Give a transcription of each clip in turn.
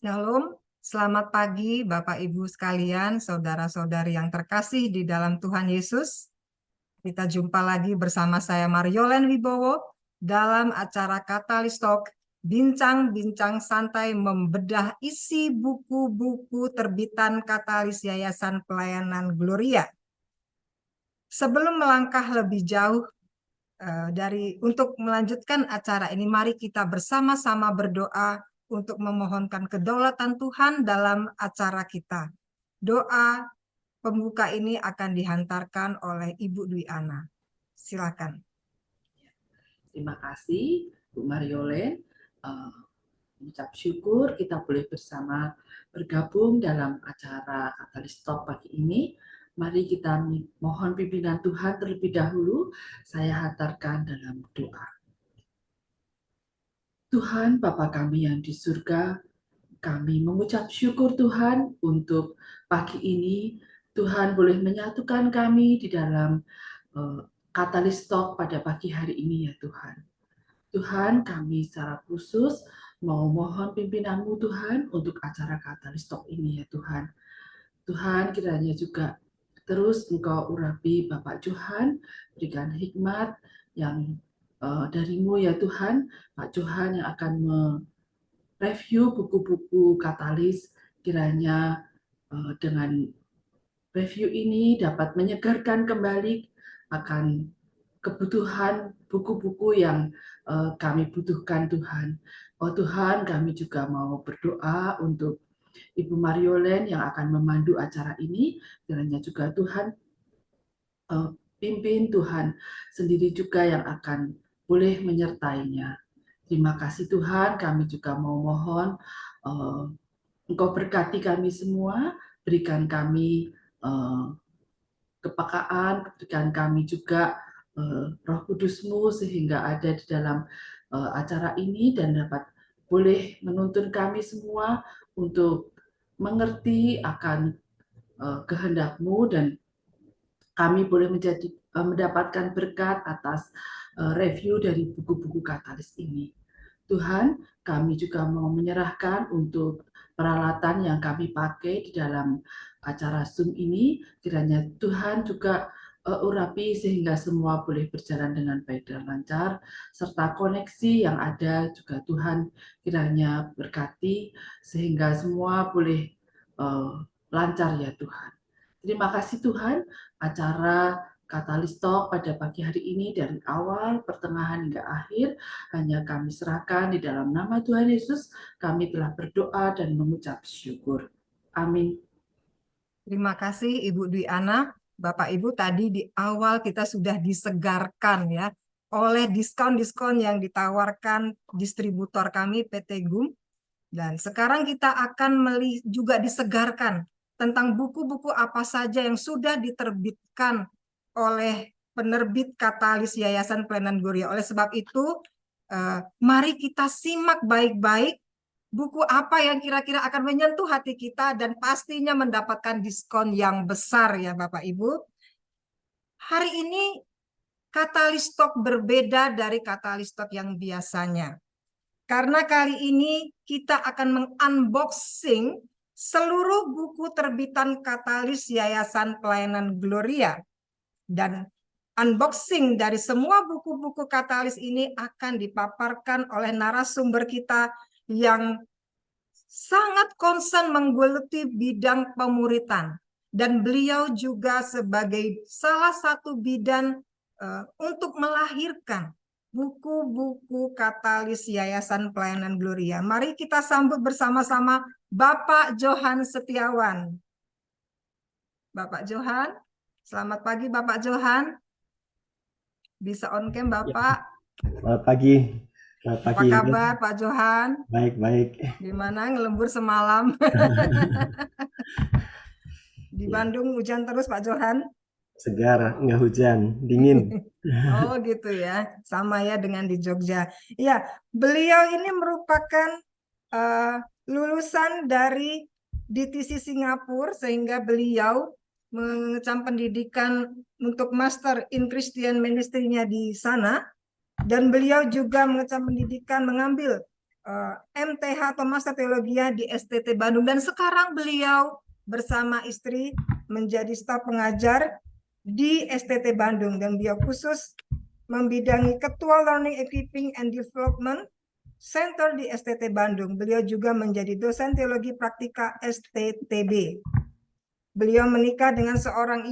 Shalom, selamat pagi Bapak Ibu sekalian, saudara-saudari yang terkasih di dalam Tuhan Yesus. Kita jumpa lagi bersama saya Mariolen Wibowo dalam acara Katalis Talk, bincang-bincang santai membedah isi buku-buku terbitan Katalis Yayasan Pelayanan Gloria. Sebelum melangkah lebih jauh untuk melanjutkan acara ini, mari kita bersama-sama berdoa untuk memohonkan kedaulatan Tuhan dalam acara kita. Doa pembuka ini akan dihantarkan oleh Ibu Dwi Ana. Silakan. Terima kasih Bu Mariolen. Mengucap syukur kita boleh bersama bergabung dalam acara Katalis Talk pagi ini. Mari kita mohon pimpinan Tuhan terlebih dahulu. Saya hantarkan dalam doa. Tuhan Bapa kami yang di surga, kami mengucap syukur Tuhan untuk pagi ini. Tuhan boleh menyatukan kami di dalam Katalis Talk pada pagi hari ini ya Tuhan. Tuhan, kami secara khusus mau mohon pimpinan-Mu Tuhan untuk acara Katalis Talk ini ya Tuhan. Tuhan, kiranya juga terus Engkau urapi Bapak Johan, berikan hikmat yang dari-Mu ya Tuhan. Pak Johan yang akan mereview buku-buku Katalis, kiranya dengan review ini dapat menyegarkan kembali akan kebutuhan buku-buku yang kami butuhkan Tuhan. Oh Tuhan, kami juga mau berdoa untuk Ibu Mariolen yang akan memandu acara ini. Kiranya juga Tuhan pimpin, Tuhan sendiri juga yang akan boleh menyertainya. Terima kasih Tuhan, kami juga mau mohon Engkau berkati kami semua, berikan kami kepekaan, berikan kami juga Roh Kudus-Mu sehingga ada di dalam acara ini dan dapat boleh menuntun kami semua untuk mengerti akan kehendak-Mu dan kami boleh mendapatkan berkat atas review dari buku-buku Katalis ini. Tuhan, kami juga mau menyerahkan untuk peralatan yang kami pakai di dalam acara Zoom ini. Kiranya Tuhan juga urapi sehingga semua boleh berjalan dengan baik dan lancar, serta koneksi yang ada juga Tuhan kiranya berkati sehingga semua boleh lancar ya Tuhan. Terima kasih Tuhan, acara Katalis Talk pada pagi hari ini dari awal, pertengahan hingga akhir hanya kami serahkan di dalam nama Tuhan Yesus. Kami telah berdoa dan mengucap syukur. Amin. Terima kasih Ibu Dwi Ana. Bapak Ibu, tadi di awal kita sudah disegarkan ya oleh diskon-diskon yang ditawarkan distributor kami PT GUM. Dan sekarang kita akan juga disegarkan tentang buku-buku apa saja yang sudah diterbitkan oleh penerbit Katalis Yayasan Pelayanan Gloria. Oleh sebab itu, mari kita simak baik-baik buku apa yang kira-kira akan menyentuh hati kita dan pastinya mendapatkan diskon yang besar ya Bapak Ibu. Hari ini Katalis Talk berbeda dari Katalis Talk yang biasanya. Karena kali ini kita akan mengunboxing seluruh buku terbitan Katalis Yayasan Pelayanan Gloria. Dan unboxing dari semua buku-buku Katalis ini akan dipaparkan oleh narasumber kita yang sangat konsen menggeluti bidang pemuritan. Dan beliau juga sebagai salah satu bidan untuk melahirkan buku-buku Katalis Yayasan Pelayanan Gloria. Mari kita sambut bersama-sama Bapak Johan Setiawan. Bapak Johan, selamat pagi Bapak Johan. Bisa on cam Bapak? Selamat pagi. Selamat Apa pagi. kabar Pak Johan? Baik. Gimana ngelembur semalam? Di Bandung hujan terus Pak Johan? Segar, nggak hujan, dingin. Oh gitu ya, sama ya dengan di Jogja. Ya, beliau ini merupakan lulusan dari DTC Singapura sehingga beliau mengecam pendidikan untuk Master in Christian Ministry-nya di sana dan beliau juga mengecam pendidikan mengambil MTH atau Master Teologia di STT Bandung, dan sekarang beliau bersama istri menjadi staf pengajar di STT Bandung, dan beliau khusus membidangi Ketua Learning Equipping and Development Center di STT Bandung. Beliau juga menjadi dosen teologi praktika STTB. Beliau menikah dengan seorang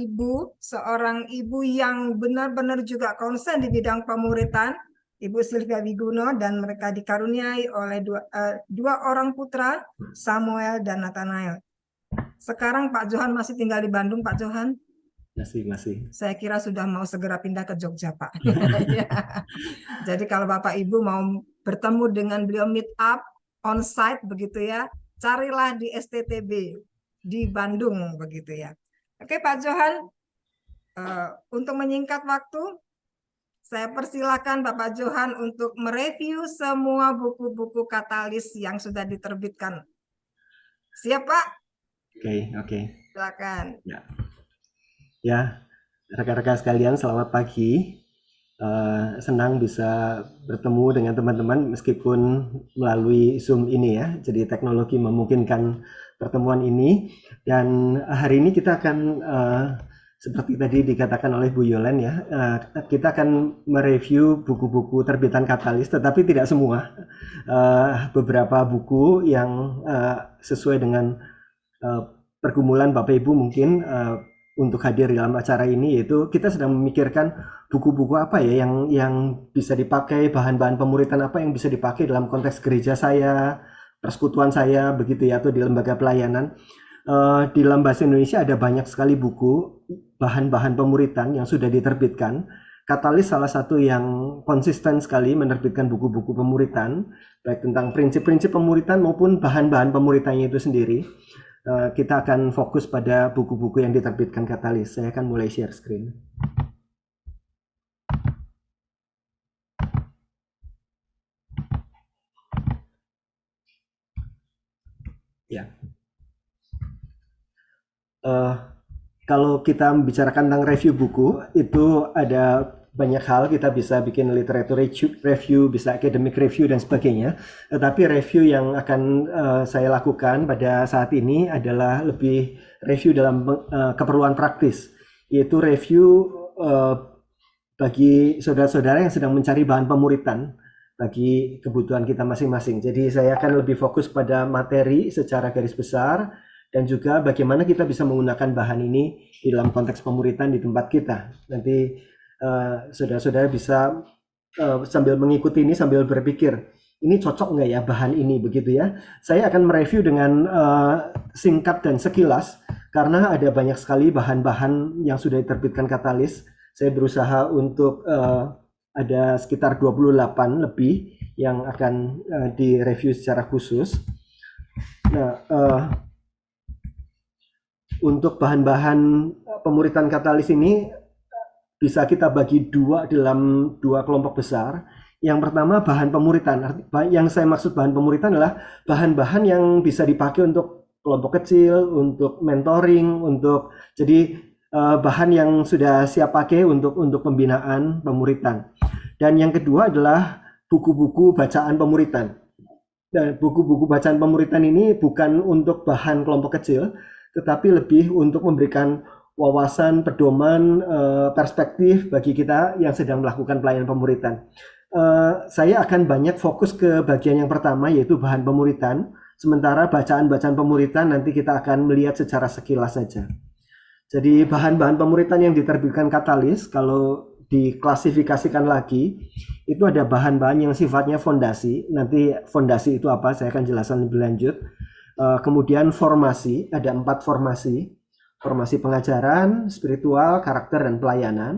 ibu yang benar-benar juga konsen di bidang pemuritan, Ibu Sylvia Wiguno, dan mereka dikaruniai oleh dua orang putra, Samuel dan Nathanael. Sekarang Pak Johan masih tinggal di Bandung, Pak Johan? Masih. Saya kira sudah mau segera pindah ke Jogja, Pak. Ya. Jadi kalau Bapak Ibu mau bertemu dengan beliau meet up on site begitu ya, carilah di STTB di Bandung begitu ya. Oke Pak Johan, untuk menyingkat waktu, saya persilakan Bapak Johan untuk mereview semua buku-buku Katalis yang sudah diterbitkan. Siap Pak? Oke. Silakan. Ya, rekan-rekan sekalian, selamat pagi. Senang bisa bertemu dengan teman-teman meskipun melalui Zoom ini ya. Jadi teknologi memungkinkan pertemuan ini, dan hari ini kita akan seperti tadi dikatakan oleh Bu Yolen ya, kita akan mereview buku-buku terbitan Katalis, tetapi tidak semua. Beberapa buku yang sesuai dengan pergumulan Bapak Ibu mungkin untuk hadir dalam acara ini, yaitu kita sedang memikirkan buku-buku apa ya yang bisa dipakai, bahan-bahan pemuritan apa yang bisa dipakai dalam konteks gereja saya, persekutuan saya begitu ya, atau di lembaga pelayanan. Di dalam bahasa Indonesia ada banyak sekali buku bahan-bahan pemuritan yang sudah diterbitkan. Katalis salah satu yang konsisten sekali menerbitkan buku-buku pemuritan, baik tentang prinsip-prinsip pemuritan maupun bahan-bahan pemuritannya itu sendiri. Kita akan fokus pada buku-buku yang diterbitkan Katalis. Saya akan mulai share screen. Ya. Kalau kita membicarakan tentang review buku, itu ada banyak hal. Kita bisa bikin literature review, bisa academic review dan sebagainya. Tetapi review yang akan saya lakukan pada saat ini adalah lebih review dalam keperluan praktis, yaitu review bagi saudara-saudara yang sedang mencari bahan pemuritan bagi kebutuhan kita masing-masing. Jadi saya akan lebih fokus pada materi secara garis besar, dan juga bagaimana kita bisa menggunakan bahan ini di dalam konteks pemuritan di tempat kita. Nanti saudara-saudara bisa sambil mengikuti ini, sambil berpikir, ini cocok nggak ya bahan ini, begitu ya. Saya akan mereview dengan singkat dan sekilas, karena ada banyak sekali bahan-bahan yang sudah diterbitkan Katalis. Saya berusaha untuk ada sekitar 28 lebih yang akan direview secara khusus. Nah, untuk bahan-bahan pemuritan Katalis ini bisa kita bagi dalam dua kelompok besar. Yang pertama bahan pemuritan. Yang saya maksud bahan pemuritan adalah bahan-bahan yang bisa dipakai untuk kelompok kecil, untuk mentoring, jadi bahan yang sudah siap pakai untuk pembinaan pemuritan. Dan yang kedua adalah buku-buku bacaan pemuritan. Dan buku-buku bacaan pemuritan ini bukan untuk bahan kelompok kecil, tetapi lebih untuk memberikan wawasan, pedoman, perspektif bagi kita yang sedang melakukan pelayanan pemuritan. Saya akan banyak fokus ke bagian yang pertama, yaitu bahan pemuritan, sementara bacaan-bacaan pemuritan nanti kita akan melihat secara sekilas saja. Jadi bahan-bahan pemuritan yang diterbitkan Katalis, kalau diklasifikasikan lagi, itu ada bahan-bahan yang sifatnya fondasi. Nanti fondasi itu apa, saya akan jelaskan lebih lanjut. Kemudian formasi, ada 4 formasi. Formasi pengajaran, spiritual, karakter, dan pelayanan.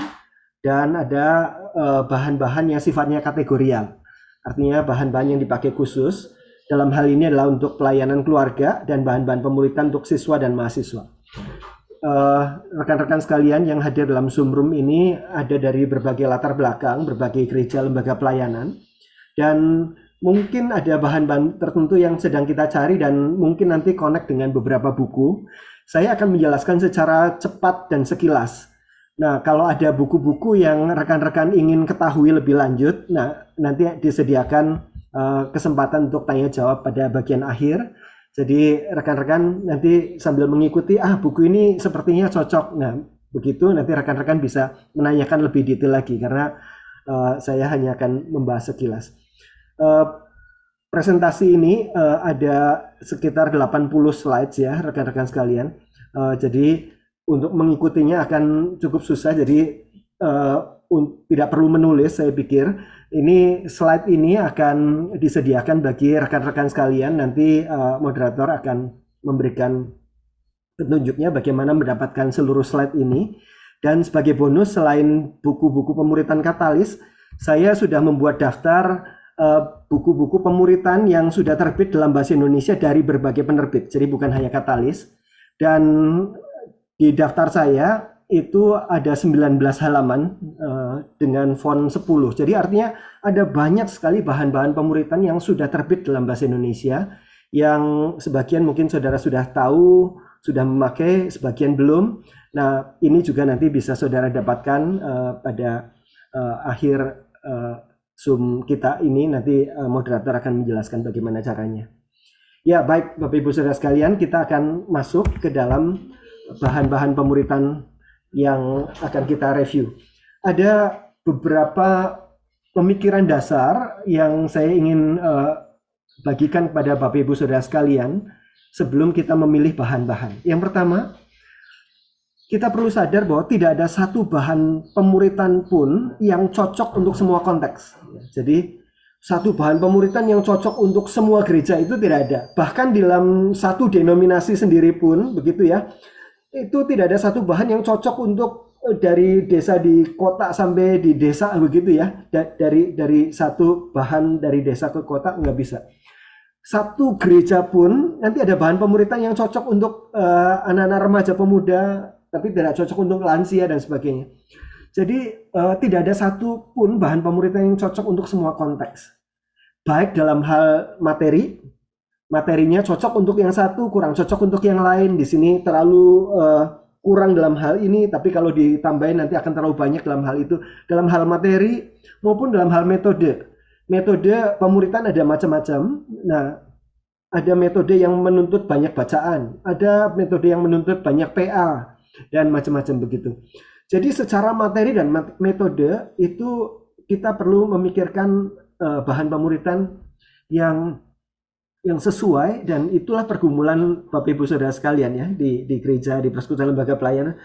Dan ada bahan-bahan yang sifatnya kategorial. Artinya bahan-bahan yang dipakai khusus. Dalam hal ini adalah untuk pelayanan keluarga dan bahan-bahan pemuritan untuk siswa dan mahasiswa. Rekan-rekan sekalian yang hadir dalam Zoom Room ini ada dari berbagai latar belakang, berbagai gereja, lembaga pelayanan. Dan mungkin ada bahan-bahan tertentu yang sedang kita cari dan mungkin nanti connect dengan beberapa buku. Saya akan menjelaskan secara cepat dan sekilas. Nah, kalau ada buku-buku yang rekan-rekan ingin ketahui lebih lanjut, nah nanti disediakan kesempatan untuk tanya jawab pada bagian akhir. Jadi rekan-rekan nanti sambil mengikuti, buku ini sepertinya cocok. Nah, begitu nanti rekan-rekan bisa menanyakan lebih detail lagi karena saya hanya akan membahas sekilas. Presentasi ini ada sekitar 80 slides ya rekan-rekan sekalian. Jadi untuk mengikutinya akan cukup susah, jadi tidak perlu menulis. Saya pikir ini slide ini akan disediakan bagi rekan-rekan sekalian. Nanti moderator akan memberikan petunjuknya bagaimana mendapatkan seluruh slide ini. Dan sebagai bonus, selain buku-buku pemuritan Katalis, saya sudah membuat daftar buku-buku pemuritan yang sudah terbit dalam bahasa Indonesia dari berbagai penerbit. Jadi bukan hanya Katalis. Dan di daftar saya itu ada 19 halaman dengan font 10. Jadi artinya ada banyak sekali bahan-bahan pemuritan yang sudah terbit dalam bahasa Indonesia, yang sebagian mungkin saudara sudah tahu, sudah memakai, sebagian belum. Nah, ini juga nanti bisa saudara dapatkan pada akhir Zoom kita ini. Nanti moderator akan menjelaskan bagaimana caranya. Ya, baik Bapak Ibu Saudara sekalian, kita akan masuk ke dalam bahan-bahan pemuritan yang akan kita review. Ada beberapa pemikiran dasar yang saya ingin bagikan kepada Bapak Ibu Saudara sekalian sebelum kita memilih bahan-bahan. Yang pertama, kita perlu sadar bahwa tidak ada satu bahan pemuritan pun yang cocok untuk semua konteks. Jadi satu bahan pemuritan yang cocok untuk semua gereja itu tidak ada. Bahkan dalam satu denominasi sendiri pun begitu ya, itu tidak ada satu bahan yang cocok untuk dari desa di kota sampai di desa begitu ya. Dari satu bahan dari desa ke kota nggak bisa. Satu gereja pun nanti ada bahan pemuritan yang cocok untuk anak-anak remaja pemuda, tapi tidak cocok untuk lansia dan sebagainya. Jadi tidak ada satu pun bahan pemuritan yang cocok untuk semua konteks. Baik dalam hal materinya cocok untuk yang satu, kurang cocok untuk yang lain. Di sini terlalu kurang dalam hal ini, tapi kalau ditambahin nanti akan terlalu banyak dalam hal itu. Dalam hal materi maupun dalam hal metode. Metode pemuritan ada macam-macam. Nah, ada metode yang menuntut banyak bacaan, ada metode yang menuntut banyak PA, dan macam-macam begitu. Jadi secara materi dan metode itu kita perlu memikirkan bahan pemuritan yang sesuai, dan itulah pergumulan Bapak Ibu Saudara sekalian ya di gereja, di persekutuan lembaga pelayanan.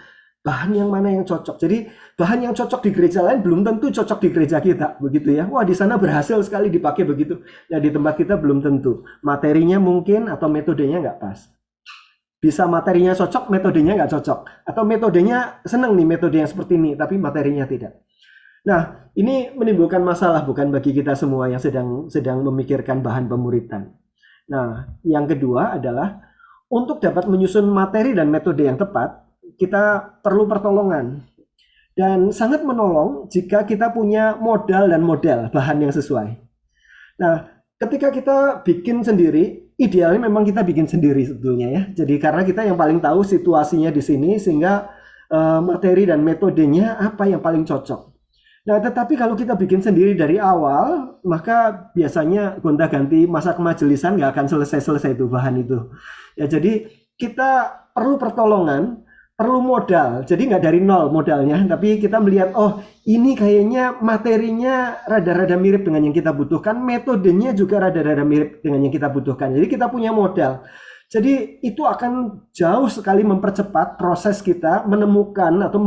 Bahan yang mana yang cocok. Jadi bahan yang cocok di gereja lain belum tentu cocok di gereja kita, begitu ya. Wah, di sana berhasil sekali dipakai begitu. Nah, di tempat kita belum tentu. Materinya mungkin atau metodenya nggak pas. Bisa materinya cocok, metodenya nggak cocok. Atau metodenya senang nih metode yang seperti ini, tapi materinya tidak. Nah, ini menimbulkan masalah bukan bagi kita semua yang sedang memikirkan bahan pemuritan. Nah, yang kedua adalah untuk dapat menyusun materi dan metode yang tepat, kita perlu pertolongan. Dan sangat menolong jika kita punya modal dan model bahan yang sesuai. Nah, ketika kita bikin sendiri, idealnya memang kita bikin sendiri sebetulnya ya. Jadi karena kita yang paling tahu situasinya di sini, sehingga materi dan metodenya apa yang paling cocok. Nah, tetapi kalau kita bikin sendiri dari awal, maka biasanya gonta-ganti masa kemajelisan nggak akan selesai-selesai itu bahan itu. Ya, jadi kita perlu pertolongan, perlu modal. Jadi nggak dari nol modalnya, tapi kita melihat, oh ini kayaknya materinya rada-rada mirip dengan yang kita butuhkan, metodenya juga rada-rada mirip dengan yang kita butuhkan. Jadi kita punya modal. Jadi itu akan jauh sekali mempercepat proses kita menemukan atau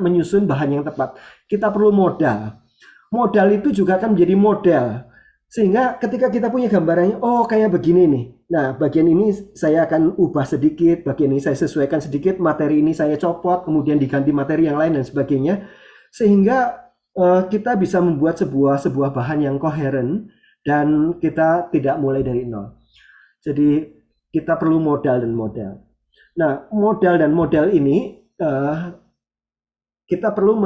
menyusun bahan yang tepat. Kita perlu modal. Modal itu juga akan menjadi model. Sehingga ketika kita punya gambarannya, oh kayak begini nih. Nah, bagian ini saya akan ubah sedikit, bagian ini saya sesuaikan sedikit, materi ini saya copot, kemudian diganti materi yang lain dan sebagainya. Sehingga kita bisa membuat sebuah bahan yang koheren dan kita tidak mulai dari nol. Jadi kita perlu modal dan model. Nah, modal dan model ini kita perlu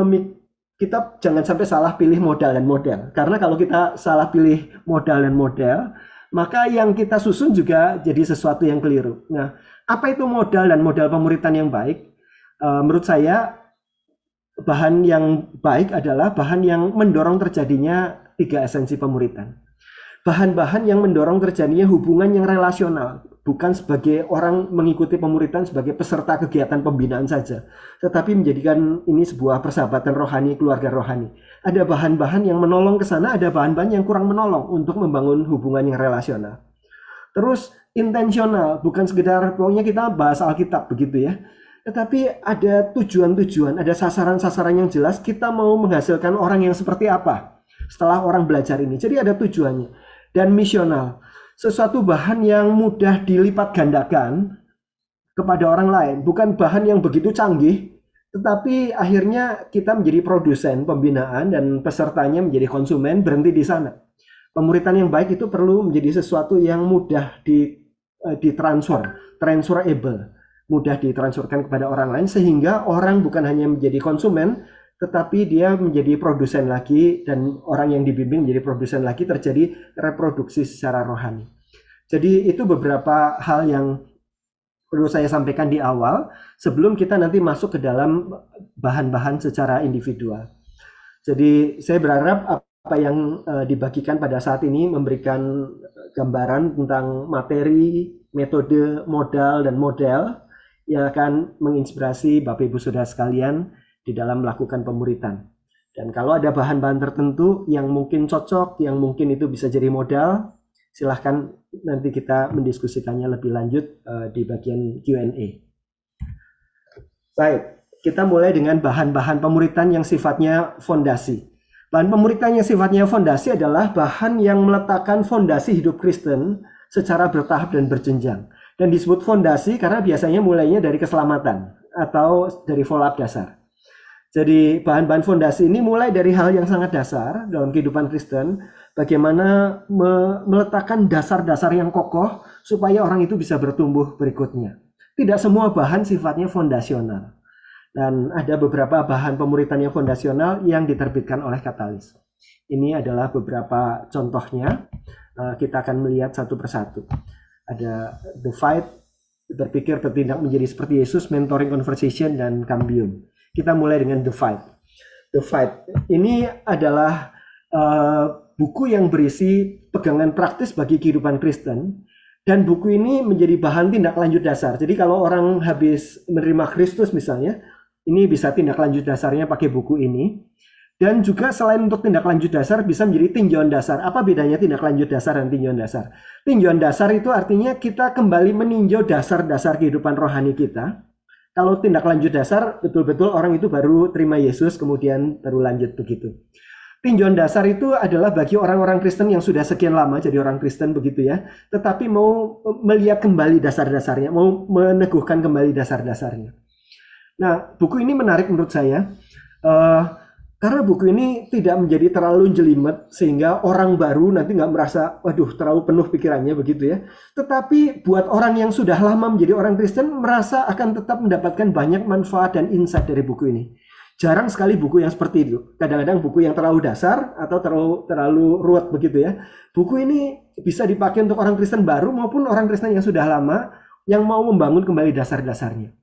kita jangan sampai salah pilih modal dan model. Karena kalau kita salah pilih modal dan model, maka yang kita susun juga jadi sesuatu yang keliru. Nah, apa itu modal dan model pemuritan yang baik? Menurut saya, bahan yang baik adalah bahan yang mendorong terjadinya 3 esensi pemuritan. bahan-bahan yang mendorong terjadinya hubungan yang relasional, bukan sebagai orang mengikuti pemuritan sebagai peserta kegiatan pembinaan saja, tetapi menjadikan ini sebuah persahabatan rohani, keluarga rohani. Ada bahan-bahan yang menolong ke sana, ada bahan-bahan yang kurang menolong untuk membangun hubungan yang relasional. Terus intensional, bukan sekedar pokoknya kita bahas Alkitab begitu ya, tetapi ada tujuan-tujuan, ada sasaran-sasaran yang jelas, kita mau menghasilkan orang yang seperti apa setelah orang belajar ini. Jadi ada tujuannya. Dan misional, sesuatu bahan yang mudah dilipat gandakan kepada orang lain, bukan bahan yang begitu canggih, tetapi akhirnya kita menjadi produsen pembinaan dan pesertanya menjadi konsumen, berhenti di sana. Pemuritan yang baik itu perlu menjadi sesuatu yang mudah transferable, mudah ditransferkan kepada orang lain, sehingga orang bukan hanya menjadi konsumen, tetapi dia menjadi produsen lagi, dan orang yang dibimbing menjadi produsen lagi, terjadi reproduksi secara rohani. Jadi itu beberapa hal yang perlu saya sampaikan di awal sebelum kita nanti masuk ke dalam bahan-bahan secara individual. Jadi saya berharap apa yang dibagikan pada saat ini memberikan gambaran tentang materi, metode, modal, dan model yang akan menginspirasi Bapak Ibu Saudara sekalian di dalam melakukan pemuritan. Dan kalau ada bahan-bahan tertentu yang mungkin cocok, yang mungkin itu bisa jadi modal, silahkan nanti kita mendiskusikannya lebih lanjut di bagian Q&A. Baik, kita mulai dengan bahan-bahan pemuritan yang sifatnya fondasi. Bahan pemuritan yang sifatnya fondasi adalah bahan yang meletakkan fondasi hidup Kristen secara bertahap dan berjenjang. Dan disebut fondasi karena biasanya mulainya dari keselamatan atau dari follow-up dasar. Jadi bahan-bahan fondasi ini mulai dari hal yang sangat dasar dalam kehidupan Kristen, bagaimana meletakkan dasar-dasar yang kokoh supaya orang itu bisa bertumbuh berikutnya. Tidak semua bahan sifatnya fondasional. Dan ada beberapa bahan pemuritan yang fondasional yang diterbitkan oleh Katalis. Ini adalah beberapa contohnya. Kita akan melihat satu persatu. Ada The Fight, berpikir bertindak menjadi seperti Yesus, Mentoring Conversation, dan Cambium. Kita mulai dengan The Fight. The Fight ini adalah buku yang berisi pegangan praktis bagi kehidupan Kristen, dan buku ini menjadi bahan tindak lanjut dasar. Jadi kalau orang habis menerima Kristus misalnya, ini bisa tindak lanjut dasarnya pakai buku ini. Dan juga selain untuk tindak lanjut dasar bisa menjadi tinjauan dasar. Apa bedanya tindak lanjut dasar dan tinjauan dasar? Tinjauan dasar itu artinya kita kembali meninjau dasar-dasar kehidupan rohani kita. Kalau tindak lanjut dasar, betul-betul orang itu baru terima Yesus, kemudian baru lanjut begitu. Tinjauan dasar itu adalah bagi orang-orang Kristen yang sudah sekian lama jadi orang Kristen begitu ya, tetapi mau melihat kembali dasar-dasarnya, mau meneguhkan kembali dasar-dasarnya. Nah, buku ini menarik menurut saya, karena buku ini tidak menjadi terlalu jelimet sehingga orang baru nanti nggak merasa, waduh terlalu penuh pikirannya begitu ya. Tetapi buat orang yang sudah lama menjadi orang Kristen merasa akan tetap mendapatkan banyak manfaat dan insight dari buku ini. Jarang sekali buku yang seperti itu. Kadang-kadang buku yang terlalu dasar atau terlalu ruwet begitu ya. Buku ini bisa dipakai untuk orang Kristen baru maupun orang Kristen yang sudah lama yang mau membangun kembali dasar-dasarnya.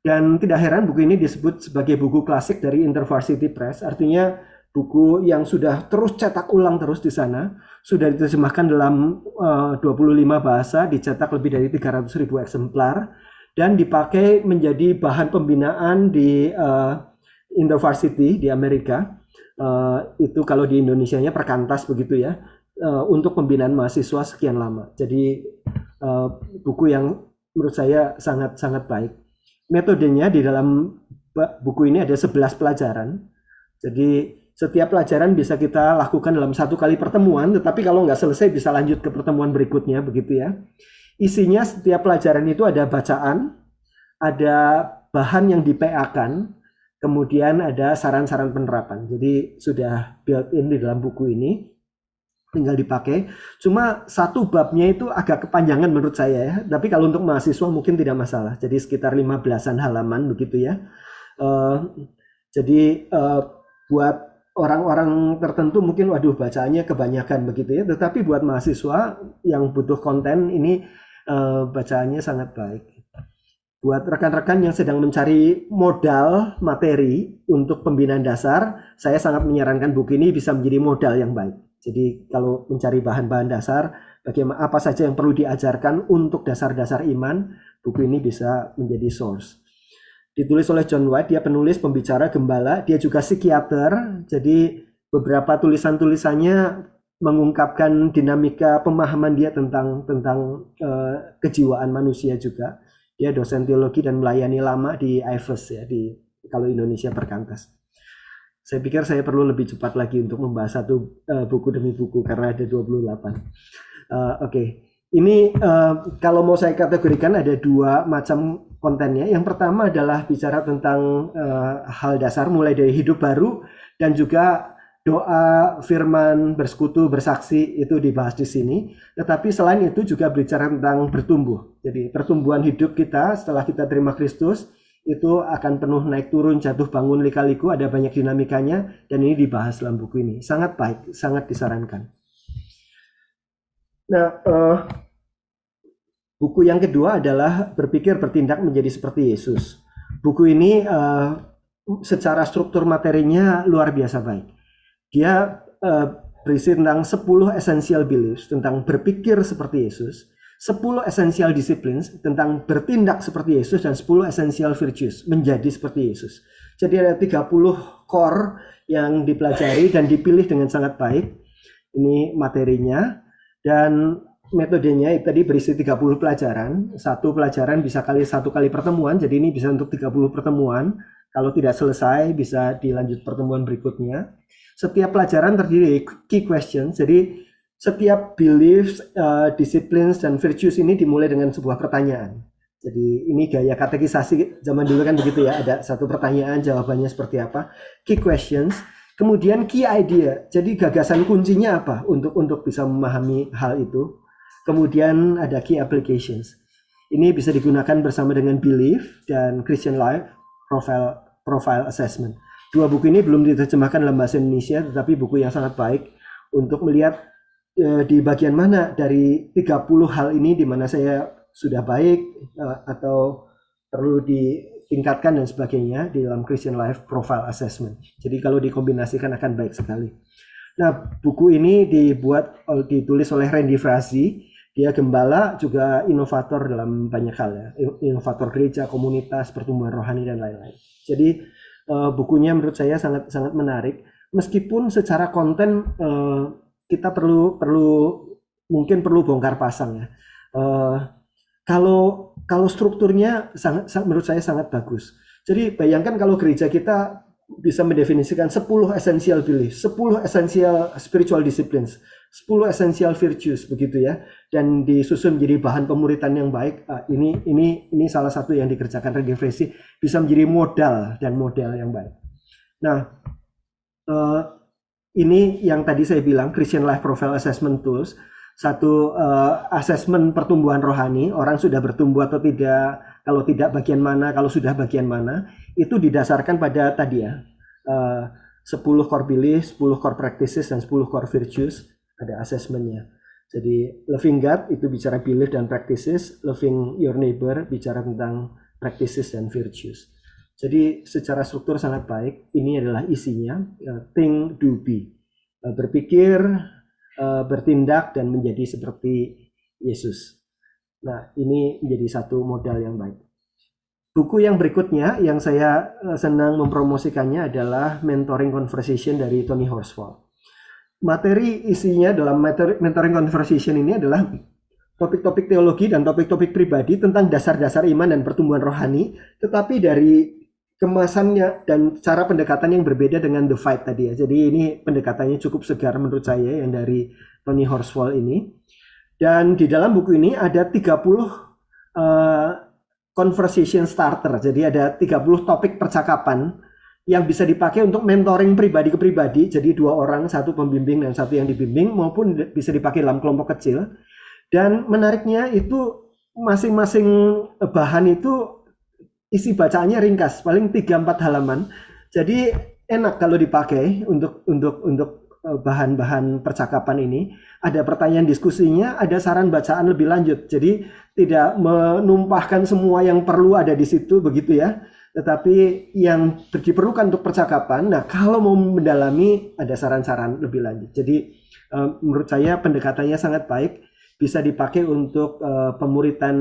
Dan tidak heran buku ini disebut sebagai buku klasik dari InterVarsity Press, artinya buku yang sudah terus cetak ulang terus di sana, sudah diterjemahkan dalam 25 bahasa, dicetak lebih dari 300.000 eksemplar, dan dipakai menjadi bahan pembinaan di InterVarsity di Amerika. Itu kalau di Indonesianya Perkantas begitu ya, untuk pembinaan mahasiswa sekian lama. Jadi buku yang menurut saya sangat-sangat baik. Metodenya di dalam buku ini ada 11 pelajaran. Jadi setiap pelajaran bisa kita lakukan dalam satu kali pertemuan, tetapi kalau nggak selesai bisa lanjut ke pertemuan berikutnya begitu ya. Isinya setiap pelajaran itu ada bacaan, ada bahan yang di-PA-kan, kemudian ada saran-saran penerapan. Jadi sudah built-in di dalam buku ini, tinggal dipakai. Cuma satu babnya itu agak kepanjangan menurut saya ya. Tapi kalau untuk mahasiswa mungkin tidak masalah. Jadi sekitar 15-an halaman begitu ya. Jadi buat orang-orang tertentu mungkin waduh bacaannya kebanyakan begitu ya. Tetapi buat mahasiswa yang butuh konten ini bacaannya sangat baik. Buat rekan-rekan yang sedang mencari modal materi untuk pembinaan dasar, saya sangat menyarankan buku ini bisa menjadi modal yang baik. Jadi kalau mencari bahan-bahan dasar, bagaimana apa saja yang perlu diajarkan untuk dasar-dasar iman, buku ini bisa menjadi source. Ditulis oleh John White, dia penulis, pembicara, gembala, dia juga psikiater. Jadi beberapa tulisan-tulisannya mengungkapkan dinamika pemahaman dia tentang kejiwaan manusia juga. Dia dosen teologi dan melayani lama di IFES ya, kalau Indonesia Perkantas. Saya pikir saya perlu lebih cepat lagi untuk membahas satu buku demi buku karena ada 28. Oke. Ini kalau mau saya kategorikan ada dua macam kontennya. Yang pertama adalah bicara tentang hal dasar mulai dari hidup baru dan juga doa, firman, bersekutu, bersaksi itu dibahas di sini. Tetapi selain itu juga bicara tentang bertumbuh. Jadi pertumbuhan hidup kita setelah kita terima Kristus itu akan penuh naik turun, jatuh bangun, lika-liku, ada banyak dinamikanya dan ini dibahas dalam buku ini. Sangat baik, sangat disarankan. Nah, buku yang kedua adalah Berpikir Bertindak Menjadi Seperti Yesus. Buku ini secara struktur materinya luar biasa baik. Dia berisi tentang 10 essential beliefs tentang berpikir seperti Yesus, 10 essential disciplines tentang bertindak seperti Yesus, dan 10 essential virtues menjadi seperti Yesus. Jadi ada 30 core yang dipelajari dan dipilih dengan sangat baik. Ini materinya dan metodenya itu tadi berisi 30 pelajaran. Satu pelajaran bisa satu kali pertemuan, jadi ini bisa untuk 30 pertemuan. Kalau tidak selesai bisa dilanjut pertemuan berikutnya. Setiap pelajaran terdiri dari key questions, jadi setiap beliefs, disciplines, dan virtues ini dimulai dengan sebuah pertanyaan. Jadi ini gaya katekisasi zaman dulu kan begitu ya, ada satu pertanyaan, jawabannya seperti apa. Key questions, kemudian key idea, jadi gagasan kuncinya apa untuk bisa memahami hal itu. Kemudian ada key applications. Ini bisa digunakan bersama dengan belief dan Christian Life profile assessment. Dua buku ini belum diterjemahkan dalam bahasa Indonesia, tetapi buku yang sangat baik untuk melihat di bagian mana dari 30 hal ini di mana saya sudah baik atau perlu ditingkatkan dan sebagainya di dalam Christian Life Profile Assessment. Jadi kalau dikombinasikan akan baik sekali. Nah, buku ini ditulis oleh Randy Frazee. Dia gembala, juga inovator dalam banyak hal ya. Inovator gereja, komunitas, pertumbuhan rohani dan lain-lain. Jadi bukunya menurut saya sangat sangat menarik. Meskipun secara konten kita mungkin perlu bongkar pasang ya. Kalau strukturnya menurut saya sangat bagus. Jadi bayangkan kalau gereja kita bisa mendefinisikan 10 essential beliefs, 10 essential spiritual disciplines, 10 essential virtues begitu ya, dan disusun menjadi bahan pemuritan yang baik. Ini salah satu yang dikerjakan Randy Frazee, bisa menjadi modal yang baik. Nah, ini yang tadi saya bilang Christian Life Profile Assessment Tools, satu asesmen pertumbuhan rohani, orang sudah bertumbuh atau tidak, kalau tidak bagian mana, kalau sudah bagian mana, itu didasarkan pada tadi ya, 10 core beliefs, 10 core practices, dan 10 core virtues, ada asesmennya. Jadi loving God itu bicara belief dan practices, loving your neighbor bicara tentang practices dan virtues. Jadi secara struktur sangat baik. Ini adalah isinya, think, do, be. Berpikir, bertindak, dan menjadi seperti Yesus. Nah, ini menjadi satu modal yang baik. Buku yang berikutnya yang saya senang mempromosikannya adalah Mentoring Conversation dari Tony Horsfall. Materi isinya dalam Mentoring Conversation ini adalah topik-topik teologi dan topik-topik pribadi tentang dasar-dasar iman dan pertumbuhan rohani, tetapi dari kemasannya dan cara pendekatan yang berbeda dengan The Fight tadi ya. Jadi ini pendekatannya cukup segar menurut saya yang dari Tony Horsfall ini. Dan di dalam buku ini ada 30 conversation starter. Jadi ada 30 topik percakapan yang bisa dipakai untuk mentoring pribadi ke pribadi. Jadi 2 orang, satu pembimbing dan satu yang dibimbing, maupun bisa dipakai dalam kelompok kecil. Dan menariknya itu masing-masing bahan itu isi bacaannya ringkas, paling 3-4 halaman. Jadi enak kalau dipakai untuk bahan-bahan percakapan ini. Ada pertanyaan diskusinya, ada saran bacaan lebih lanjut. Jadi tidak menumpahkan semua yang perlu ada di situ begitu ya. tetapi yang diperlukan untuk percakapan. Nah, kalau mau mendalami ada saran-saran lebih lanjut. Jadi menurut saya pendekatannya sangat baik, bisa dipakai untuk pemuritan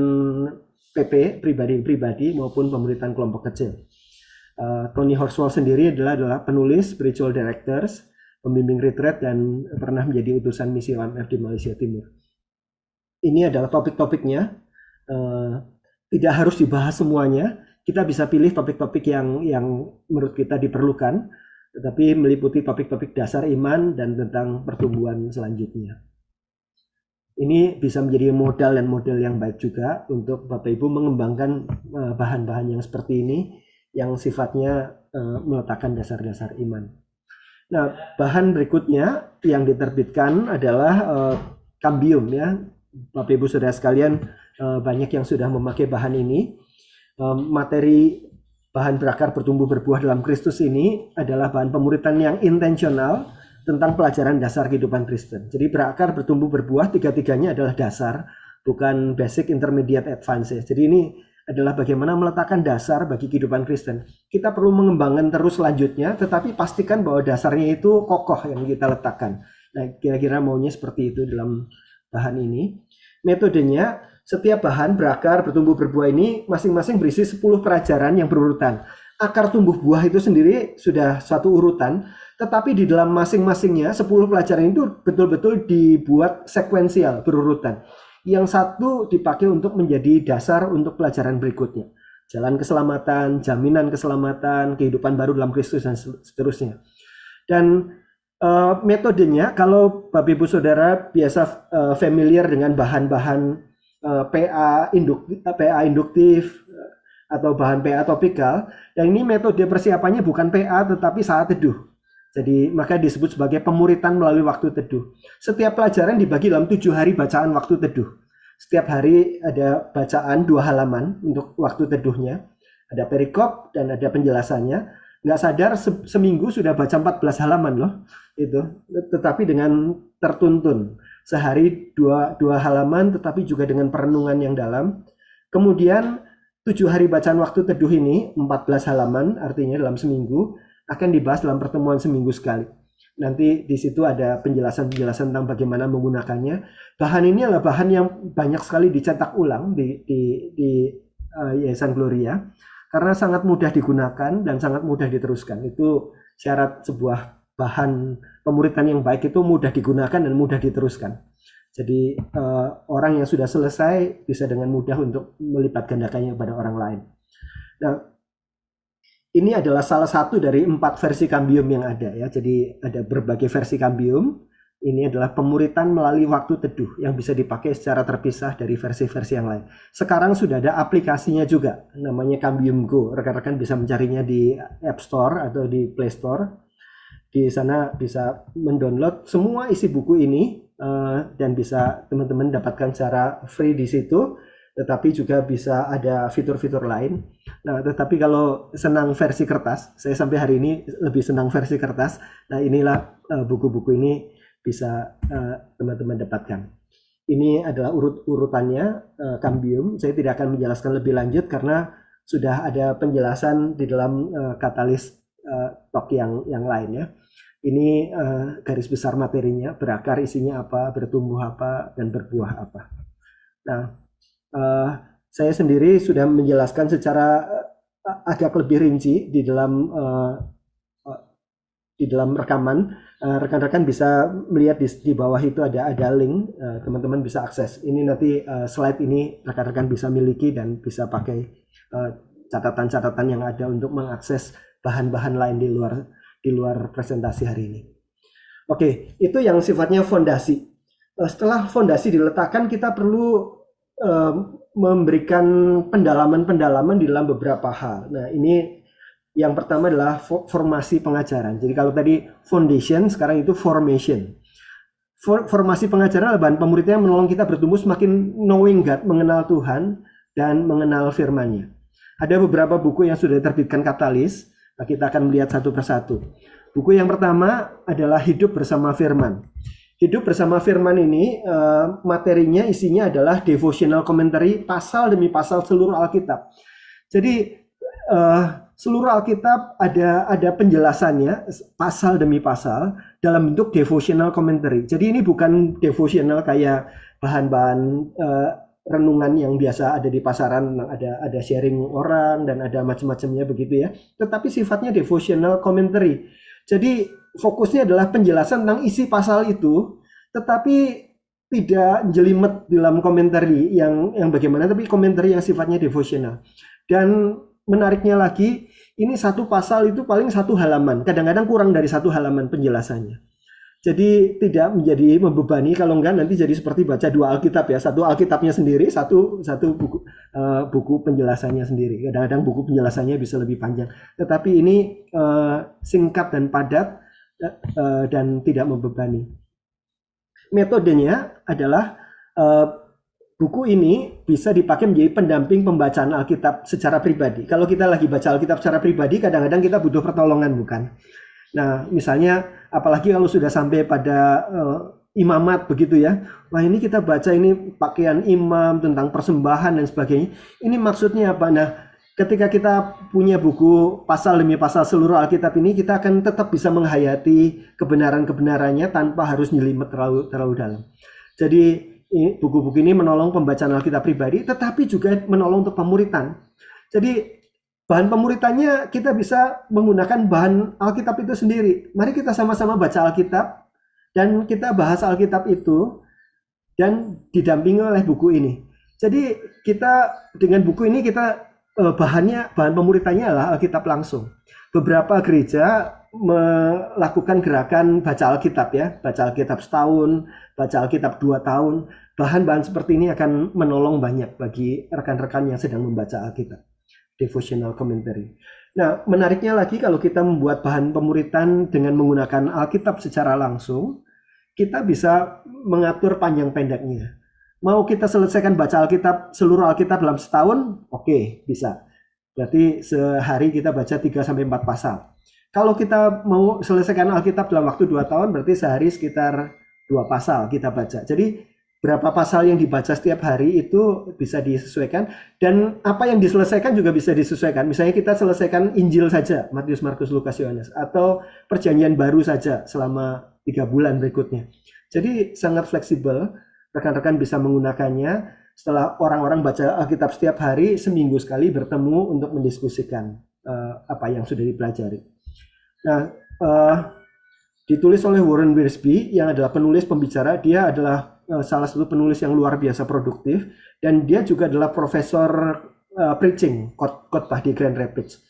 PP pribadi-pribadi maupun pemuritan kelompok kecil. Tony Horsfall sendiri adalah penulis, spiritual directors, pembimbing retreat, dan pernah menjadi utusan misi OMF di Malaysia Timur. Ini adalah topik-topiknya, tidak harus dibahas semuanya. Kita bisa pilih topik-topik yang menurut kita diperlukan, tetapi meliputi topik-topik dasar iman dan tentang pertumbuhan selanjutnya. Ini bisa menjadi modal dan model yang baik juga untuk Bapak Ibu mengembangkan bahan-bahan yang seperti ini, yang sifatnya meletakkan dasar-dasar iman. Nah, bahan berikutnya yang diterbitkan adalah Cambium ya. Bapak Ibu Saudara sekalian, banyak yang sudah memakai bahan ini. Materi bahan berakar bertumbuh berbuah dalam Kristus ini adalah bahan pemuritan yang intensional tentang pelajaran dasar kehidupan Kristen. Jadi berakar bertumbuh berbuah, tiga-tiganya adalah dasar, bukan basic, intermediate, advanced. Jadi ini adalah bagaimana meletakkan dasar bagi kehidupan Kristen. Kita perlu mengembangkan terus selanjutnya, tetapi pastikan bahwa dasarnya itu kokoh yang kita letakkan. Nah, kira-kira maunya seperti itu dalam bahan ini. Metodenya, setiap bahan berakar bertumbuh berbuah ini masing-masing berisi 10 pelajaran yang berurutan. Akar tumbuh buah itu sendiri sudah satu urutan, tetapi di dalam masing-masingnya 10 pelajaran itu betul-betul dibuat sekuensial, berurutan. Yang satu dipakai untuk menjadi dasar untuk pelajaran berikutnya. Jalan keselamatan, jaminan keselamatan, kehidupan baru dalam Kristus, dan seterusnya. Dan metodenya, kalau Bapak Ibu Saudara biasa familiar dengan bahan-bahan PA induktif atau bahan PA topikal, dan ini metode persiapannya bukan PA tetapi saat teduh. Jadi maka disebut sebagai pemuritan melalui waktu teduh. Setiap pelajaran dibagi dalam 7 hari bacaan waktu teduh. Setiap hari ada bacaan 2 halaman untuk waktu teduhnya. Ada perikop dan ada penjelasannya. Nggak sadar seminggu sudah baca 14 halaman loh. Itu. Tetapi dengan tertuntun. Sehari 2 halaman tetapi juga dengan perenungan yang dalam. Kemudian 7 hari bacaan waktu teduh ini 14 halaman, artinya dalam seminggu, akan dibahas dalam pertemuan seminggu sekali. Nanti di situ ada penjelasan-penjelasan tentang bagaimana menggunakannya. Bahan ini adalah bahan yang banyak sekali dicetak ulang di Yayasan Gloria, karena sangat mudah digunakan dan sangat mudah diteruskan. Itu syarat sebuah bahan pemuritan yang baik, itu mudah digunakan dan mudah diteruskan. Jadi orang yang sudah selesai bisa dengan mudah untuk melipat gandakannya kepada orang lain. Nah, ini adalah salah satu dari 4 versi Cambium yang ada ya. Jadi ada berbagai versi Cambium. Ini adalah pemuritan melalui waktu teduh yang bisa dipakai secara terpisah dari versi-versi yang lain. Sekarang sudah ada aplikasinya juga, namanya Cambium Go. Rekan-rekan bisa mencarinya di App Store atau di Play Store. Di sana bisa mendownload semua isi buku ini dan bisa teman-teman dapatkan secara free di situ. Tetapi juga bisa ada fitur-fitur lain. Nah, tetapi kalau senang versi kertas, saya sampai hari ini lebih senang versi kertas. Nah, inilah buku-buku ini bisa teman-teman dapatkan. Ini adalah urutannya Cambium. Saya tidak akan menjelaskan lebih lanjut karena sudah ada penjelasan di dalam katalis talk yang lain ya. Ini garis besar materinya, berakar isinya apa, bertumbuh apa, dan berbuah apa. Nah, saya sendiri sudah menjelaskan secara agak lebih rinci di dalam rekaman. Rekan-rekan bisa melihat di bawah itu ada link, teman-teman bisa akses. Ini nanti slide ini rekan-rekan bisa miliki dan bisa pakai catatan-catatan yang ada untuk mengakses bahan-bahan lain di luar presentasi hari ini. Oke, itu yang sifatnya fondasi. Setelah fondasi diletakkan, kita perlu memberikan pendalaman-pendalaman di dalam beberapa hal. Nah, ini yang pertama adalah formasi pengajaran. Jadi kalau tadi foundation, sekarang itu formation. Formasi pengajaran adalah bahan pemuritan yang menolong kita bertumbuh semakin knowing God, mengenal Tuhan dan mengenal firman-Nya. Ada beberapa buku yang sudah diterbitkan Katalis. Nah, kita akan melihat satu persatu. Buku yang pertama adalah Hidup Bersama Firman. Hidup Bersama Firman ini materinya isinya adalah devotional commentary pasal demi pasal seluruh Alkitab. Jadi seluruh Alkitab ada penjelasannya pasal demi pasal dalam bentuk devotional commentary. Jadi ini bukan devotional kayak bahan-bahan renungan yang biasa ada di pasaran, ada sharing orang dan ada macam-macamnya begitu ya. Tetapi sifatnya devotional commentary. Jadi fokusnya adalah penjelasan tentang isi pasal itu, tetapi tidak jelimet dalam komentari yang bagaimana, tapi komentari yang sifatnya devotional. Dan menariknya lagi, ini satu pasal itu paling satu halaman, kadang-kadang kurang dari satu halaman penjelasannya. Jadi tidak menjadi membebani, kalau enggak nanti jadi seperti baca dua Alkitab ya, satu Alkitabnya sendiri, satu buku penjelasannya sendiri. Kadang-kadang buku penjelasannya bisa lebih panjang, tetapi ini singkat dan padat dan tidak membebani. Metodenya adalah buku ini bisa dipakai menjadi pendamping pembacaan Alkitab secara pribadi. Kalau kita lagi baca Alkitab secara pribadi, kadang-kadang kita butuh pertolongan, bukan? Nah, misalnya apalagi kalau sudah sampai pada imamat begitu ya. Wah, ini kita baca ini pakaian imam tentang persembahan dan sebagainya. Ini maksudnya apa? Nah, ketika kita punya buku pasal demi pasal seluruh Alkitab ini, kita akan tetap bisa menghayati kebenaran-kebenarannya tanpa harus nyelimet terlalu dalam. Jadi buku-buku ini menolong pembacaan Alkitab pribadi, tetapi juga menolong untuk pemuritan. Jadi bahan pemuritannya kita bisa menggunakan bahan Alkitab itu sendiri. Mari kita sama-sama baca Alkitab dan kita bahas Alkitab itu dan didampingi oleh buku ini. Jadi kita dengan buku ini kita bahan pemuritannya adalah Alkitab langsung. Beberapa gereja melakukan gerakan baca Alkitab ya, baca Alkitab setahun, baca Alkitab 2 tahun. Bahan-bahan seperti ini akan menolong banyak bagi rekan-rekan yang sedang membaca Alkitab. Devotional commentary. Nah, menariknya lagi kalau kita membuat bahan pemuritan dengan menggunakan Alkitab secara langsung, kita bisa mengatur panjang pendeknya. Mau kita selesaikan baca Alkitab, seluruh Alkitab dalam setahun, oke, bisa. Berarti sehari kita baca 3-4 pasal. Kalau kita mau selesaikan Alkitab dalam waktu 2 tahun, berarti sehari sekitar 2 pasal kita baca. Jadi berapa pasal yang dibaca setiap hari itu bisa disesuaikan, dan apa yang diselesaikan juga bisa disesuaikan. Misalnya kita selesaikan Injil saja, Matius, Markus, Lukas, Yohanes, atau perjanjian baru saja selama 3 bulan berikutnya. Jadi sangat fleksibel, rekan-rekan bisa menggunakannya. Setelah orang-orang baca Alkitab setiap hari, seminggu sekali bertemu untuk mendiskusikan apa yang sudah dipelajari. Nah, ditulis oleh Warren Wiersbe yang adalah penulis pembicara. Dia adalah salah satu penulis yang luar biasa produktif, dan dia juga adalah profesor preaching khotbah di Grand Rapids.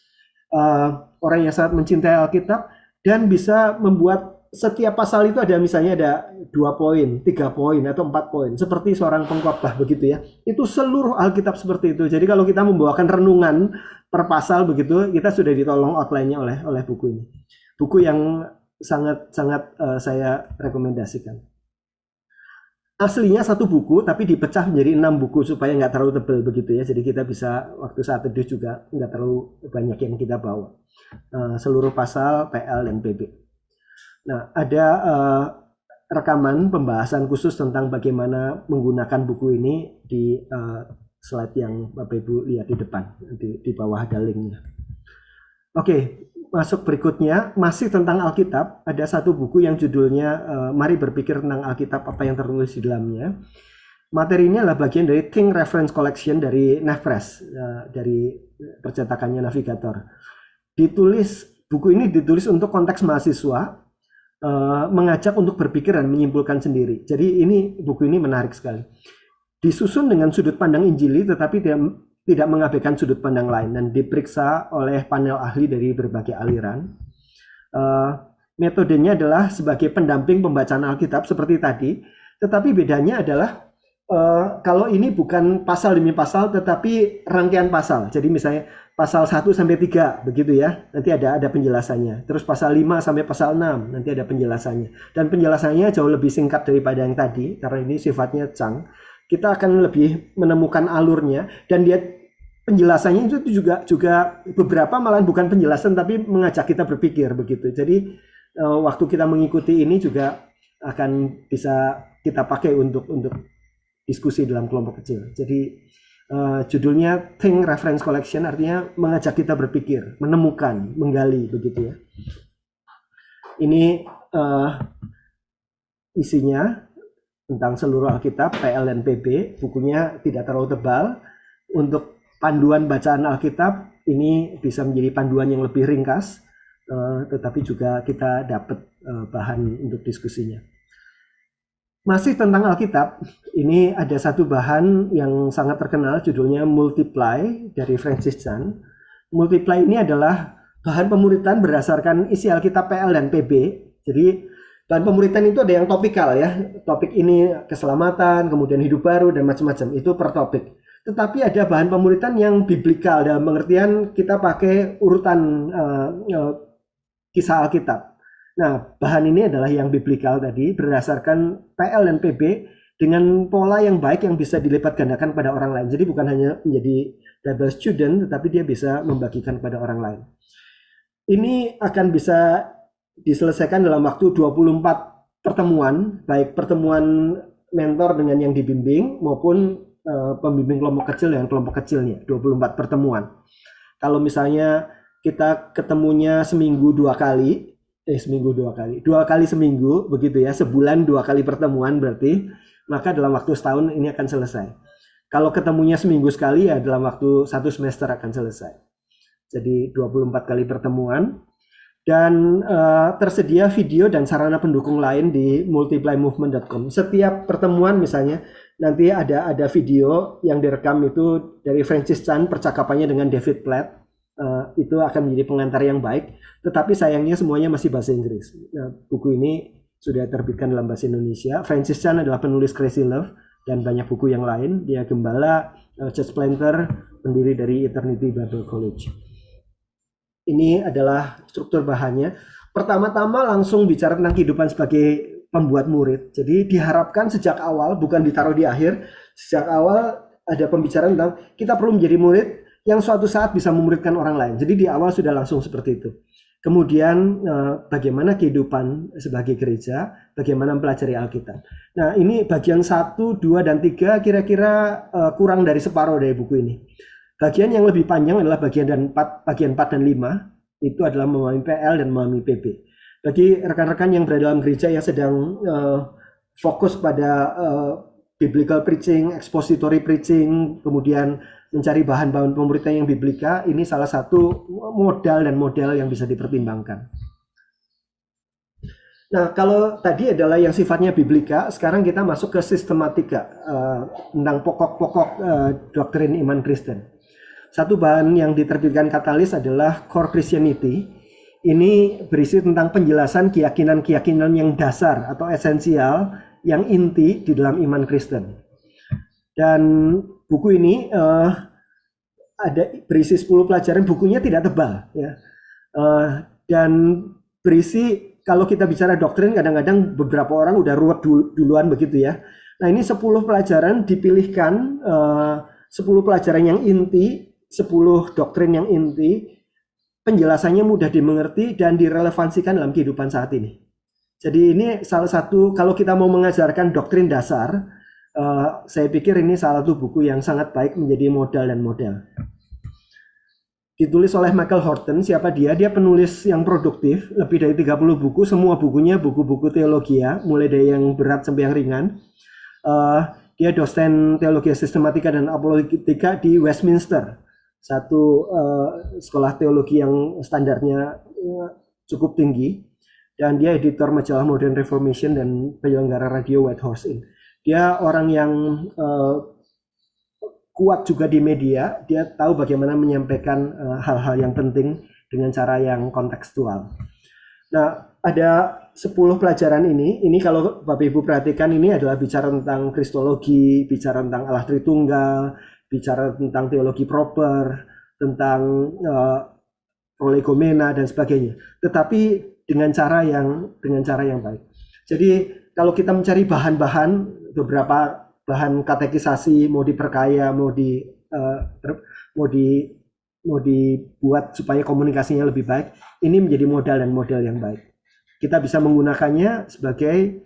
Orang yang sangat mencintai Alkitab dan bisa membuat setiap pasal itu ada misalnya ada 2 poin, 3 poin atau 4 poin, seperti seorang pengkhotbah begitu ya. Itu seluruh Alkitab seperti itu. Jadi kalau kita membawakan renungan per pasal begitu, kita sudah ditolong outline-nya oleh buku ini. Buku yang sangat saya rekomendasikan. Aslinya 1 buku, tapi dipecah menjadi 6 buku supaya nggak terlalu tebal begitu ya. Jadi kita bisa waktu saat teduh juga nggak terlalu banyak yang kita bawa. Seluruh pasal PL dan PB. Nah, ada rekaman pembahasan khusus tentang bagaimana menggunakan buku ini di slide yang Bapak Ibu lihat di depan. Di bawah ada linknya. Oke. Masuk berikutnya, masih tentang Alkitab. Ada 1 buku yang judulnya Mari Berpikir Tentang Alkitab, apa yang tertulis di dalamnya. Materi ini adalah bagian dari King Reference Collection dari Navpress, dari percetakannya Navigator. Buku ini ditulis untuk konteks mahasiswa, mengajak untuk berpikir dan menyimpulkan sendiri. Jadi buku ini menarik sekali. Disusun dengan sudut pandang Injili, tetapi tidak mengabaikan sudut pandang lain, dan diperiksa oleh panel ahli dari berbagai aliran. Metodenya adalah sebagai pendamping pembacaan Alkitab seperti tadi, tetapi bedanya adalah kalau ini bukan pasal demi pasal, tetapi rangkaian pasal. Jadi misalnya pasal 1-3 begitu ya, nanti ada penjelasannya. Terus pasal 5 sampai pasal 6 nanti ada penjelasannya. Dan penjelasannya jauh lebih singkat daripada yang tadi karena ini sifatnya chunk. Kita akan lebih menemukan alurnya, dan dia penjelasannya itu juga beberapa malahan bukan penjelasan tapi mengajak kita berpikir begitu. Jadi waktu kita mengikuti ini juga akan bisa kita pakai untuk diskusi dalam kelompok kecil. Jadi Judulnya Think Reference Collection, artinya mengajak kita berpikir, menemukan, menggali, begitu ya. Ini isinya tentang seluruh Alkitab, PL dan PB. Bukunya tidak terlalu tebal. Untuk panduan bacaan Alkitab, ini bisa menjadi panduan yang lebih ringkas, tetapi juga kita dapat bahan untuk diskusinya. Masih tentang Alkitab, ini ada satu bahan yang sangat terkenal, judulnya Multiply dari Francis Chan. Multiply ini adalah bahan pemuritan berdasarkan isi Alkitab PL dan PB. Jadi bahan pemuritan itu ada yang topikal ya, topik ini keselamatan, kemudian hidup baru dan macam-macam, itu per topik. Tetapi ada bahan pemuritan yang biblikal, dalam pengertian kita pakai urutan kisah Alkitab. Nah, bahan ini adalah yang biblikal tadi, berdasarkan PL dan PB dengan pola yang baik yang bisa dilipat gandakan pada orang lain. Jadi bukan hanya menjadi Bible student, tetapi dia bisa membagikan pada orang lain. Ini akan bisa diselesaikan dalam waktu 24 pertemuan, baik pertemuan mentor dengan yang dibimbing maupun pembimbing kelompok kecil dengan kelompok kecilnya, 24 pertemuan. Kalau misalnya kita ketemunya seminggu dua kali seminggu, begitu ya, sebulan 2 kali pertemuan berarti, maka dalam waktu setahun ini akan selesai. Kalau ketemunya seminggu sekali ya dalam waktu 1 semester akan selesai. Jadi 24 kali pertemuan. Dan tersedia video dan sarana pendukung lain di multiplymovement.com. Setiap pertemuan misalnya nanti ada video yang direkam itu dari Francis Chan, percakapannya dengan David Platt. Itu akan menjadi pengantar yang baik, tetapi sayangnya semuanya masih bahasa Inggris. Nah, buku ini sudah terbitkan dalam bahasa Indonesia. Francis Chan adalah penulis Crazy Love dan banyak buku yang lain. Dia gembala church planter, pendiri dari Eternity Bible College. Ini adalah struktur bahannya. Pertama-tama langsung bicara tentang kehidupan sebagai pembuat murid. Jadi diharapkan sejak awal, bukan ditaruh di akhir, sejak awal ada pembicaraan tentang kita perlu menjadi murid yang suatu saat bisa memuridkan orang lain. Jadi di awal sudah langsung seperti itu. Kemudian bagaimana kehidupan sebagai gereja, bagaimana mempelajari Alkitab. Nah, ini bagian 1, 2, dan 3 kira-kira kurang dari separuh dari buku ini. Bagian yang lebih panjang adalah bagian 4 dan 5, itu adalah memahami PL dan memahami PB. Bagi rekan-rekan yang berada dalam gereja yang sedang fokus pada biblical preaching, expository preaching, kemudian mencari bahan-bahan pemuritan yang biblika, ini salah satu modal yang bisa dipertimbangkan. Nah, kalau tadi adalah yang sifatnya biblika, sekarang kita masuk ke sistematika tentang pokok-pokok doktrin iman Kristen. Satu bahan yang diterbitkan Katalis adalah Core Christianity. Ini berisi tentang penjelasan keyakinan-keyakinan yang dasar atau esensial, yang inti di dalam iman Kristen. Dan buku ini ada berisi 10 pelajaran, bukunya tidak tebal ya. Dan berisi, kalau kita bicara doktrin kadang-kadang beberapa orang udah ruwet duluan begitu ya. Nah, ini 10 pelajaran dipilihkan, 10 pelajaran yang inti, 10 doktrin yang inti, penjelasannya mudah dimengerti dan direlevansikan dalam kehidupan saat ini. Jadi ini salah satu, kalau kita mau mengajarkan doktrin dasar, saya pikir ini salah satu buku yang sangat baik menjadi modal dan model. Ditulis oleh Michael Horton. Siapa dia? Dia penulis yang produktif, lebih dari 30 buku, semua bukunya buku-buku teologi ya, mulai dari yang berat sampai yang ringan. Dia dosen teologi sistematika dan apologetika di Westminster, satu sekolah teologi yang standarnya cukup tinggi, dan dia editor majalah Modern Reformation dan penyelenggara radio White Horse Inn. Dia orang yang kuat juga di media, dia tahu bagaimana menyampaikan hal-hal yang penting dengan cara yang kontekstual. Nah, ada 10 pelajaran ini kalau Bapak Ibu perhatikan, ini adalah bicara tentang kristologi, bicara tentang Allah Tritunggal, bicara tentang teologi proper, tentang prolegomena dan sebagainya. Tetapi dengan cara yang baik. Jadi kalau kita mencari bahan-bahan, beberapa bahan katekisasi mau diperkaya, mau dibuat supaya komunikasinya lebih baik, ini menjadi modal dan model yang baik. Kita bisa menggunakannya sebagai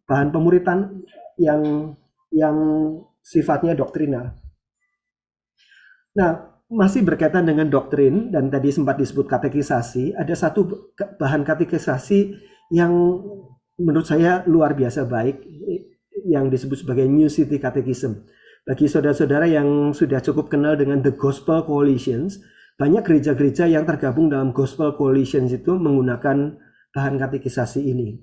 bahan pemuritan yang sifatnya doktrinal. Nah, masih berkaitan dengan doktrin dan tadi sempat disebut katekisasi, ada satu bahan katekisasi yang menurut saya luar biasa baik yang disebut sebagai New City Catechism. Bagi saudara-saudara yang sudah cukup kenal dengan The Gospel Coalitions, banyak gereja-gereja yang tergabung dalam Gospel Coalitions itu menggunakan bahan katekisasi ini,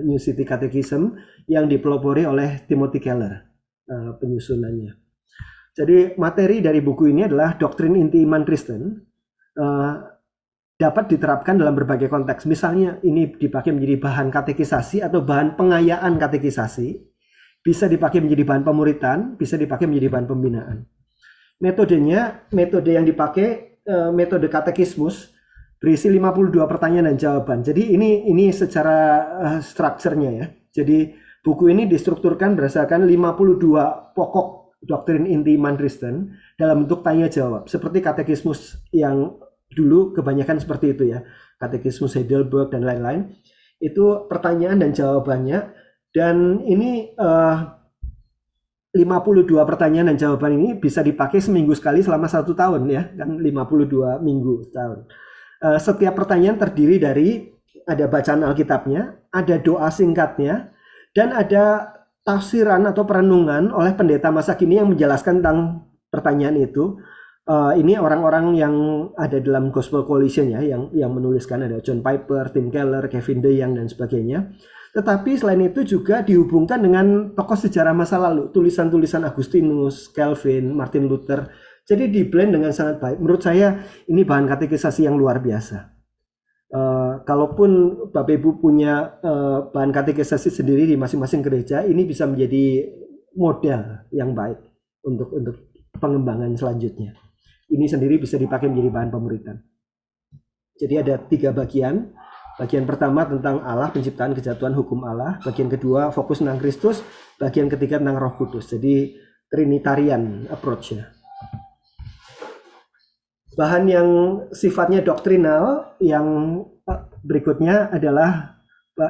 New City Catechism, yang dipelopori oleh Timothy Keller penyusunannya. Jadi materi dari buku ini adalah doktrin inti iman Kristen, dapat diterapkan dalam berbagai konteks. Misalnya ini dipakai menjadi bahan katekisasi atau bahan pengayaan katekisasi, bisa dipakai menjadi bahan pemuritan, bisa dipakai menjadi bahan pembinaan. Metodenya, metode yang dipakai metode katekismus, berisi 52 pertanyaan dan jawaban. Jadi ini secara strukturnya ya. Jadi buku ini distrukturkan berdasarkan 52 pokok doktrin inti iman Kristen dalam bentuk tanya jawab, seperti katekismus yang dulu kebanyakan seperti itu ya, katekismus Heidelberg dan lain-lain. Itu pertanyaan dan jawabannya, dan ini 52 pertanyaan dan jawaban ini bisa dipakai seminggu sekali selama 1 tahun ya, kan 52 minggu setahun. Setiap pertanyaan terdiri dari ada bacaan Alkitabnya, ada doa singkatnya, dan ada tafsiran atau perenungan oleh pendeta masa kini yang menjelaskan tentang pertanyaan itu. Ini orang-orang yang ada dalam Gospel Coalition ya, yang menuliskan, ada John Piper, Tim Keller, Kevin DeYoung dan sebagainya. Tetapi selain itu juga dihubungkan dengan tokoh sejarah masa lalu, tulisan-tulisan Agustinus, Calvin, Martin Luther. Jadi di blend dengan sangat baik. Menurut saya ini bahan katekisasi yang luar biasa. Kalaupun Bapak Ibu punya bahan katekisasi sendiri di masing-masing gereja, ini bisa menjadi model yang baik untuk pengembangan selanjutnya. Ini sendiri bisa dipakai menjadi bahan pemuritan. Jadi ada 3 bagian. Bagian pertama tentang Allah, penciptaan, kejatuhan, hukum Allah. Bagian kedua fokus tentang Kristus. Bagian ketiga tentang Roh Kudus. Jadi Trinitarian approach-nya. Bahan yang sifatnya doktrinal yang berikutnya adalah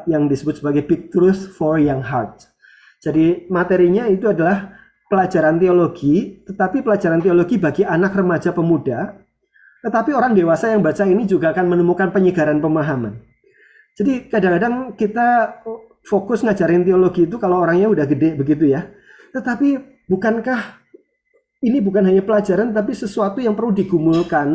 yang disebut sebagai Big Truth for Young Heart. Jadi materinya itu adalah pelajaran teologi, tetapi pelajaran teologi bagi anak, remaja, pemuda. Tetapi orang dewasa yang baca ini juga akan menemukan penyegaran pemahaman. Jadi kadang-kadang kita fokus ngajarin teologi itu kalau orangnya udah gede begitu ya. Tetapi bukankah ini bukan hanya pelajaran, tapi sesuatu yang perlu digumulkan,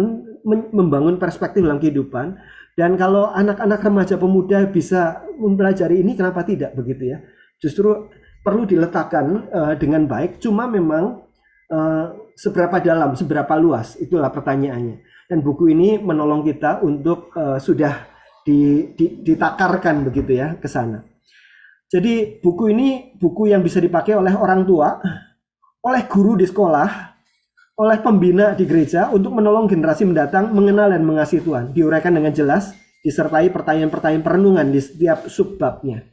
membangun perspektif dalam kehidupan. Dan kalau anak-anak, remaja, pemuda bisa mempelajari ini, kenapa tidak begitu ya? Justru perlu diletakkan dengan baik. Cuma memang seberapa dalam, seberapa luas, itulah pertanyaannya. Dan buku ini menolong kita untuk sudah ditakarkan begitu ya ke sana. Jadi buku ini buku yang bisa dipakai oleh orang tua, oleh guru di sekolah, oleh pembina di gereja untuk menolong generasi mendatang mengenal dan mengasihi Tuhan. Diuraikan dengan jelas, disertai pertanyaan-pertanyaan perenungan di setiap subbabnya.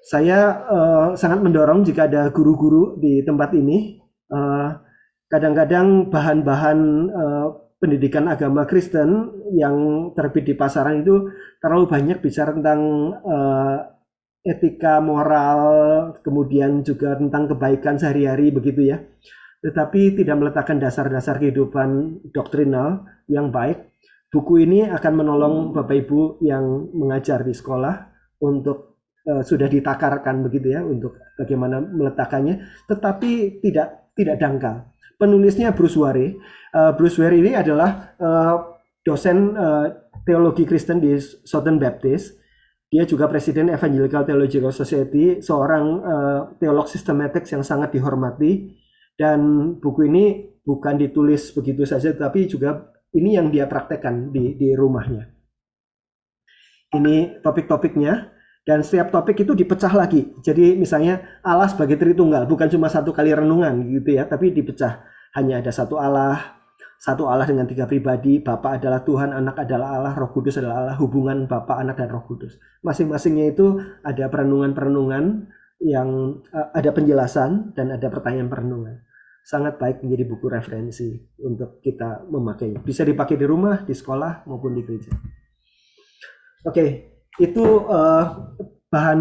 Saya sangat mendorong jika ada guru-guru di tempat ini, kadang-kadang bahan-bahan pendidikan agama Kristen yang terbit di pasaran itu terlalu banyak bicara tentang etika, moral, kemudian juga tentang kebaikan sehari-hari begitu ya. Tetapi tidak meletakkan dasar-dasar kehidupan doktrinal yang baik. Buku ini akan menolong Bapak Ibu yang mengajar di sekolah untuk sudah ditakarkan begitu ya, untuk bagaimana meletakkannya, tetapi tidak dangkal. Penulisnya Bruce Ware. Bruce Ware ini adalah dosen teologi Kristen di Southern Baptist. Dia juga presiden Evangelical Theological Society, seorang teolog systematics yang sangat dihormati. Dan buku ini bukan ditulis begitu saja, tapi juga ini yang dia praktekkan di rumahnya. Ini topik-topiknya, dan setiap topik itu dipecah lagi. Jadi misalnya Allah sebagai Tritunggal, bukan cuma 1 kali renungan gitu ya, tapi dipecah. Hanya ada satu Allah dengan 3 pribadi, Bapa adalah Tuhan, Anak adalah Allah, Roh Kudus adalah Allah, hubungan Bapa, Anak, dan Roh Kudus. Masing-masingnya itu ada perenungan-perenungan yang ada penjelasan dan ada pertanyaan perenungan. Sangat baik menjadi buku referensi untuk kita memakai. Bisa dipakai di rumah, di sekolah, maupun di gereja. Oke, itu bahan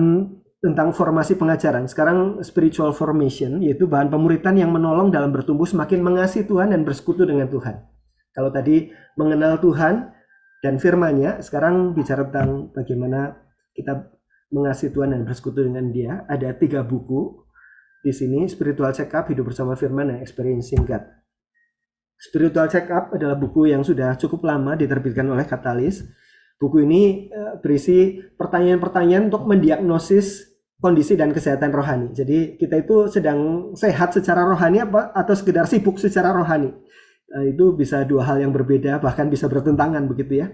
tentang formasi pengajaran. Sekarang spiritual formation, yaitu bahan pemuritan yang menolong dalam bertumbuh semakin mengasihi Tuhan dan bersekutu dengan Tuhan. Kalau tadi mengenal Tuhan dan firman-Nya, sekarang bicara tentang bagaimana kita mengasihi Tuhan dan bersekutu dengan Dia. Ada 3 buku di sini, Spiritual Check-up, Hidup Bersama Firman, dan Experiencing God. Spiritual Check-up adalah buku yang sudah cukup lama diterbitkan oleh Katalis. Buku ini berisi pertanyaan-pertanyaan untuk mendiagnosis kondisi dan kesehatan rohani. Jadi kita itu sedang sehat secara rohani apa atau sekedar sibuk secara rohani. Itu bisa 2 hal yang berbeda, bahkan bisa bertentangan begitu ya.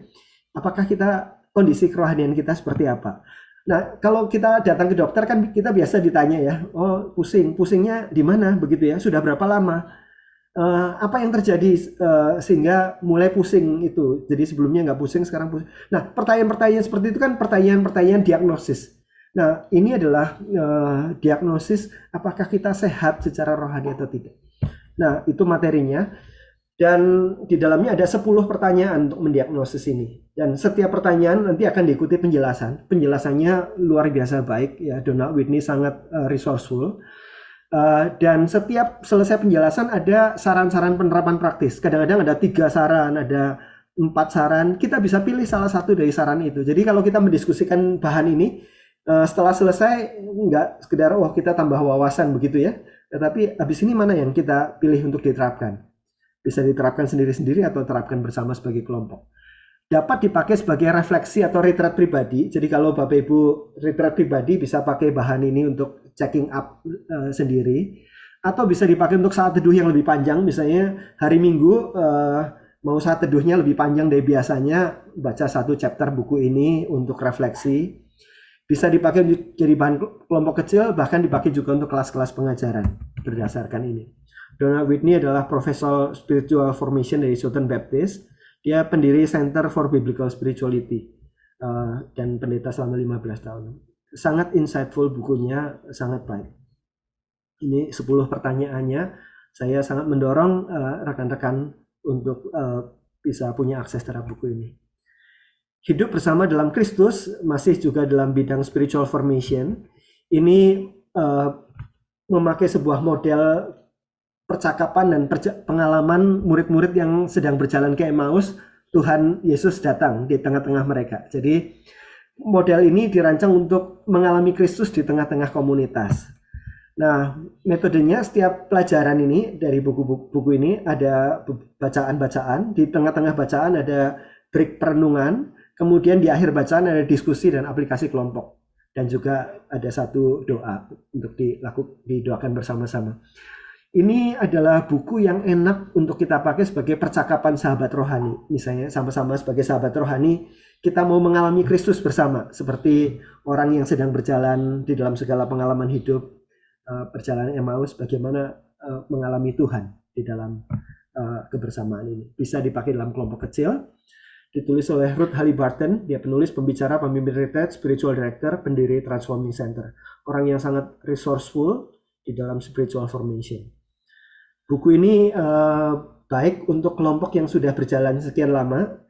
Apakah kita kondisi kerohanian kita seperti apa? Nah, kalau kita datang ke dokter kan kita biasa ditanya ya, oh pusingnya di mana begitu ya, sudah berapa lama? Apa yang terjadi sehingga mulai pusing itu. Jadi sebelumnya nggak pusing, sekarang pusing. Nah, pertanyaan-pertanyaan seperti itu kan pertanyaan-pertanyaan diagnosis. Nah, ini adalah diagnosis apakah kita sehat secara rohani atau tidak. Nah, itu materinya. Dan di dalamnya ada 10 pertanyaan untuk mendiagnosis ini. Dan setiap pertanyaan nanti akan diikuti penjelasan. Penjelasannya luar biasa baik ya. Donald Whitney sangat resourceful. Dan setiap selesai penjelasan ada saran-saran penerapan praktis. Kadang-kadang ada 3 saran, ada 4 saran. Kita bisa pilih salah satu dari saran itu. Jadi kalau kita mendiskusikan bahan ini, setelah selesai nggak sekedar kita tambah wawasan begitu ya. Tetapi habis ini mana yang kita pilih untuk diterapkan? Bisa diterapkan sendiri-sendiri atau terapkan bersama sebagai kelompok. Dapat dipakai sebagai refleksi atau retreat pribadi. Jadi kalau Bapak Ibu retreat pribadi bisa pakai bahan ini untuk checking up sendiri, atau bisa dipakai untuk saat teduh yang lebih panjang. Misalnya hari Minggu mau saat teduhnya lebih panjang dari biasanya, baca 1 chapter buku ini untuk refleksi. Bisa dipakai jadi bahan kelompok kecil, bahkan dipakai juga untuk kelas-kelas pengajaran berdasarkan ini. Donald Whitney adalah Profesor Spiritual Formation dari Southern Baptist. Dia pendiri Center for Biblical Spirituality dan pendeta selama 15 tahun. Sangat insightful bukunya, sangat baik. Ini 10 pertanyaannya. Saya sangat mendorong rekan-rekan untuk bisa punya akses terhadap buku ini. Hidup bersama dalam Kristus, masih juga dalam bidang spiritual formation. Ini memakai sebuah model percakapan dan pengalaman murid-murid yang sedang berjalan ke Emmaus. Tuhan Yesus datang di tengah-tengah mereka. Jadi model ini dirancang untuk mengalami Kristus di tengah-tengah komunitas. Nah, metodenya setiap pelajaran ini dari buku-buku ini ada bacaan-bacaan, di tengah-tengah bacaan ada break perenungan, kemudian di akhir bacaan ada diskusi dan aplikasi kelompok, dan juga ada 1 doa untuk didoakan bersama-sama. Ini adalah buku yang enak untuk kita pakai sebagai percakapan sahabat rohani. Misalnya sama-sama sebagai sahabat rohani, kita mau mengalami Kristus bersama. Seperti orang yang sedang berjalan di dalam segala pengalaman hidup, perjalanan Emmaus, bagaimana mengalami Tuhan di dalam kebersamaan ini. Bisa dipakai dalam kelompok kecil. Ditulis oleh Ruth Halliburton, dia penulis, pembicara, pemimpin retreat, spiritual director, pendiri Transforming Center. Orang yang sangat resourceful di dalam spiritual formation. Buku ini baik untuk kelompok yang sudah berjalan sekian lama,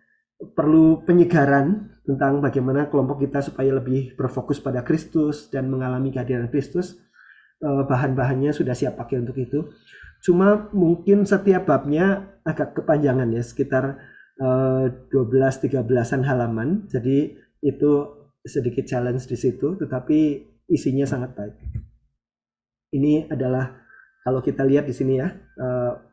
perlu penyegaran tentang bagaimana kelompok kita supaya lebih berfokus pada Kristus dan mengalami kehadiran Kristus. Bahan-bahannya sudah siap pakai untuk itu. Cuma mungkin setiap babnya agak kepanjangan ya, sekitar 12-13an halaman. Jadi itu sedikit challenge di situ, tetapi isinya sangat baik. Ini adalah, kalau kita lihat di sini ya,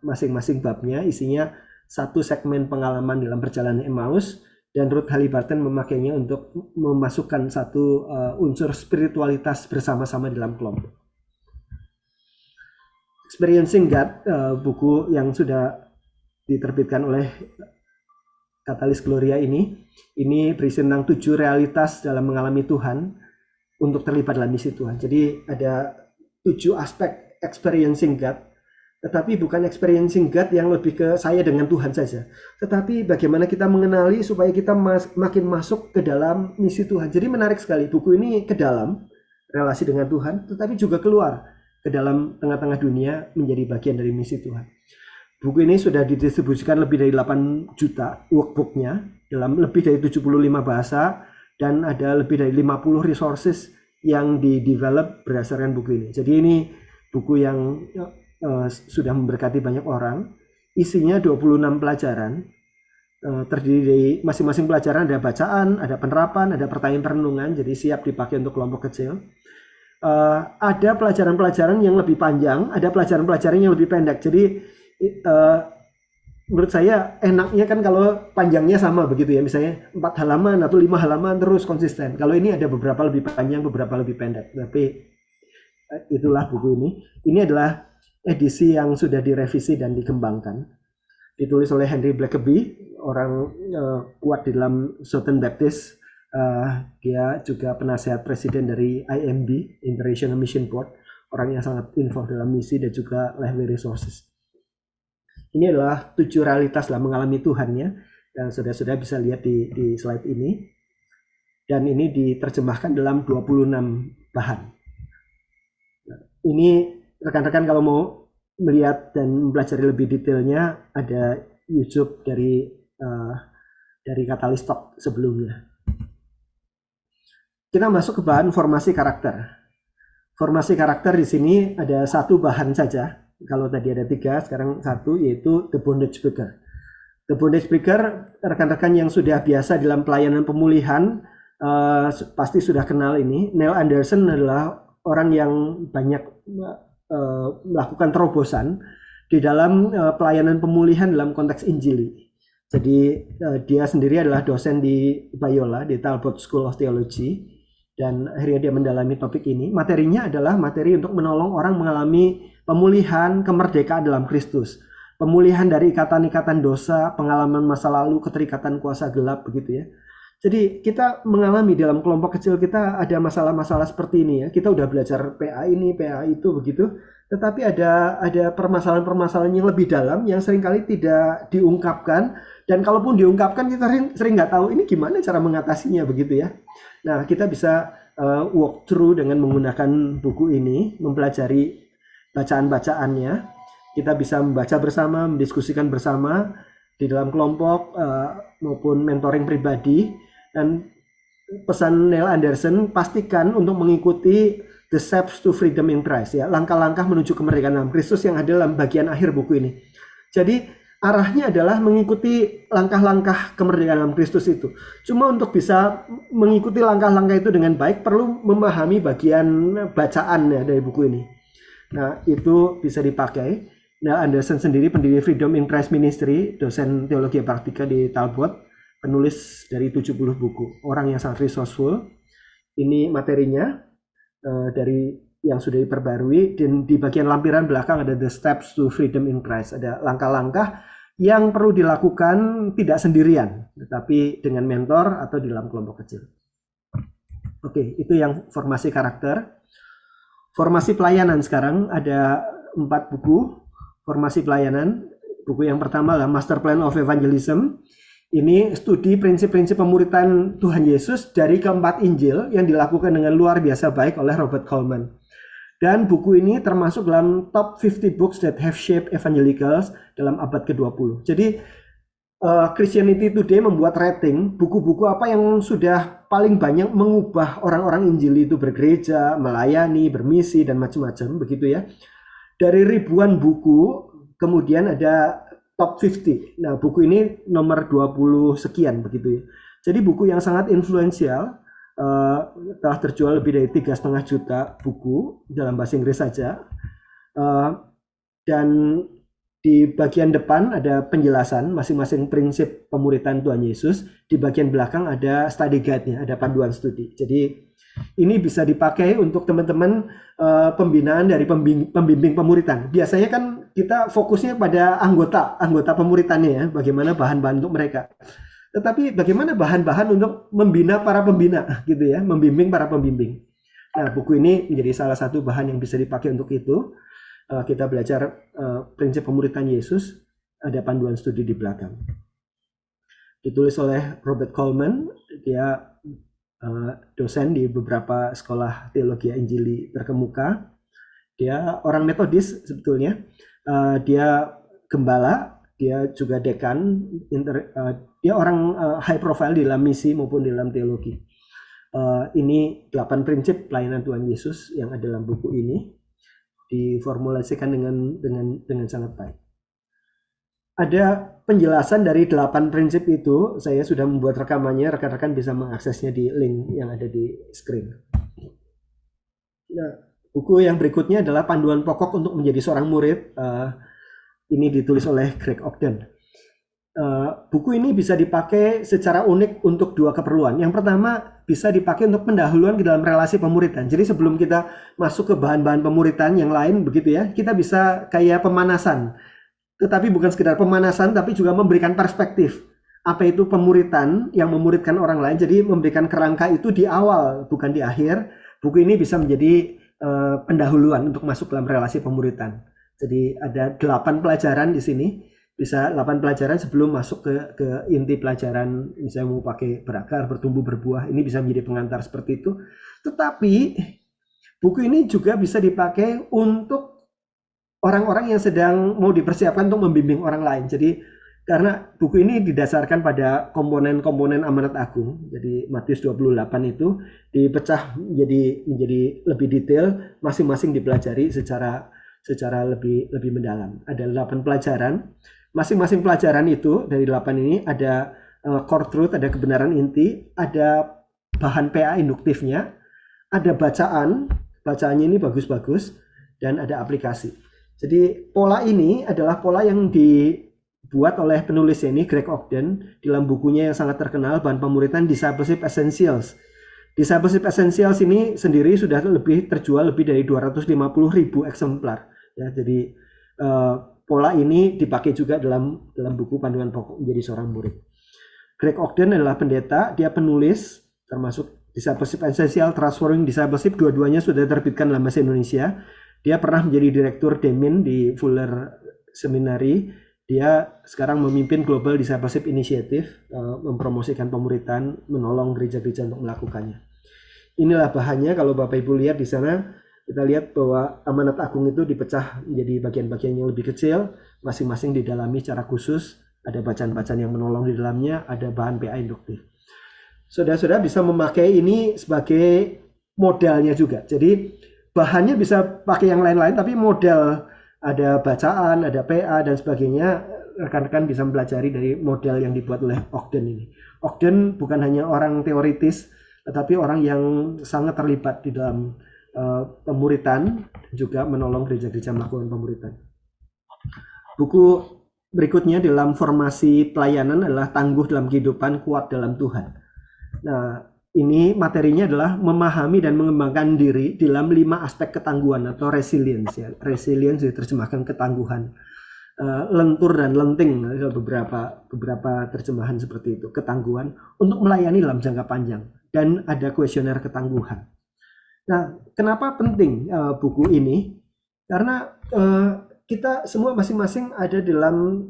masing-masing babnya isinya 1 segmen pengalaman dalam perjalanan Emmaus, dan Ruth Halliburton memakainya untuk memasukkan 1 unsur spiritualitas bersama-sama dalam kelompok. Experiencing God, buku yang sudah diterbitkan oleh Katalis Gloria ini berisi tentang 7 realitas dalam mengalami Tuhan untuk terlibat dalam misi Tuhan. Jadi ada 7 aspek experiencing God, tetapi bukan experiencing God yang lebih ke saya dengan Tuhan saja, tetapi bagaimana kita mengenali supaya kita makin masuk ke dalam misi Tuhan. Jadi menarik sekali, buku ini ke dalam relasi dengan Tuhan, tetapi juga keluar ke dalam tengah-tengah dunia menjadi bagian dari misi Tuhan. Buku ini sudah didistribusikan lebih dari 8 juta workbooknya dalam lebih dari 75 bahasa, dan ada lebih dari 50 resources yang di-develop berdasarkan buku ini. Jadi ini buku yang sudah memberkati banyak orang. Isinya 26 pelajaran. Terdiri dari masing-masing pelajaran ada bacaan, ada penerapan, ada pertanyaan perenungan, jadi siap dipakai untuk kelompok kecil. Ada pelajaran-pelajaran yang lebih panjang, ada pelajaran-pelajaran yang lebih pendek. Jadi menurut saya enaknya kan kalau panjangnya sama begitu ya, misalnya 4 halaman atau 5 halaman terus konsisten. Kalau ini ada beberapa lebih panjang, beberapa lebih pendek. Tapi itulah buku ini. Ini adalah edisi yang sudah direvisi dan dikembangkan. Ditulis oleh Henry Blackaby, orang kuat di dalam Southern Baptist. Dia juga penasihat presiden dari IMB, International Mission Board, orang yang sangat involved dalam misi dan juga lively resources. Ini adalah 7 realitas lah mengalami Tuhannya, dan saudara-saudara bisa lihat di slide ini. Dan ini diterjemahkan dalam 26 bahan. Ini rekan-rekan kalau mau melihat dan mempelajari lebih detailnya, ada YouTube dari Catalyst Talk sebelumnya. Kita masuk ke bahan formasi karakter. Formasi karakter di sini ada 1 bahan saja. Kalau tadi ada 3, sekarang 1, yaitu The Bondage Breaker. The Bondage Breaker, rekan-rekan yang sudah biasa dalam pelayanan pemulihan pasti sudah kenal ini. Neil Anderson adalah orang yang banyak melakukan terobosan di dalam pelayanan pemulihan dalam konteks Injili. Jadi dia sendiri adalah dosen di Biola, di Talbot School of Theology, dan akhirnya dia mendalami topik ini. Materinya adalah materi untuk menolong orang mengalami pemulihan kemerdekaan dalam Kristus, pemulihan dari ikatan-ikatan dosa, pengalaman masa lalu, keterikatan kuasa gelap, begitu ya. Jadi kita mengalami dalam kelompok kecil kita ada masalah-masalah seperti ini ya. Kita udah belajar PA ini, PA itu begitu. Tetapi ada permasalahan-permasalahan yang lebih dalam yang seringkali tidak diungkapkan. Dan kalaupun diungkapkan kita sering nggak tahu ini gimana cara mengatasinya begitu ya. Nah kita bisa walk through dengan menggunakan buku ini, mempelajari bacaan-bacaannya. Kita bisa membaca bersama, mendiskusikan bersama di dalam kelompok maupun mentoring pribadi. Dan pesan Neil Anderson, pastikan untuk mengikuti The Steps to Freedom in Christ ya, langkah-langkah menuju kemerdekaan dalam Kristus yang ada dalam bagian akhir buku ini. Jadi arahnya adalah mengikuti langkah-langkah kemerdekaan dalam Kristus itu. Cuma untuk bisa mengikuti langkah-langkah itu dengan baik perlu memahami bagian bacaan ya dari buku ini. Nah, itu bisa dipakai. Neil Anderson sendiri pendiri Freedom in Christ Ministry, dosen teologi praktika di Talbot, penulis dari 70 buku, orang yang sangat resourceful. Ini materinya dari yang sudah diperbarui, dan di bagian lampiran belakang ada The Steps to Freedom in Christ, ada langkah-langkah yang perlu dilakukan tidak sendirian, tetapi dengan mentor atau di dalam kelompok kecil. Oke, itu yang formasi karakter. Formasi pelayanan sekarang ada 4 buku formasi pelayanan. Buku yang pertama adalah Master Plan of Evangelism. Ini studi prinsip-prinsip pemuritan Tuhan Yesus dari keempat Injil yang dilakukan dengan luar biasa baik oleh Robert Coleman. Dan buku ini termasuk dalam top 50 books that have shaped evangelicals dalam abad ke-20. Jadi Christianity Today membuat rating buku-buku apa yang sudah paling banyak mengubah orang-orang Injil itu bergereja, melayani, bermisi, dan macam-macam begitu ya. Dari ribuan buku, kemudian ada top 50. Nah, buku ini nomor 20 sekian begitu ya. Jadi buku yang sangat influensial, telah terjual lebih dari 3,5 juta buku dalam bahasa Inggris saja. Dan di bagian depan ada penjelasan masing-masing prinsip pemuritan Tuhan Yesus. Di bagian belakang ada study guide-nya, ada panduan studi. Jadi ini bisa dipakai untuk teman-teman pembinaan dari pembimbing pemuritan. Biasanya kan kita fokusnya pada anggota pemuritannya ya, bagaimana bahan-bahan untuk mereka. Tetapi bagaimana bahan-bahan untuk membina para pembina gitu ya, membimbing para pembimbing. Nah, buku ini menjadi salah satu bahan yang bisa dipakai untuk itu. Kita belajar prinsip pemuritan Yesus, ada panduan studi di belakang. Ditulis oleh Robert Coleman, dia dosen di beberapa sekolah teologi Injili terkemuka. Dia orang Metodis sebetulnya. Dia gembala, dia juga dekan. Dia orang high profile di dalam misi maupun di dalam teologi. Ini 8 prinsip pelayanan Tuhan Yesus yang ada dalam buku ini, diformulasikan dengan sangat baik. Ada penjelasan dari 8 prinsip itu, saya sudah membuat rekamannya, rekan-rekan bisa mengaksesnya di link yang ada di screen. Nah, buku yang berikutnya adalah Panduan Pokok untuk Menjadi Seorang Murid. Ini ditulis oleh Greg Ogden. Buku ini bisa dipakai secara unik untuk 2 keperluan. Yang pertama, bisa dipakai untuk pendahuluan ke dalam relasi pemuritan. Jadi sebelum kita masuk ke bahan-bahan pemuritan yang lain begitu ya, kita bisa kayak pemanasan. Tetapi bukan sekedar pemanasan, tapi juga memberikan perspektif. Apa itu pemuritan yang memuridkan orang lain. Jadi memberikan kerangka itu di awal, bukan di akhir. Buku ini bisa menjadi pendahuluan untuk masuk dalam relasi pemuritan. Jadi ada 8 pelajaran di sini. Bisa 8 pelajaran sebelum masuk ke inti pelajaran. Misalnya mau pakai berakar, bertumbuh, berbuah. Ini bisa menjadi pengantar seperti itu. Tetapi buku ini juga bisa dipakai untuk orang-orang yang sedang mau dipersiapkan untuk membimbing orang lain. Jadi karena buku ini didasarkan pada komponen-komponen amanat agung. Jadi Matius 28 itu dipecah menjadi lebih detail, masing-masing dipelajari secara lebih mendalam. Ada 8 pelajaran. Masing-masing pelajaran itu dari 8 ini ada core truth, ada kebenaran inti, ada bahan PA induktifnya, ada bacaannya ini bagus-bagus, dan ada aplikasi. Jadi pola ini adalah pola yang dibuat oleh penulisnya ini, Greg Ogden, dalam bukunya yang sangat terkenal, Bahan Pemuritan Discipleship Essentials. Discipleship Essentials ini sendiri sudah terjual lebih dari 250.000 eksemplar. Ya, jadi pola ini dipakai juga dalam buku Panduan Pokok Menjadi Seorang Murid. Greg Ogden adalah pendeta, dia penulis, termasuk Discipleship Essential, Transforming Discipleship, dua-duanya sudah terbitkan dalam bahasa Indonesia. Dia pernah menjadi direktur Demin di Fuller Seminary. Dia sekarang memimpin Global Discipleship Initiative, mempromosikan pemuritan, menolong gereja-gereja untuk melakukannya. Inilah bahannya. Kalau Bapak Ibu lihat di sana, kita lihat bahwa amanat agung itu dipecah menjadi bagian-bagian yang lebih kecil, masing-masing didalami secara khusus. Ada bacaan-bacaan yang menolong di dalamnya, ada bahan PA induktif. Saudara-saudara bisa memakai ini sebagai modalnya juga. Jadi bahannya bisa pakai yang lain-lain, tapi model ada bacaan, ada PA dan sebagainya, rekan-rekan bisa mempelajari dari model yang dibuat oleh Ogden ini. Ogden bukan hanya orang teoritis, tetapi orang yang sangat terlibat di dalam pemuritan, juga menolong gereja-gereja melakukan pemuritan. Buku berikutnya dalam formasi pelayanan adalah Tangguh dalam Kehidupan, Kuat dalam Tuhan. Nah, ini materinya adalah memahami dan mengembangkan diri dalam 5 aspek ketangguhan atau resilience. Ya. Resilience diterjemahkan ketangguhan. Lentur dan lenting, ada beberapa terjemahan seperti itu. Ketangguhan untuk melayani dalam jangka panjang. Dan ada kuesioner ketangguhan. Nah, kenapa penting buku ini? Karena kita semua masing-masing ada dalam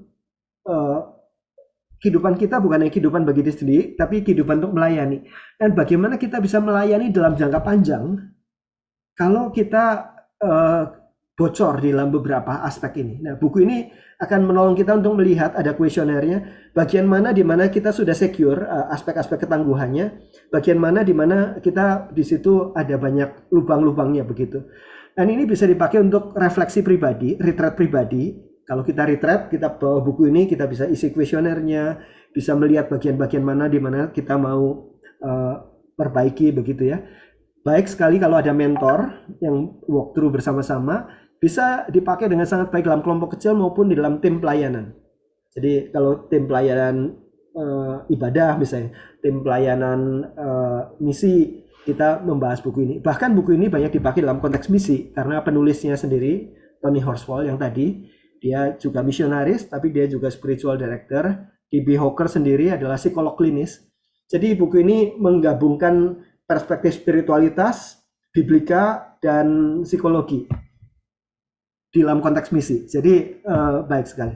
kehidupan kita, bukan hanya kehidupan bagi diri sendiri, tapi kehidupan untuk melayani. Dan bagaimana kita bisa melayani dalam jangka panjang kalau kita bocor di dalam beberapa aspek ini. Nah, buku ini akan menolong kita untuk melihat, ada kuesionernya, bagian mana di mana kita sudah secure aspek-aspek ketangguhannya, bagian mana di mana kita di situ ada banyak lubang-lubangnya begitu. Dan ini bisa dipakai untuk refleksi pribadi, retreat pribadi. Kalau kita retreat, kita bawa buku ini, kita bisa isi kuesionernya, bisa melihat bagian-bagian mana di mana kita mau perbaiki begitu ya. Baik sekali kalau ada mentor yang walkthrough bersama-sama, bisa dipakai dengan sangat baik dalam kelompok kecil maupun di dalam tim pelayanan. Jadi kalau tim pelayanan ibadah misalnya, tim pelayanan misi, kita membahas buku ini. Bahkan buku ini banyak dipakai dalam konteks misi, karena penulisnya sendiri, Tony Horsfall yang tadi, dia juga misionaris, tapi dia juga spiritual director. D.B. Hawker sendiri adalah psikolog klinis. Jadi buku ini menggabungkan perspektif spiritualitas, biblika, dan psikologi di dalam konteks misi. Jadi baik sekali.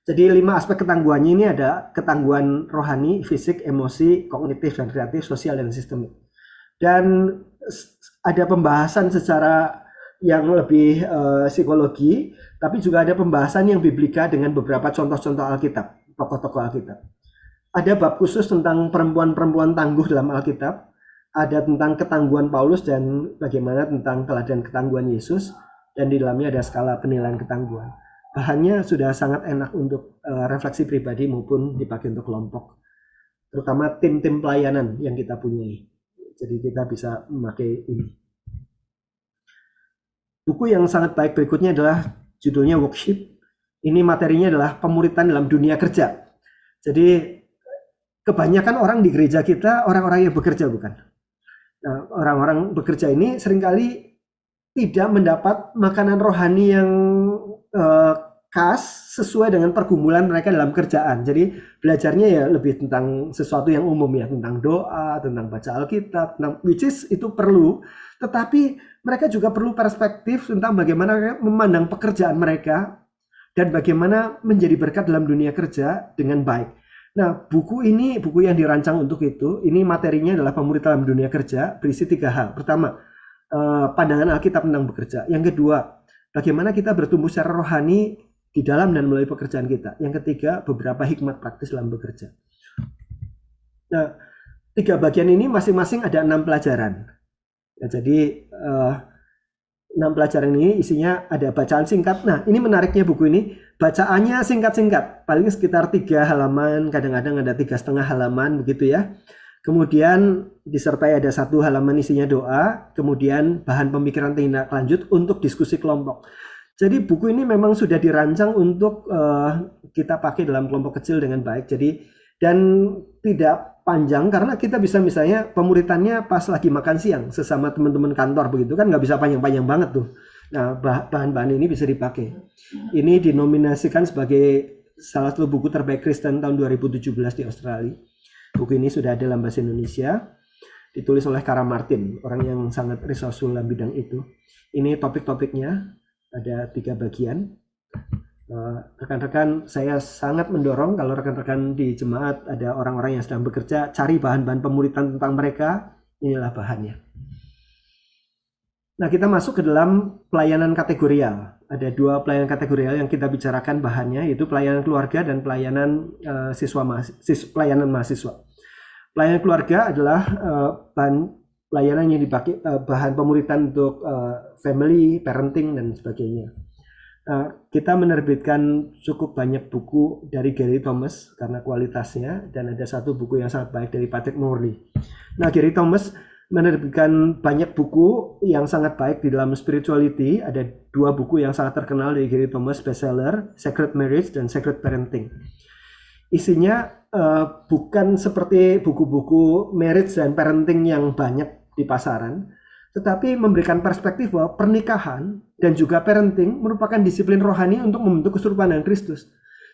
Jadi 5 aspek ketangguhannya ini ada ketangguhan rohani, fisik, emosi, kognitif, dan kreatif, sosial, dan sistemik. Dan ada pembahasan secara yang lebih psikologi, tapi juga ada pembahasan yang biblika dengan beberapa contoh-contoh Alkitab, tokoh-tokoh Alkitab. ada bab khusus tentang perempuan-perempuan tangguh dalam Alkitab, ada tentang ketangguhan Paulus dan bagaimana tentang teladan ketangguhan Yesus, dan di dalamnya ada skala penilaian ketangguhan. Bahannya sudah sangat enak untuk refleksi pribadi maupun dipakai untuk kelompok, terutama tim-tim pelayanan yang kita punyai. Jadi kita bisa memakai ini. Buku yang sangat baik berikutnya adalah judulnya Workship. Ini materinya adalah pemuritan dalam dunia kerja. Jadi kebanyakan orang di gereja kita orang-orang yang bekerja, bukan? Nah, orang-orang bekerja ini seringkali tidak mendapat makanan rohani yang khas sesuai dengan pergumulan mereka dalam kerjaan. Jadi belajarnya ya lebih tentang sesuatu yang umum ya, tentang doa, tentang baca Alkitab, tentang which is itu perlu, tetapi mereka juga perlu perspektif tentang bagaimana memandang pekerjaan mereka dan bagaimana menjadi berkat dalam dunia kerja dengan baik. Nah, buku ini, buku yang dirancang untuk itu, ini materinya adalah pemuritan dalam dunia kerja, berisi 3 hal. Pertama, pandangan Alkitab tentang bekerja. Yang kedua, bagaimana kita bertumbuh secara rohani di dalam dan melalui pekerjaan kita. Yang ketiga, beberapa hikmat praktis dalam bekerja. Nah, 3 bagian ini masing-masing ada 6 pelajaran. Ya, jadi 6 pelajaran ini isinya ada bacaan singkat. Nah, ini menariknya buku ini, bacaannya singkat-singkat, paling sekitar 3 halaman, kadang-kadang ada 3,5 halaman begitu ya. Kemudian disertai ada 1 halaman isinya doa, kemudian bahan pemikiran tindak lanjut untuk diskusi kelompok. Jadi buku ini memang sudah dirancang untuk kita pakai dalam kelompok kecil dengan baik. Jadi dan tidak panjang karena kita bisa misalnya pemuritannya pas lagi makan siang sesama teman-teman kantor begitu kan, nggak bisa panjang-panjang banget tuh. Nah, bahan-bahan ini bisa dipakai. Ini dinominasikan sebagai salah satu buku terbaik Kristen tahun 2017 di Australia. Buku ini sudah ada dalam bahasa Indonesia, ditulis oleh Kara Martin, orang yang sangat resourceful dalam bidang itu. Ini topik-topiknya, ada 3 bagian. Rekan-rekan, saya sangat mendorong kalau rekan-rekan di jemaat ada orang-orang yang sedang bekerja, cari bahan-bahan pemuritan tentang mereka, inilah bahannya. Nah, kita masuk ke dalam pelayanan kategorial. Ada 2 pelayanan kategorial yang kita bicarakan bahannya, yaitu pelayanan keluarga dan pelayanan pelayanan mahasiswa. Pelayanan keluarga adalah pelayanan yang dipakai bahan pemuritan untuk family, parenting dan sebagainya. Kita menerbitkan cukup banyak buku dari Gary Thomas karena kualitasnya, dan ada 1 buku yang sangat baik dari Patrick Morley. Nah, Gary Thomas menerbitkan banyak buku yang sangat baik di dalam spirituality. Ada 2 buku yang sangat terkenal dari Gary Thomas, bestseller, Sacred Marriage dan Sacred Parenting. Isinya bukan seperti buku-buku marriage dan parenting yang banyak di pasaran, tetapi memberikan perspektif bahwa pernikahan dan juga parenting merupakan disiplin rohani untuk membentuk keserupaan dengan Kristus.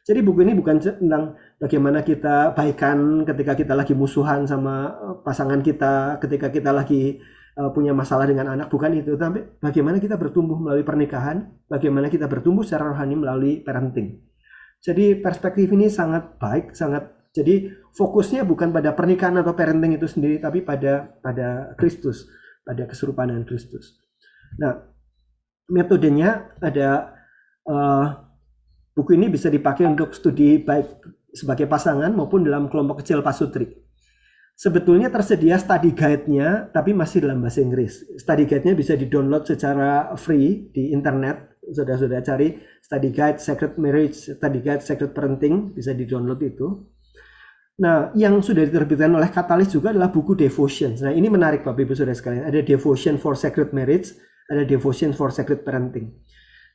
Jadi buku ini bukan tentang bagaimana kita baikan ketika kita lagi musuhan sama pasangan kita, ketika kita lagi punya masalah dengan anak, bukan itu. Tapi bagaimana kita bertumbuh melalui pernikahan, bagaimana kita bertumbuh secara rohani melalui parenting. Jadi perspektif ini sangat baik, jadi fokusnya bukan pada pernikahan atau parenting itu sendiri, tapi pada Kristus, pada keserupaan dengan Kristus. Nah, metodenya ada buku ini bisa dipakai untuk studi baik sebagai pasangan maupun dalam kelompok kecil pasutri. Sebetulnya tersedia study guide-nya, tapi masih dalam bahasa Inggris. Study guide-nya bisa di-download secara free di internet. Saudara-saudara cari study guide Sacred Marriage, study guide Sacred Parenting, bisa di-download itu. Nah, yang sudah diterbitkan oleh Katalis juga adalah buku Devotions. Nah, ini menarik Bapak Ibu Saudara sekalian. Ada Devotion for Sacred Marriage, ada Devotion for Sacred Parenting.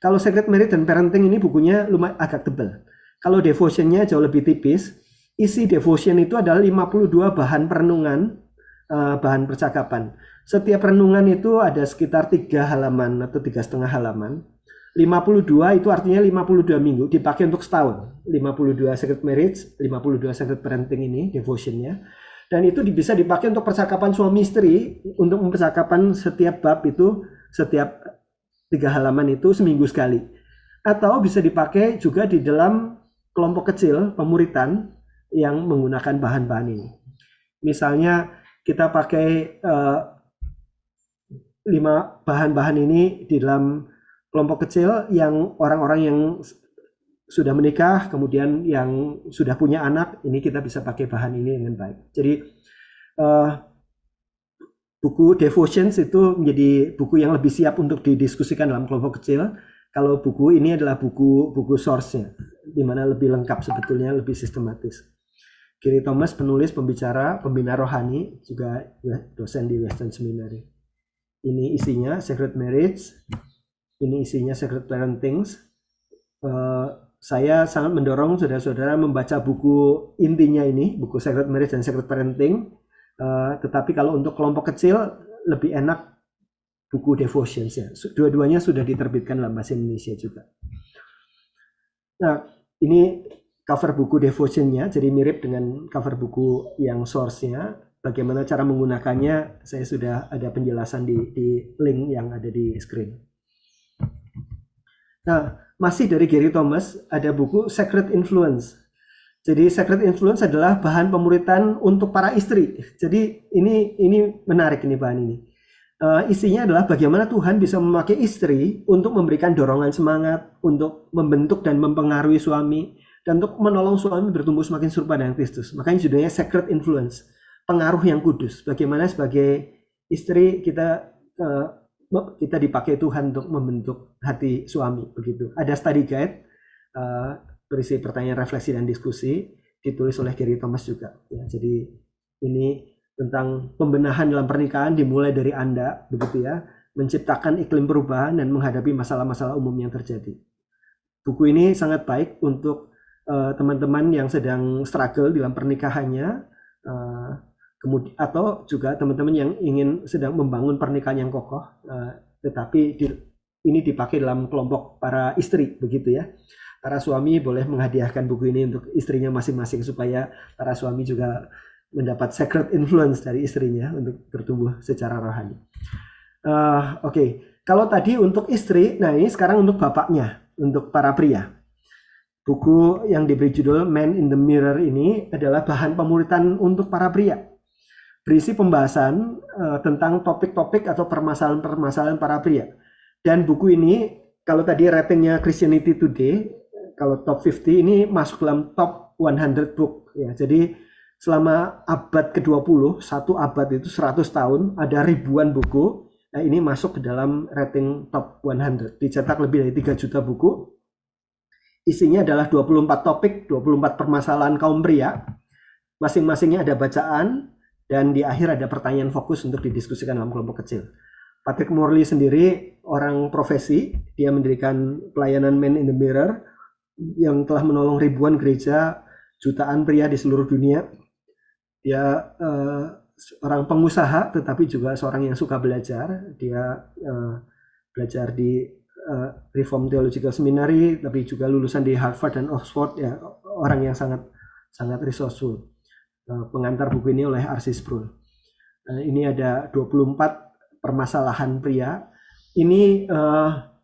Kalau Sacred Marriage dan Parenting ini bukunya lumayan agak tebal. Kalau Devotion-nya jauh lebih tipis. Isi Devotion itu adalah 52 bahan perenungan, bahan percakapan. Setiap renungan itu ada sekitar 3 halaman atau 3,5 halaman. 52 itu artinya 52 minggu, dipakai untuk setahun. 52 Sacred Marriage, 52 Sacred Parenting ini Devotion-nya. Dan itu bisa dipakai untuk percakapan suami istri, untuk percakapan setiap bab itu, setiap 3 halaman itu seminggu sekali. Atau bisa dipakai juga di dalam kelompok kecil pemuritan yang menggunakan bahan-bahan ini. Misalnya kita pakai 5 bahan-bahan ini di dalam kelompok kecil yang orang-orang yang sudah menikah, kemudian yang sudah punya anak, ini kita bisa pakai bahan ini dengan baik. Jadi buku Devotions itu menjadi buku yang lebih siap untuk didiskusikan dalam kelompok kecil. Kalau buku ini adalah buku source-nya, di mana lebih lengkap sebetulnya, lebih sistematis. Gary Thomas, penulis, pembicara, pembina rohani, juga dosen di Western Seminary. Ini isinya Sacred Marriage, ini isinya Sacred Parenting. Saya sangat mendorong saudara-saudara membaca buku intinya ini, buku Sacred Marriage dan Sacred Parenting. Tetapi kalau untuk kelompok kecil lebih enak buku Devotions ya. Dua-duanya sudah diterbitkan dalam bahasa Indonesia juga. Nah, ini cover buku Devotion-nya, jadi mirip dengan cover buku yang source-nya. Bagaimana cara menggunakannya, saya sudah ada penjelasan di link yang ada di screen. Nah, masih dari Gary Thomas, ada buku Sacred Influence. Jadi Sacred Influence adalah bahan pemuritan untuk para istri. Jadi ini menarik ini bahan ini. Isinya adalah bagaimana Tuhan bisa memakai istri untuk memberikan dorongan semangat, untuk membentuk dan mempengaruhi suami, dan untuk menolong suami bertumbuh semakin serupa dengan Kristus. Makanya judulnya Sacred Influence, pengaruh yang kudus. Bagaimana sebagai istri kita dipakai Tuhan untuk membentuk hati suami, begitu. Ada study guide berisi pertanyaan, refleksi, dan diskusi, ditulis oleh Gary Thomas juga. Ya, jadi ini tentang pembenahan dalam pernikahan dimulai dari Anda, begitu ya, menciptakan iklim perubahan dan menghadapi masalah-masalah umum yang terjadi. Buku ini sangat baik untuk teman-teman yang sedang struggle dalam pernikahannya, kemudian atau juga teman-teman yang sedang membangun pernikahan yang kokoh, tetapi ini dipakai dalam kelompok para istri, begitu ya. Para suami boleh menghadiahkan buku ini untuk istrinya masing-masing supaya para suami juga mendapat sacred influence dari istrinya untuk bertumbuh secara rohani. Oke. Kalau tadi untuk istri, nah ini sekarang untuk bapaknya, untuk para pria. Buku yang diberi judul Man in the Mirror ini adalah bahan pemuritan untuk para pria. Berisi pembahasan tentang topik-topik atau permasalahan-permasalahan para pria. Dan buku ini, kalau tadi ratingnya Christianity Today, kalau top 50 ini masuk dalam top 100 book. Ya, jadi selama abad ke-20, satu abad itu 100 tahun, ada ribuan buku. Nah, ini masuk ke dalam rating top 100. Dicetak lebih dari 3 juta buku. Isinya adalah 24 topik, 24 permasalahan kaum pria. Masing-masingnya ada bacaan, dan di akhir ada pertanyaan fokus untuk didiskusikan dalam kelompok kecil. Patrick Morley sendiri orang profesi, dia mendirikan pelayanan Man in the Mirror yang telah menolong ribuan gereja, jutaan pria di seluruh dunia. Dia orang pengusaha, tetapi juga seorang yang suka belajar. Dia belajar di Reformed Theological Seminary, tapi juga lulusan di Harvard dan Oxford. Ya, orang yang sangat resourceful. Pengantar buku ini oleh R.C. Sproul. Ini ada 24 permasalahan pria. Ini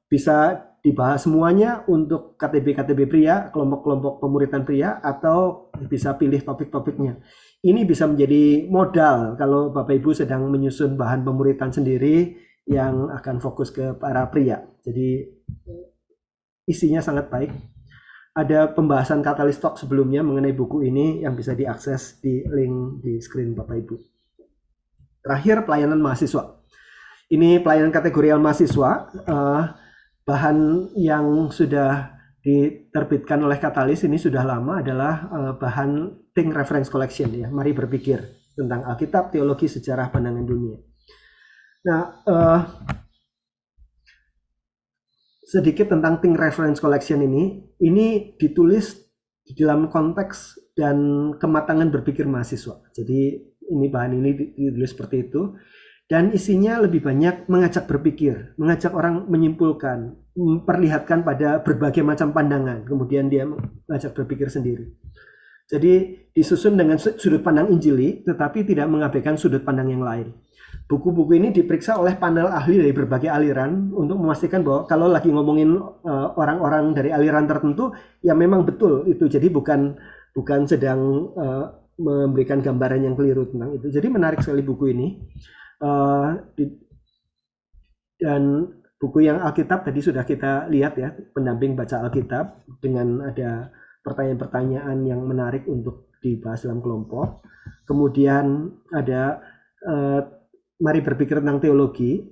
bisa dibahas semuanya untuk KTB pria, kelompok-kelompok pemuritan pria, atau bisa pilih topik-topiknya. Ini bisa menjadi modal kalau Bapak Ibu sedang menyusun bahan pemuritan sendiri yang akan fokus ke para pria. Jadi isinya sangat baik. Ada pembahasan Katalis Talk sebelumnya mengenai buku ini yang bisa diakses di link di screen Bapak Ibu. Terakhir, pelayanan mahasiswa. Ini pelayanan kategorial mahasiswa. Bahan yang sudah diterbitkan oleh Katalis ini sudah lama adalah bahan Think Reference Collection ya. Mari berpikir tentang Alkitab, teologi, sejarah, pandangan dunia. Nah, sedikit tentang Think Reference Collection ini ditulis di dalam konteks dan kematangan berpikir mahasiswa. Jadi ini bahan ini ditulis seperti itu. Dan isinya lebih banyak mengajak berpikir, mengajak orang menyimpulkan, memperlihatkan pada berbagai macam pandangan, kemudian dia mengajak berpikir sendiri. Jadi disusun dengan sudut pandang Injili, tetapi tidak mengabaikan sudut pandang yang lain. Buku-buku ini diperiksa oleh panel ahli dari berbagai aliran untuk memastikan bahwa kalau lagi ngomongin orang-orang dari aliran tertentu, ya memang betul itu. Jadi bukan sedang memberikan gambaran yang keliru tentang itu. Jadi menarik sekali buku ini. Dan buku yang Alkitab tadi sudah kita lihat ya, pendamping baca Alkitab dengan ada pertanyaan-pertanyaan yang menarik untuk dibahas dalam kelompok. Kemudian ada mari berpikir tentang teologi.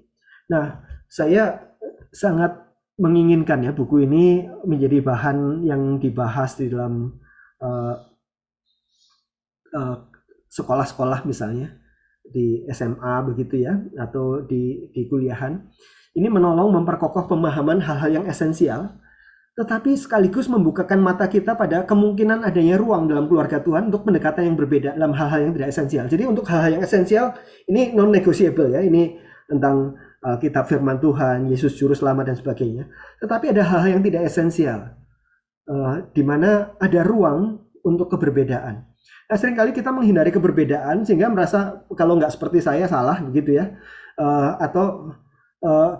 Nah, saya sangat menginginkan ya buku ini menjadi bahan yang dibahas di dalam sekolah-sekolah misalnya di SMA begitu ya, atau di kuliahan. Ini menolong memperkokoh pemahaman hal-hal yang esensial, tetapi sekaligus membukakan mata kita pada kemungkinan adanya ruang dalam keluarga Tuhan untuk pendekatan yang berbeda dalam hal-hal yang tidak esensial. Jadi untuk hal-hal yang esensial ini non-negotiable ya, ini tentang kitab firman Tuhan, Yesus Juru Selamat dan sebagainya. Tetapi ada hal-hal yang tidak esensial, di mana ada ruang untuk keberbedaan. Nah, seringkali kita menghindari keberbedaan sehingga merasa kalau nggak seperti saya salah begitu ya, atau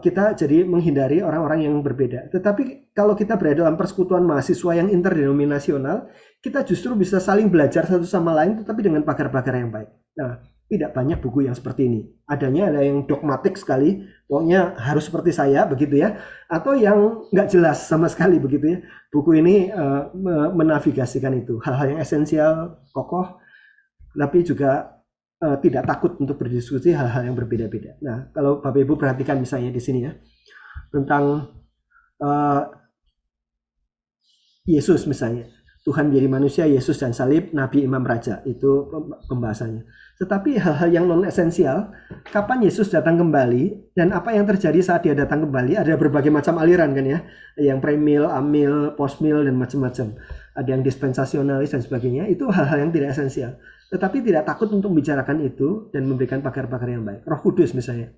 kita jadi menghindari orang-orang yang berbeda. Tetapi kalau kita berada dalam persekutuan mahasiswa yang interdenominasional, kita justru bisa saling belajar satu sama lain tetapi dengan pagar-pagar yang baik. Nah, tidak banyak buku yang seperti ini. Adanya ada yang dogmatik sekali, pokoknya harus seperti saya begitu ya, atau yang nggak jelas sama sekali begitu ya. Buku ini menavigasikan itu, hal-hal yang esensial, kokoh, tapi juga tidak takut untuk berdiskusi hal-hal yang berbeda-beda. Nah, kalau Bapak Ibu perhatikan misalnya di sini ya, tentang Yesus misalnya, Tuhan menjadi manusia, Yesus dan salib, Nabi, Imam, Raja, itu pembahasannya. Tetapi hal-hal yang non-esensial, kapan Yesus datang kembali, dan apa yang terjadi saat dia datang kembali, ada berbagai macam aliran kan ya, yang premil, amil, postmil, dan macam-macam. Ada yang dispensasionalis dan sebagainya, itu hal-hal yang tidak esensial. Tetapi tidak takut untuk membicarakan itu dan memberikan pagar-pagar yang baik. Roh Kudus misalnya.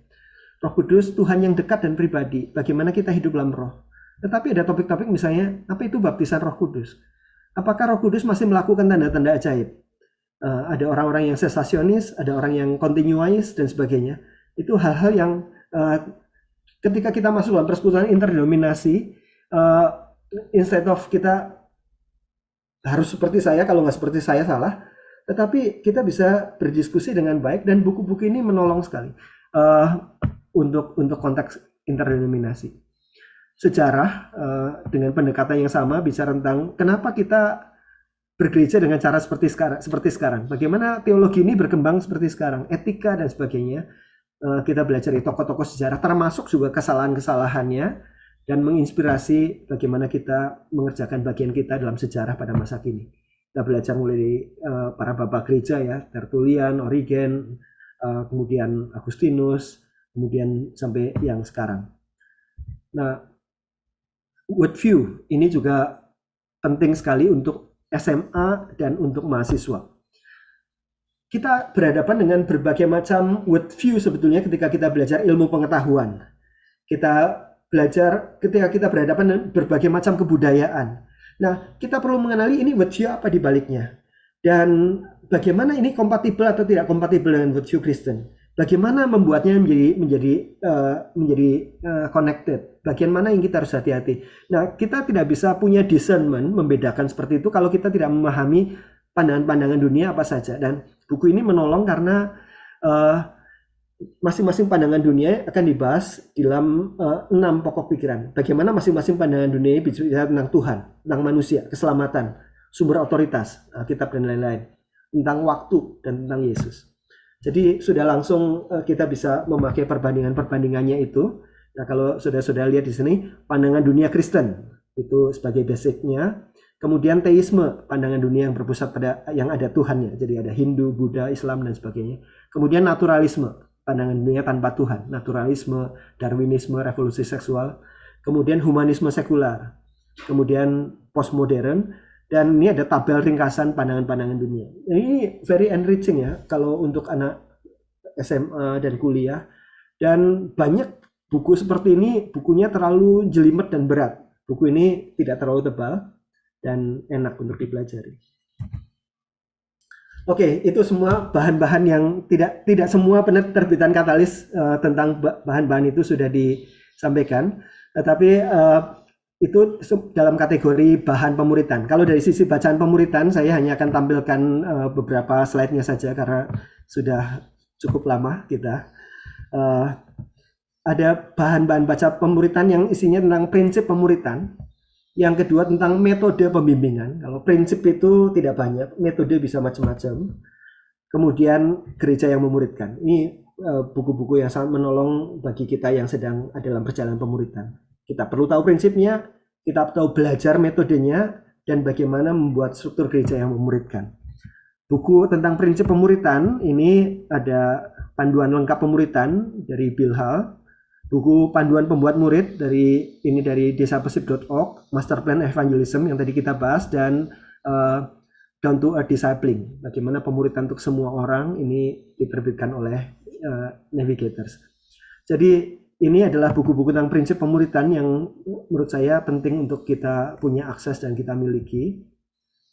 Roh Kudus, Tuhan yang dekat dan pribadi, bagaimana kita hidup dalam roh. Tetapi ada topik-topik misalnya, apa itu baptisan Roh Kudus? Apakah Roh Kudus masih melakukan tanda-tanda ajaib? Ada orang-orang yang sesasionis, ada orang yang continuais dan sebagainya. Itu hal-hal yang ketika kita masuk dalam persekutuan interdenominasi, instead of kita harus seperti saya, kalau nggak seperti saya salah, tetapi kita bisa berdiskusi dengan baik dan buku-buku ini menolong sekali untuk konteks interdenominasi. Sejarah dengan pendekatan yang sama bicara tentang kenapa kita bergereja dengan cara seperti sekarang. Bagaimana teologi ini berkembang seperti sekarang, etika dan sebagainya. Kita belajar dari tokoh-tokoh sejarah, termasuk juga kesalahan-kesalahannya, dan menginspirasi bagaimana kita mengerjakan bagian kita dalam sejarah pada masa kini. Kita belajar mulai dari para bapak gereja ya, Tertullian, Origen, kemudian Agustinus, kemudian sampai yang sekarang. Nah, worldview ini juga penting sekali untuk SMA dan untuk mahasiswa. Kita berhadapan dengan berbagai macam worldview sebetulnya ketika kita belajar ilmu pengetahuan. Kita belajar ketika kita berhadapan dengan berbagai macam kebudayaan. Nah, kita perlu mengenali ini worldview apa di baliknya. Dan bagaimana ini kompatibel atau tidak kompatibel dengan worldview Kristen. Bagaimana membuatnya menjadi connected. Bagian mana yang kita harus hati-hati. Nah, kita tidak bisa punya discernment membedakan seperti itu kalau kita tidak memahami pandangan-pandangan dunia apa saja. Dan buku ini menolong karena masing-masing pandangan dunia akan dibahas dalam 6 pokok pikiran. Bagaimana masing-masing pandangan dunia bicara tentang Tuhan, tentang manusia, keselamatan, sumber otoritas, kitab dan lain-lain, tentang waktu dan tentang Yesus. Jadi sudah langsung kita bisa memakai perbandingannya itu. Nah, kalau sudah lihat di sini, pandangan dunia Kristen itu sebagai basicnya. Kemudian teisme, pandangan dunia yang berpusat pada yang ada Tuhannya. Jadi ada Hindu, Buddha, Islam dan sebagainya. Kemudian naturalisme, pandangan dunia tanpa Tuhan. Naturalisme, Darwinisme, revolusi seksual. Kemudian humanisme sekular. Kemudian postmodern. Dan ini ada tabel ringkasan pandangan-pandangan dunia. Ini very enriching ya kalau untuk anak SMA dan kuliah. Dan banyak buku seperti ini, bukunya terlalu jelimet dan berat. Buku ini tidak terlalu tebal dan enak untuk dipelajari. Oke, itu semua bahan-bahan yang tidak semua penerbitan Katalis tentang bahan-bahan itu sudah disampaikan. Tetapi itu dalam kategori bahan pemuritan. Kalau dari sisi bacaan pemuritan, saya hanya akan tampilkan beberapa slide-nya saja karena sudah cukup lama kita. ada bahan-bahan baca pemuritan yang isinya tentang prinsip pemuritan. Yang kedua tentang metode pembimbingan. Kalau prinsip itu tidak banyak, metode bisa macam-macam. Kemudian gereja yang memuridkan. Ini buku-buku yang sangat menolong bagi kita yang sedang dalam perjalanan pemuritan. Kita perlu tahu prinsipnya, kita tahu belajar metodenya, dan bagaimana membuat struktur gereja yang memuridkan. Buku tentang prinsip pemuritan ini ada panduan lengkap pemuritan dari Bill Hall, buku panduan pembuat murid dari discipleship.org, Master Plan Evangelism yang tadi kita bahas, dan Down to Earth Discipling, bagaimana pemuritan untuk semua orang, ini diterbitkan oleh Navigators. Jadi ini adalah buku-buku tentang prinsip pemuritan yang menurut saya penting untuk kita punya akses dan kita miliki,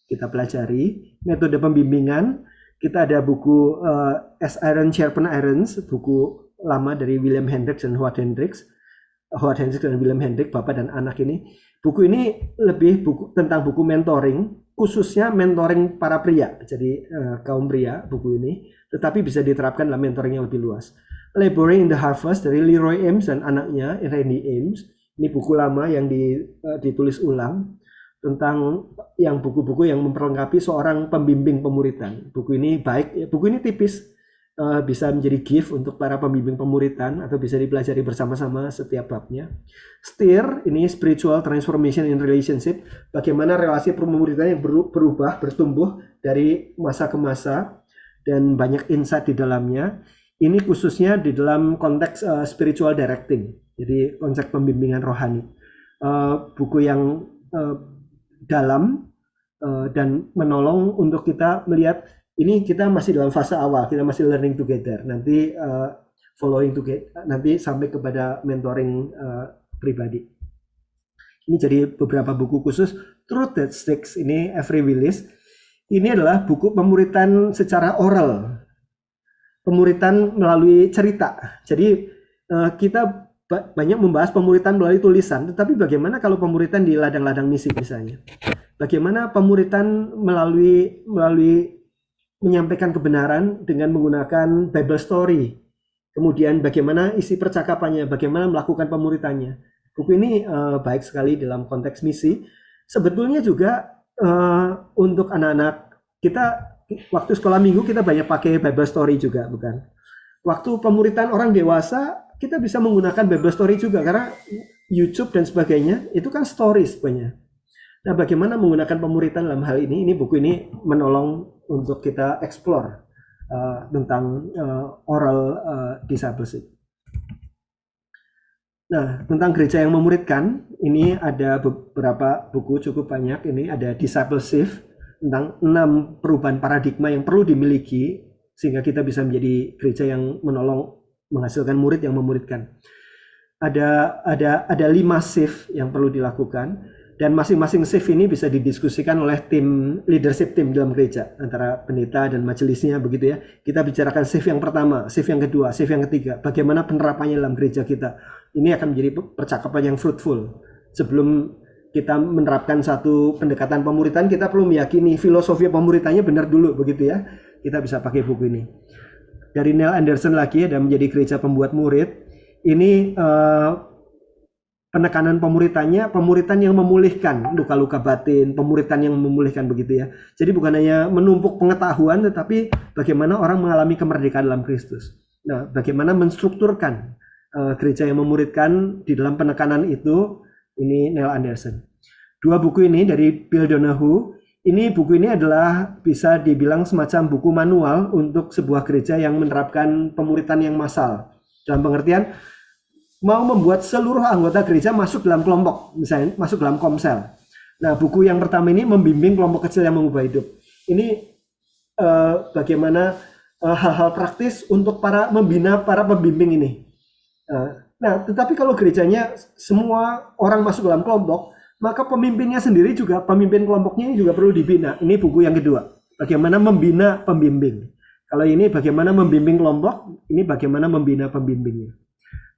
kita pelajari. Metode pembimbingan, kita ada buku As Iron Sharpen Irons, buku lama dari William Hendricks dan Howard Hendricks dan William Hendricks, bapak dan anak ini. Buku ini lebih tentang buku mentoring, khususnya mentoring para pria, jadi kaum pria buku ini, tetapi bisa diterapkan dalam mentoring yang lebih luas. Laboring in the Harvest dari Leroy Ames dan anaknya Randy Ames. Ini buku lama yang ditulis ulang tentang yang buku-buku yang memperlengkapi seorang pembimbing pemuritan. Buku ini baik, buku ini tipis, bisa menjadi gift untuk para pembimbing pemuritan atau bisa dipelajari bersama-sama setiap babnya. Steer, ini Spiritual Transformation in Relationship, bagaimana relasi pemuritan yang berubah, bertumbuh dari masa ke masa, dan banyak insight di dalamnya. Ini khususnya di dalam konteks spiritual directing, jadi konsep pembimbingan rohani. Buku yang dalam dan menolong untuk kita melihat ini kita masih dalam fase awal, kita masih learning together. Nanti following together, nanti sampai kepada mentoring pribadi. Ini jadi beberapa buku khusus. Truth That Sticks, ini Avery Willis. Ini adalah buku pemuritan secara oral, pemuritan melalui cerita. Jadi kita banyak membahas pemuritan melalui tulisan, tetapi bagaimana kalau pemuritan di ladang-ladang misi misalnya? Bagaimana pemuritan melalui menyampaikan kebenaran dengan menggunakan Bible story? Kemudian bagaimana isi percakapannya, bagaimana melakukan pemuritannya? Buku ini baik sekali dalam konteks misi. Sebetulnya juga untuk anak-anak kita, waktu sekolah minggu kita banyak pakai Bible story juga, bukan? Waktu pemuritan orang dewasa kita bisa menggunakan Bible story juga, karena YouTube dan sebagainya itu kan stories banyak. Nah, bagaimana menggunakan pemuritan dalam hal ini? Ini buku ini menolong untuk kita explore tentang oral discipleship. Nah, tentang gereja yang memuridkan, ini ada beberapa buku cukup banyak. Ini ada Discipleship, tentang 6 perubahan paradigma yang perlu dimiliki sehingga kita bisa menjadi gereja yang menolong menghasilkan murid yang memuridkan. Ada 5 shift yang perlu dilakukan, dan masing-masing shift ini bisa didiskusikan oleh tim leadership team dalam gereja antara pendeta dan majelisnya, begitu ya. Kita bicarakan shift yang pertama, shift yang kedua, shift yang ketiga, bagaimana penerapannya dalam gereja kita. Ini akan menjadi percakapan yang fruitful. Sebelum kita menerapkan satu pendekatan pemuritan, kita perlu meyakini filosofi pemuritannya benar dulu, begitu ya. Kita bisa pakai buku ini. Dari Neil Anderson lagi, ada Menjadi Gereja Pembuat Murid. Ini penekanan pemuritannya, pemuritan yang memulihkan luka-luka batin, pemuritan yang memulihkan, begitu ya. Jadi bukan hanya menumpuk pengetahuan, tetapi bagaimana orang mengalami kemerdekaan dalam Kristus. Nah, bagaimana menstrukturkan gereja yang memuridkan di dalam penekanan itu, ini Neil Anderson. 2 buku ini dari Bill Donohue. Buku ini adalah bisa dibilang semacam buku manual untuk sebuah gereja yang menerapkan pemuritan yang massal. Dalam pengertian, mau membuat seluruh anggota gereja masuk dalam kelompok, misalnya masuk dalam komsel. Nah, buku yang pertama ini membimbing kelompok kecil yang mengubah hidup. Ini bagaimana hal-hal praktis untuk membina para pembimbing ini. Nah, tetapi kalau gerejanya semua orang masuk dalam kelompok, maka pemimpinnya sendiri juga, pemimpin kelompoknya juga perlu dibina. Ini buku yang kedua, bagaimana membina pembimbing. Kalau ini bagaimana membimbing kelompok, ini bagaimana membina pembimbingnya.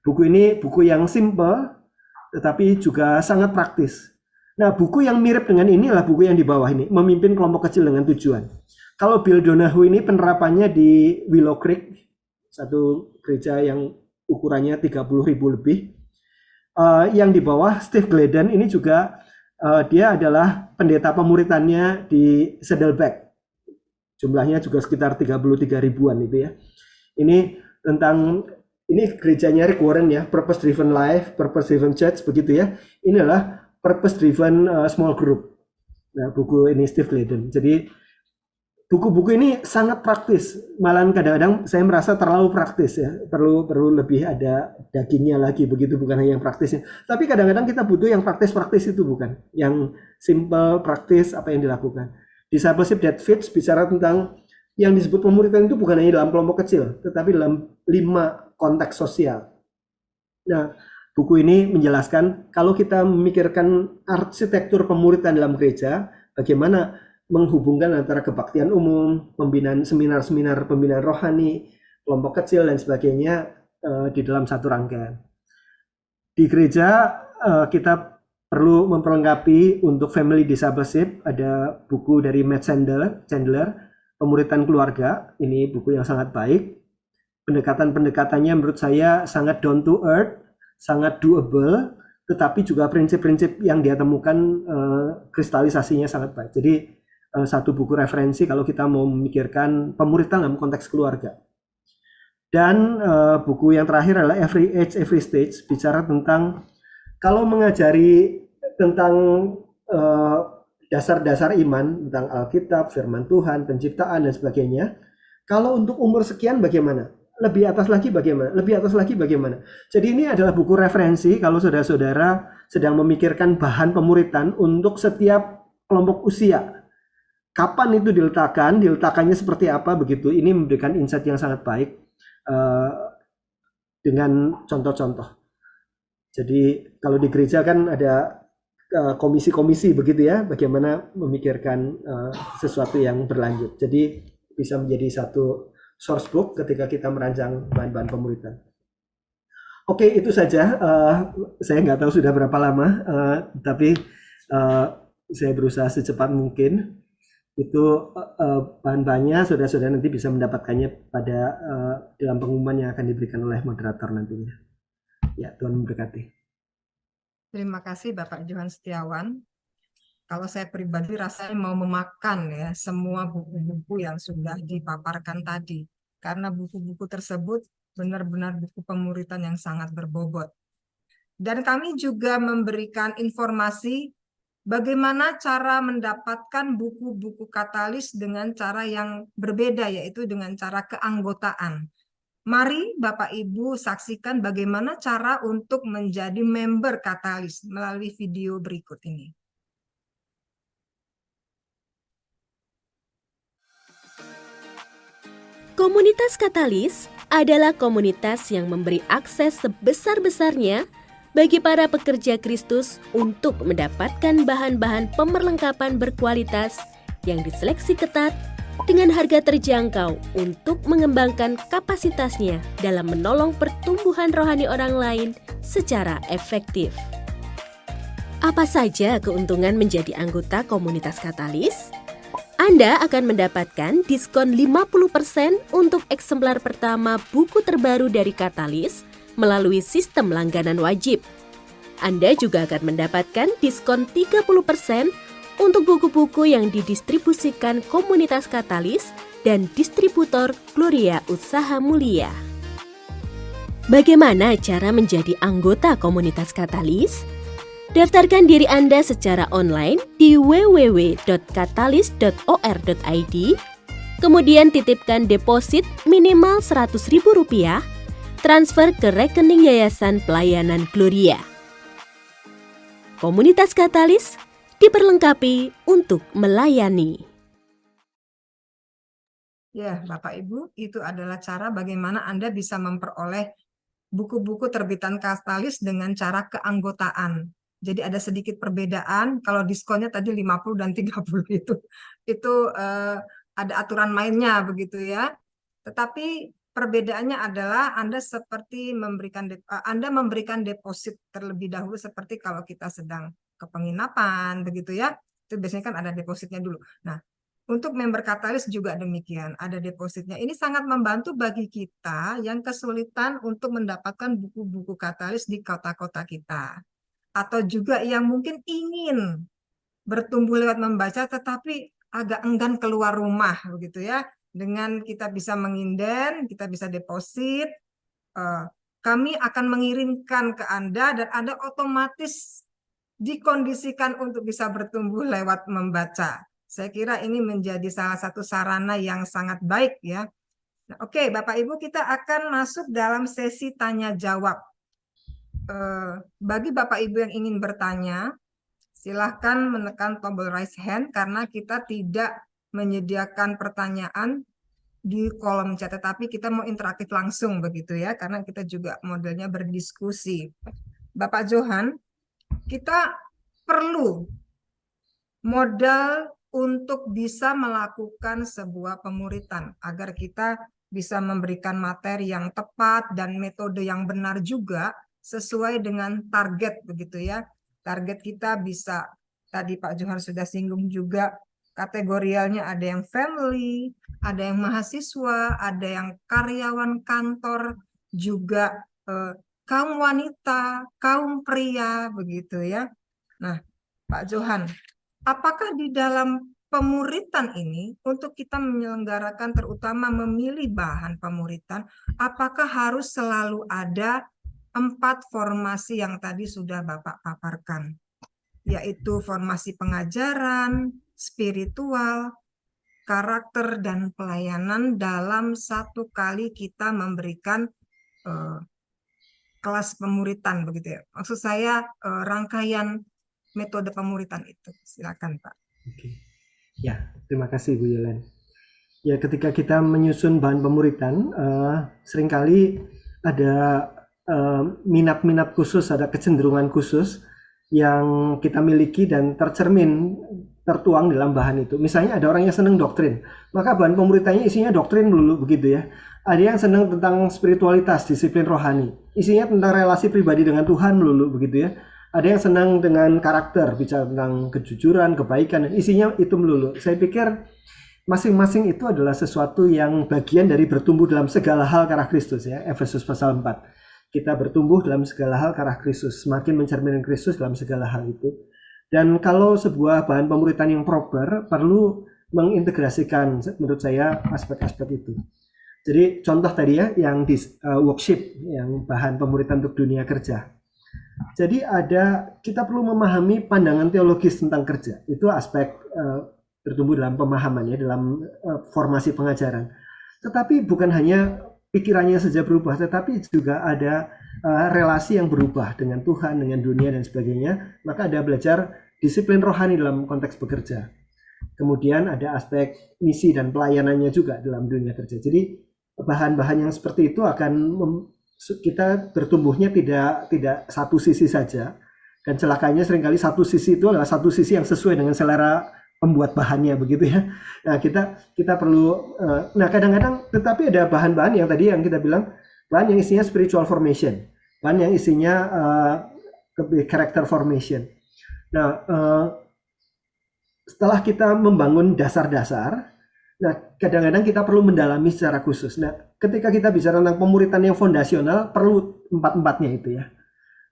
Buku ini buku yang simple, tetapi juga sangat praktis. Nah, buku yang mirip dengan ini adalah buku yang di bawah ini, Memimpin Kelompok Kecil dengan Tujuan. Kalau Bill Donohue ini penerapannya di Willow Creek, satu gereja yang ukurannya 30.000 lebih. Yang di bawah Steve Gladden ini juga dia adalah pendeta pemuritannya di Saddleback. Jumlahnya juga sekitar 33 ribuan itu ya. Ini tentang ini gerejanya Rick Warren ya, Purpose Driven Life, Purpose Driven Church begitu ya. Ini adalah Purpose Driven Small Group. Nah, buku ini Steve Gladden. Jadi buku-buku ini sangat praktis, malahan kadang-kadang saya merasa terlalu praktis ya, perlu lebih ada dagingnya lagi begitu, bukan hanya yang praktisnya. Tapi kadang-kadang kita butuh yang praktis-praktis itu, bukan yang simple praktis apa yang dilakukan. Discipleship that fits bicara tentang yang disebut pemuritan itu bukan hanya dalam kelompok kecil, tetapi dalam 5 konteks sosial. Nah, buku ini menjelaskan kalau kita memikirkan arsitektur pemuritan dalam gereja, bagaimana menghubungkan antara kebaktian umum, pembinaan seminar-seminar pembinaan rohani, kelompok kecil dan sebagainya di dalam satu rangkaian. Di gereja kita perlu memperlengkapi untuk family discipleship, ada buku dari Matt Chandler, Pemuritan Keluarga. Ini buku yang sangat baik. Pendekatan-pendekatannya menurut saya sangat down to earth, sangat doable, tetapi juga prinsip-prinsip yang dia temukan kristalisasinya sangat baik. Jadi satu buku referensi kalau kita mau memikirkan pemuritan dalam konteks keluarga. Dan buku yang terakhir adalah Every Age, Every Stage, bicara tentang kalau mengajari tentang dasar-dasar iman, tentang Alkitab, firman Tuhan, penciptaan dan sebagainya. Kalau untuk umur sekian bagaimana? Lebih atas lagi bagaimana? Lebih atas lagi bagaimana? Jadi ini adalah buku referensi kalau saudara-saudara sedang memikirkan bahan pemuritan untuk setiap kelompok usia. Kapan itu diletakkannya seperti apa begitu. Ini memberikan insight yang sangat baik dengan contoh-contoh. Jadi kalau di gereja kan ada komisi-komisi begitu ya, bagaimana memikirkan sesuatu yang berlanjut. Jadi bisa menjadi satu source book ketika kita merancang bahan-bahan pemuritan. Oke, itu saja. Saya nggak tahu sudah berapa lama, tapi saya berusaha secepat mungkin. Itu bahan-bahannya saudara-saudara nanti bisa mendapatkannya pada dalam pengumuman yang akan diberikan oleh moderator nantinya. Ya, Tuhan memberkati. Terima kasih Bapak Johan Setiawan. Kalau saya pribadi rasanya mau memakan ya semua buku-buku yang sudah dipaparkan tadi. Karena buku-buku tersebut benar-benar buku pemuritan yang sangat berbobot. Dan kami juga memberikan informasi bagaimana cara mendapatkan buku-buku katalis dengan cara yang berbeda, yaitu dengan cara keanggotaan. Mari Bapak Ibu saksikan bagaimana cara untuk menjadi member katalis melalui video berikut ini. Komunitas Katalis adalah komunitas yang memberi akses sebesar-besarnya bagi para pekerja Kristus untuk mendapatkan bahan-bahan pemerlengkapan berkualitas yang diseleksi ketat dengan harga terjangkau untuk mengembangkan kapasitasnya dalam menolong pertumbuhan rohani orang lain secara efektif. Apa saja keuntungan menjadi anggota komunitas Katalis? Anda akan mendapatkan diskon 50% untuk eksemplar pertama buku terbaru dari Katalis melalui sistem langganan wajib. Anda juga akan mendapatkan diskon 30% untuk buku-buku yang didistribusikan komunitas Katalis dan distributor Gloria Usaha Mulia. Bagaimana cara menjadi anggota komunitas Katalis? Daftarkan diri Anda secara online di www.katalis.or.id, kemudian titipkan deposit minimal Rp100.000, transfer ke rekening Yayasan Pelayanan Gloria. Komunitas Katalis diperlengkapi untuk melayani. Ya, Bapak Ibu, itu adalah cara bagaimana Anda bisa memperoleh buku-buku terbitan Katalis dengan cara keanggotaan. Jadi ada sedikit perbedaan, kalau diskonnya tadi 50 dan 30 itu ada aturan mainnya begitu ya. Tetapi perbedaannya adalah Anda seperti Anda memberikan deposit terlebih dahulu seperti kalau kita sedang ke penginapan begitu ya. Itu biasanya kan ada depositnya dulu. Nah, Untuk member Katalis juga demikian, ada depositnya. Ini sangat membantu bagi kita yang kesulitan untuk mendapatkan buku-buku Katalis di kota-kota kita. Atau juga yang mungkin ingin bertumbuh lewat membaca tetapi agak enggan keluar rumah begitu ya. Dengan kita bisa menginden, kita bisa deposit, kami akan mengirimkan ke Anda dan Anda otomatis dikondisikan untuk bisa bertumbuh lewat membaca. Saya kira ini menjadi salah satu sarana yang sangat baik ya. Nah, oke, Bapak Ibu, kita akan masuk dalam sesi tanya jawab. Bagi Bapak Ibu yang ingin bertanya, silahkan menekan tombol raise hand karena kita tidak menyediakan pertanyaan di kolom chat, tetapi kita mau interaktif langsung begitu ya, karena kita juga modelnya berdiskusi. Bapak Johan, kita perlu modal untuk bisa melakukan sebuah pemuritan agar kita bisa memberikan materi yang tepat dan metode yang benar juga sesuai dengan target begitu ya. Target kita bisa, tadi Pak Johan sudah singgung juga, kategorialnya ada yang family, ada yang mahasiswa, ada yang karyawan kantor, juga kaum wanita, kaum pria begitu ya. Nah, Pak Johan, apakah di dalam pemuritan ini untuk kita menyelenggarakan terutama memilih bahan pemuritan, apakah harus selalu ada 4 formasi yang tadi sudah Bapak paparkan, yaitu formasi pengajaran, spiritual, karakter, dan pelayanan dalam satu kali kita memberikan kelas pemuritan begitu ya? Maksud saya rangkaian metode pemuritan itu. Silakan Pak. Oke. Ya, terima kasih Bu Yolan. Ya, ketika kita menyusun bahan pemuritan, seringkali ada minat-minat khusus, ada kecenderungan khusus yang kita miliki dan tertuang dalam bahan itu. Misalnya ada orang yang senang doktrin, maka bahan pemuritannya isinya doktrin dulu begitu ya. Ada yang senang tentang spiritualitas, disiplin rohani, isinya tentang relasi pribadi dengan Tuhan dulu begitu ya. Ada yang senang dengan karakter, bicara tentang kejujuran, kebaikan, isinya itu melulu. Saya pikir masing-masing itu adalah sesuatu yang bagian dari bertumbuh dalam segala hal ke arah Kristus ya. Efesus pasal 4. Kita bertumbuh dalam segala hal ke arah Kristus, semakin mencerminkan Kristus dalam segala hal itu. Dan kalau sebuah bahan pemuritan yang proper perlu mengintegrasikan menurut saya aspek-aspek itu. Jadi contoh tadi ya yang di worksheet, yang bahan pemuritan untuk dunia kerja. Jadi kita perlu memahami pandangan teologis tentang kerja. Itu aspek bertumbuh dalam pemahaman ya, dalam formasi pengajaran. Tetapi bukan hanya pikirannya saja berubah, tetapi juga ada relasi yang berubah dengan Tuhan, dengan dunia dan sebagainya. Maka ada belajar disiplin rohani dalam konteks bekerja. Kemudian ada aspek misi dan pelayanannya juga dalam dunia kerja. Jadi bahan-bahan yang seperti itu akan kita bertumbuhnya tidak satu sisi saja, dan celakanya seringkali satu sisi itu adalah satu sisi yang sesuai dengan selera pembuat bahannya begitu ya. Nah kita perlu kadang-kadang tetapi ada bahan-bahan yang tadi yang kita bilang bahan yang isinya spiritual formation, bahan yang isinya character formation. Nah setelah kita membangun dasar-dasar, nah kadang-kadang kita perlu mendalami secara khusus. Nah ketika kita bicara tentang pemuritan yang fondasional perlu empat-empatnya itu ya.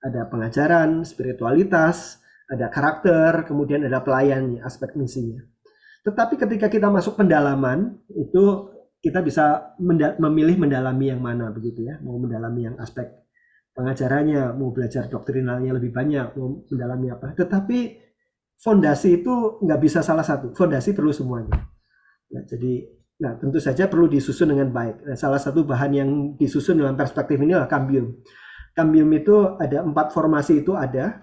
Ada pengajaran, spiritualitas, ada karakter, kemudian ada pelayan, aspek misinya. Tetapi ketika kita masuk pendalaman, itu kita bisa memilih mendalami yang mana begitu ya. Mau mendalami yang aspek pengajarannya, mau belajar doktrinalnya lebih banyak, mau mendalami apa. Tetapi fondasi itu nggak bisa salah satu, fondasi perlu semuanya. Nah, tentu saja perlu disusun dengan baik. Nah, salah satu bahan yang disusun dalam perspektif ini adalah kambium. Kambium itu ada 4 formasi itu ada.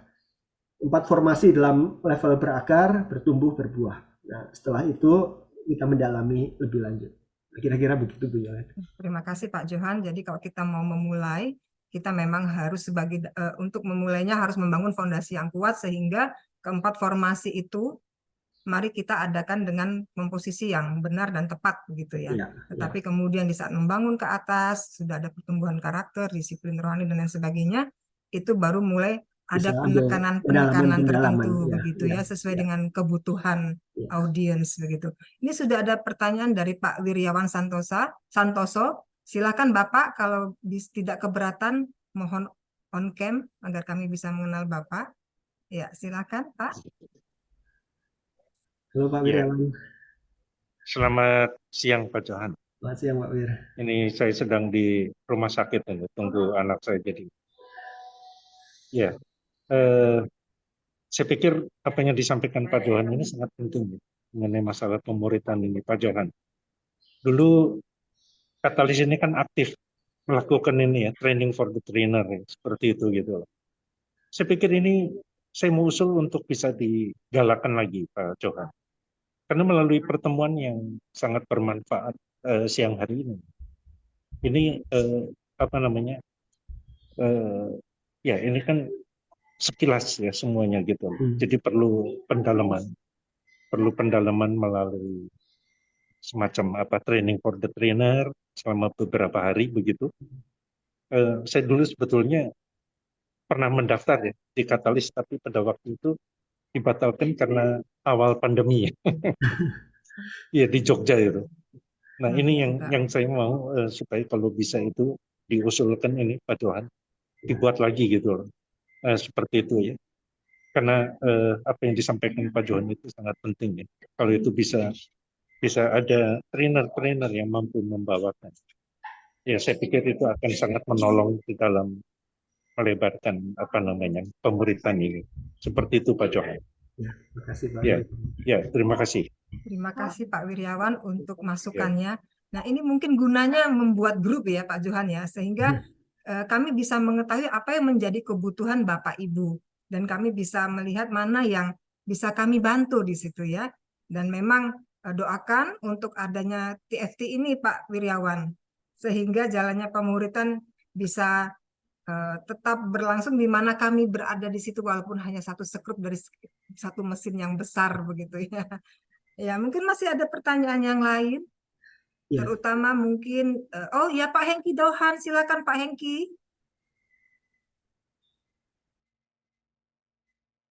4 formasi dalam level berakar, bertumbuh, berbuah. Nah, setelah itu kita mendalami lebih lanjut. Kira-kira begitu Bu Yolan. Terima kasih Pak Johan. Jadi kalau kita mau memulai, kita memang harus untuk memulainya harus membangun fondasi yang kuat sehingga keempat formasi itu mari kita adakan dengan komposisi yang benar dan tepat begitu ya. Tetapi kemudian di saat membangun ke atas sudah ada pertumbuhan karakter, disiplin rohani dan lain sebagainya, itu baru mulai Bisa ada ada penekanan-penekanan pendalaman, tertentu ya, begitu ya, ya, sesuai ya, dengan kebutuhan ya. audiens begitu. Ini sudah ada pertanyaan dari Pak Wiryawan Santoso. Silakan Bapak, kalau tidak keberatan mohon on cam agar kami bisa mengenal Bapak. Ya, silakan Pak. Halo Pak Ya, Wiryawan. selamat siang Pak Johan. Selamat siang Pak Wir. Ini saya sedang di rumah sakit ini, tunggu anak saya jadi. Ya, eh, saya pikir apa yang disampaikan Pak Johan ini sangat penting ya, mengenai masalah pemuritan ini Pak Johan. Dulu Katalis ini kan aktif melakukan ini ya, training for the trainer ya, seperti itu gitu loh. Saya pikir ini saya mau usul untuk bisa digalakan lagi Pak Johan. Karena melalui pertemuan yang sangat bermanfaat siang hari ini apa namanya? Ya ini kan sekilas ya semuanya gitu. Jadi perlu pendalaman melalui semacam apa training for the trainer selama beberapa hari begitu. Saya dulu sebetulnya pernah mendaftar ya di Katalis, tapi pada waktu itu dibatalkan karena awal pandemi ya. Iya di Jogja itu. Nah ini yang saya mau supaya kalau bisa itu diusulkan ini Pak Johan dibuat lagi gitu loh. Seperti itu ya. Karena apa yang disampaikan Pak Johan itu sangat penting ya. Kalau itu bisa ada trainer-trainer yang mampu membawakan. Ya saya pikir itu akan sangat menolong di dalam melebarkan apa namanya pemuritan ini. Seperti itu Pak Johan. Ya, terima kasih Pak. Ya, terima kasih. Terima kasih Pak Wiryawan untuk masukannya. Nah, ini mungkin gunanya membuat grup ya Pak Johan ya, sehingga kami bisa mengetahui apa yang menjadi kebutuhan Bapak Ibu dan kami bisa melihat mana yang bisa kami bantu di situ ya. Dan memang doakan untuk adanya TFT ini Pak Wiryawan sehingga jalannya pemuritan bisa tetap berlangsung di mana kami berada di situ walaupun hanya satu sekrup dari satu mesin yang besar begitu ya. Ya, mungkin masih ada pertanyaan yang lain. Ya. Terutama mungkin oh ya Pak Hengki Dauhan, silakan Pak Hengki.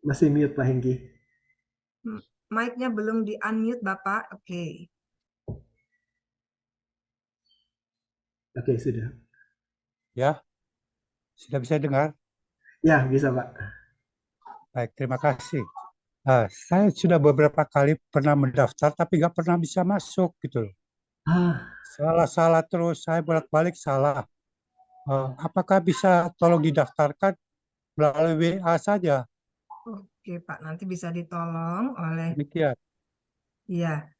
Masih mute Pak Hengki. Mic-nya belum di-unmute Bapak. Oke. Oke, sudah. Ya, sudah bisa dengar? Ya, bisa Pak. Baik, terima kasih. Saya sudah beberapa kali pernah mendaftar, tapi nggak pernah bisa masuk gitu loh. Salah-salah terus, saya bolak-balik salah. Apakah bisa tolong didaftarkan melalui WA saja? Oke Pak, nanti bisa ditolong oleh. Demikian. Iya.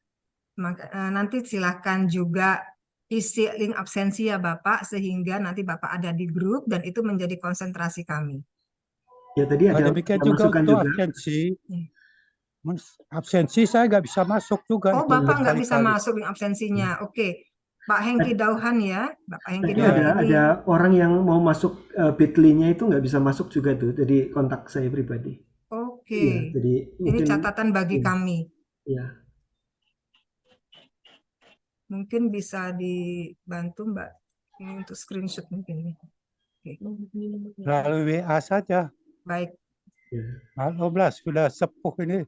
Nanti silahkan juga isi link absensi ya Bapak, sehingga nanti Bapak ada di grup dan itu menjadi konsentrasi kami. Ya tadi ada demikian juga masukan untuk juga. absensi. Absensi saya nggak bisa masuk juga. Oh, Bapak nggak bisa masuk link absensinya. Oke. Pak Hengki Dauhan ya. Bapak Hengki Dauhan ini. Ada orang yang mau masuk Bitly-nya itu nggak bisa masuk juga tuh. Jadi kontak saya pribadi. Oke. Ya, jadi ini mungkin, catatan bagi kami. Ya. Mungkin bisa dibantu Mbak. Ini untuk screenshot mungkin. Oke. Melalui WA saja. Baik. Halo Blas, sudah sepuh ini.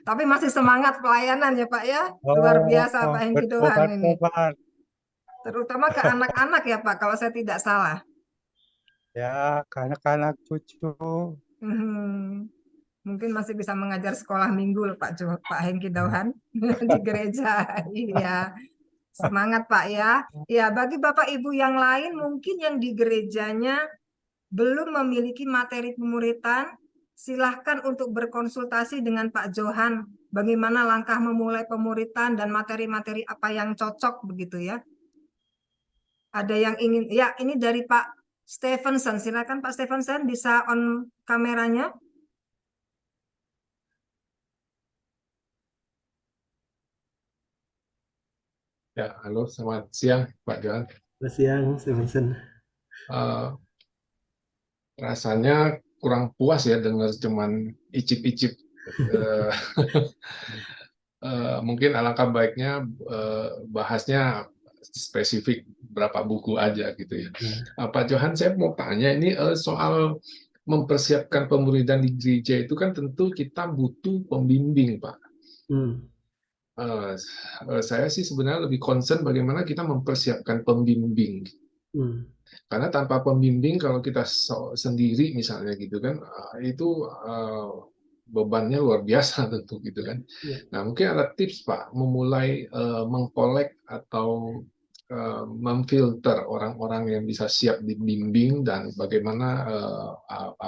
Tapi masih semangat pelayanan ya Pak ya. Luar biasa Pak Hengki Dauhan ini. Terutama ke anak-anak ya Pak, kalau saya tidak salah. Ya, ke anak-anak cucu. Mungkin masih bisa mengajar sekolah minggu loh Pak Hengki Dauhan di gereja. Iya. Semangat Pak ya. Ya, bagi Bapak Ibu yang lain mungkin yang di gerejanya belum memiliki materi pemuritan, silahkan untuk berkonsultasi dengan Pak Johan bagaimana langkah memulai pemuritan dan materi-materi apa yang cocok begitu ya. Ada yang ingin, ya ini dari Pak Stevenson, silakan Pak Stevenson bisa on kameranya. Ya, halo, selamat siang Pak Johan. Selamat siang Stevenson. Rasanya kurang puas ya dengar cuman icip-icip. Mungkin alangkah baiknya bahasnya spesifik berapa buku aja gitu ya. Pak Johan, saya mau tanya ini soal mempersiapkan pemuridan di gereja itu kan tentu kita butuh pembimbing, Pak. Saya sih sebenarnya lebih concern bagaimana kita mempersiapkan pembimbing. Karena tanpa pembimbing kalau kita sendiri misalnya gitu kan, itu bebannya luar biasa tentu gitu kan. Nah, mungkin ada tips Pak memulai mengkolek atau memfilter orang-orang yang bisa siap dibimbing dan bagaimana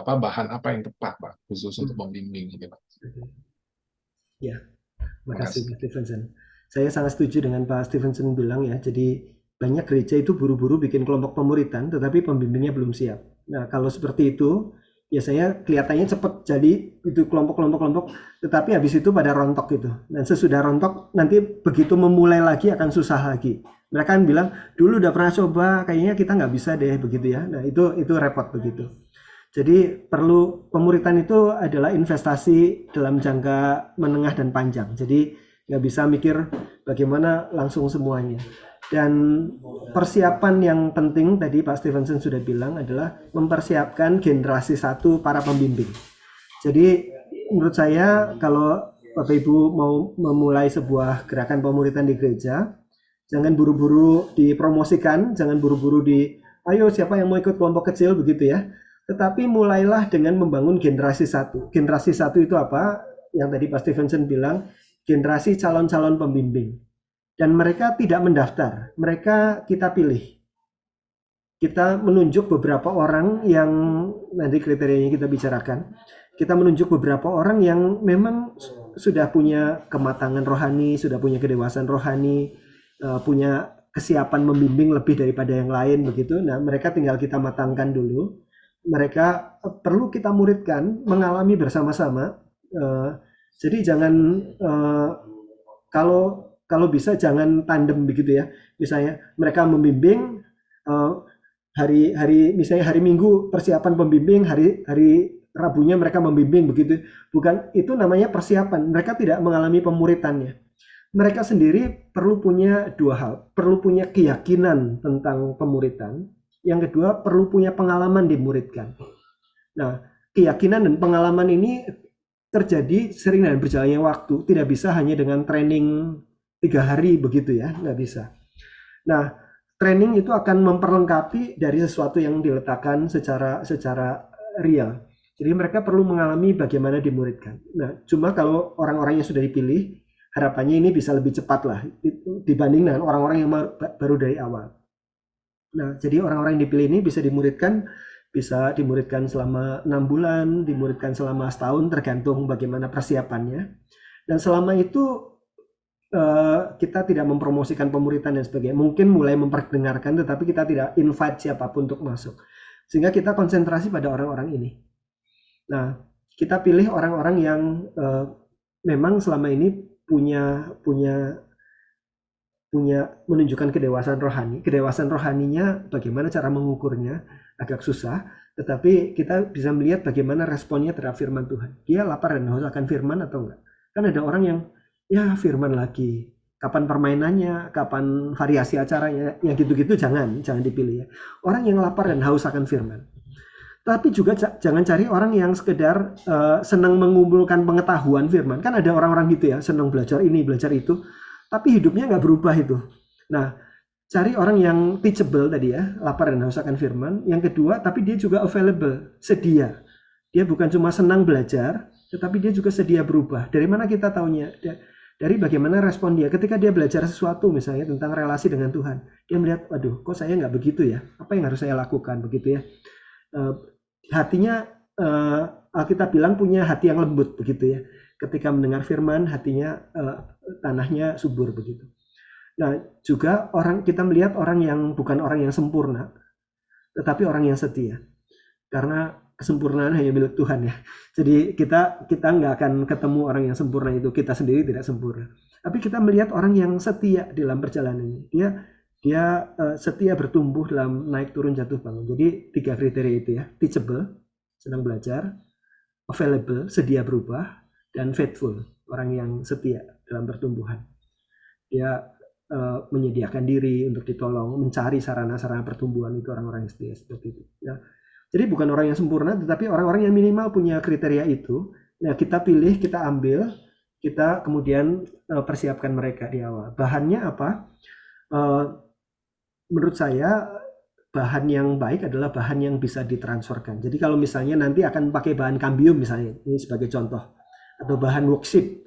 bahan apa yang tepat Pak khusus untuk membimbing ini Pak. Ya, makasih Pak Stevenson. Saya sangat setuju dengan Pak Stevenson bilang ya. Jadi banyak gereja itu buru-buru bikin kelompok pemuritan, tetapi pembimbingnya belum siap. Nah, kalau seperti itu, biasanya kelihatannya cepat jadi itu kelompok-kelompok, tetapi habis itu pada rontok gitu. Dan sesudah rontok, nanti begitu memulai lagi akan susah lagi. Mereka kan bilang, dulu udah pernah coba, kayaknya kita nggak bisa deh begitu ya. Nah, itu repot begitu. Jadi perlu pemuritan itu adalah investasi dalam jangka menengah dan panjang. Jadi nggak bisa mikir bagaimana langsung semuanya. Dan persiapan yang penting tadi Pak Stevenson sudah bilang adalah mempersiapkan generasi 1 para pembimbing. Jadi menurut saya kalau Bapak Ibu mau memulai sebuah gerakan pemuritan di gereja, jangan buru-buru dipromosikan, jangan buru-buru ayo siapa yang mau ikut kelompok kecil begitu ya. Tetapi mulailah dengan membangun generasi 1. Generasi 1 itu apa? Yang tadi Pak Stevenson bilang, generasi calon-calon pembimbing. Dan mereka tidak mendaftar, mereka kita pilih. Kita menunjuk beberapa orang yang nanti kriterianya kita bicarakan. Kita menunjuk beberapa orang yang memang sudah punya kematangan rohani, sudah punya kedewasaan rohani, punya kesiapan membimbing lebih daripada yang lain begitu. Nah, mereka tinggal kita matangkan dulu. Mereka perlu kita muridkan, mengalami bersama-sama. Jadi jangan kalau bisa jangan tandem begitu ya. Misalnya mereka membimbing misalnya hari Minggu persiapan pembimbing, hari Rabunya mereka membimbing begitu. Bukan, itu namanya persiapan. Mereka tidak mengalami pemuritannya. Mereka sendiri perlu punya 2 hal. Perlu punya keyakinan tentang pemuritan. Yang kedua, perlu punya pengalaman dimuridkan. Nah, keyakinan dan pengalaman ini terjadi sering dengan berjalannya waktu. Tidak bisa hanya dengan training 3 hari begitu ya, nggak bisa. Nah, training itu akan memperlengkapi dari sesuatu yang diletakkan secara real. Jadi mereka perlu mengalami bagaimana dimuridkan. Nah, cuma kalau orang-orang yang sudah dipilih, harapannya ini bisa lebih cepat lah dibanding dengan orang-orang yang baru dari awal. Nah, jadi orang-orang yang dipilih ini bisa dimuridkan selama 6 bulan, dimuridkan selama setahun, tergantung bagaimana persiapannya. Dan selama itu kita tidak mempromosikan pemuritan dan sebagainya. Mungkin mulai memperdengarkan, tetapi kita tidak invite siapapun untuk masuk. Sehingga kita konsentrasi pada orang-orang ini. Nah, kita pilih orang-orang yang memang selama ini punya menunjukkan kedewasaan rohani. Kedewasaan rohaninya bagaimana cara mengukurnya agak susah, tetapi kita bisa melihat bagaimana responnya terhadap firman Tuhan. Dia lapar dan haus akan firman atau enggak? Kan ada orang yang ya firman lagi, kapan permainannya, kapan variasi acaranya, yang gitu-gitu jangan dipilih ya. Orang yang lapar dan haus akan firman. Tapi juga jangan cari orang yang sekedar senang mengumpulkan pengetahuan firman. Kan ada orang-orang gitu ya, senang belajar ini, belajar itu, tapi hidupnya nggak berubah itu. Nah, cari orang yang teachable tadi ya, lapar dan haus akan firman. Yang kedua, tapi dia juga available, sedia. Dia bukan cuma senang belajar, tetapi dia juga sedia berubah. Dari mana kita taunya? Dari bagaimana respon dia ketika dia belajar sesuatu misalnya tentang relasi dengan Tuhan. Dia melihat, waduh, kok saya nggak begitu ya? Apa yang harus saya lakukan begitu ya? Hatinya, Alkitab bilang punya hati yang lembut begitu ya. Ketika mendengar firman, hatinya tanahnya subur begitu. Nah, juga kita melihat orang yang bukan orang yang sempurna, tetapi orang yang setia. Karena kesempurnaan hanya milik Tuhan ya. Jadi kita nggak akan ketemu orang yang sempurna itu, kita sendiri tidak sempurna. Tapi kita melihat orang yang setia dalam perjalanannya. Dia setia bertumbuh dalam naik turun jatuh bangun. Jadi 3 kriteria itu ya, teachable, senang belajar, available, sedia berubah, dan faithful, orang yang setia dalam pertumbuhan. Dia menyediakan diri untuk ditolong, mencari sarana-sarana pertumbuhan itu orang-orang SDS seperti itu. Ya. Jadi bukan orang yang sempurna, tetapi orang-orang yang minimal punya kriteria itu. Nah, kita pilih, kita ambil, kita kemudian persiapkan mereka di awal. Bahannya apa? Menurut saya bahan yang baik adalah bahan yang bisa ditransferkan. Jadi kalau misalnya nanti akan pakai bahan kambium misalnya, ini sebagai contoh, atau bahan worksheet.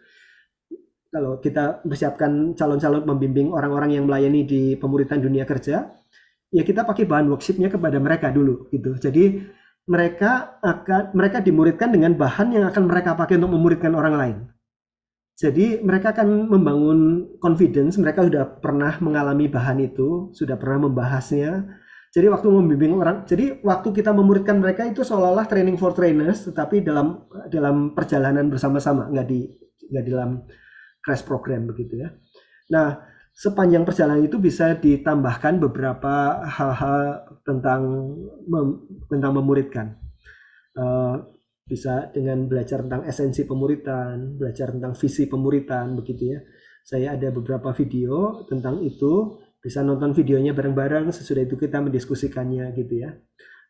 Kalau kita persiapkan calon-calon pembimbing orang-orang yang melayani di pemuritan dunia kerja, ya kita pakai bahan worksheet-nya kepada mereka dulu gitu. Jadi mereka dimuridkan dengan bahan yang akan mereka pakai untuk memuridkan orang lain. Jadi mereka akan membangun confidence, mereka sudah pernah mengalami bahan itu, sudah pernah membahasnya. Jadi waktu membimbing orang, jadi waktu kita memuridkan mereka itu seolah-olah training for trainers, tetapi dalam perjalanan bersama-sama, nggak dalam crash program begitu ya. Nah, sepanjang perjalanan itu bisa ditambahkan beberapa hal-hal tentang memuridkan. Bisa dengan belajar tentang esensi pemuritan, belajar tentang visi pemuritan begitu ya. Saya ada beberapa video tentang itu, bisa nonton videonya bareng-bareng, sesudah itu kita mendiskusikannya gitu ya.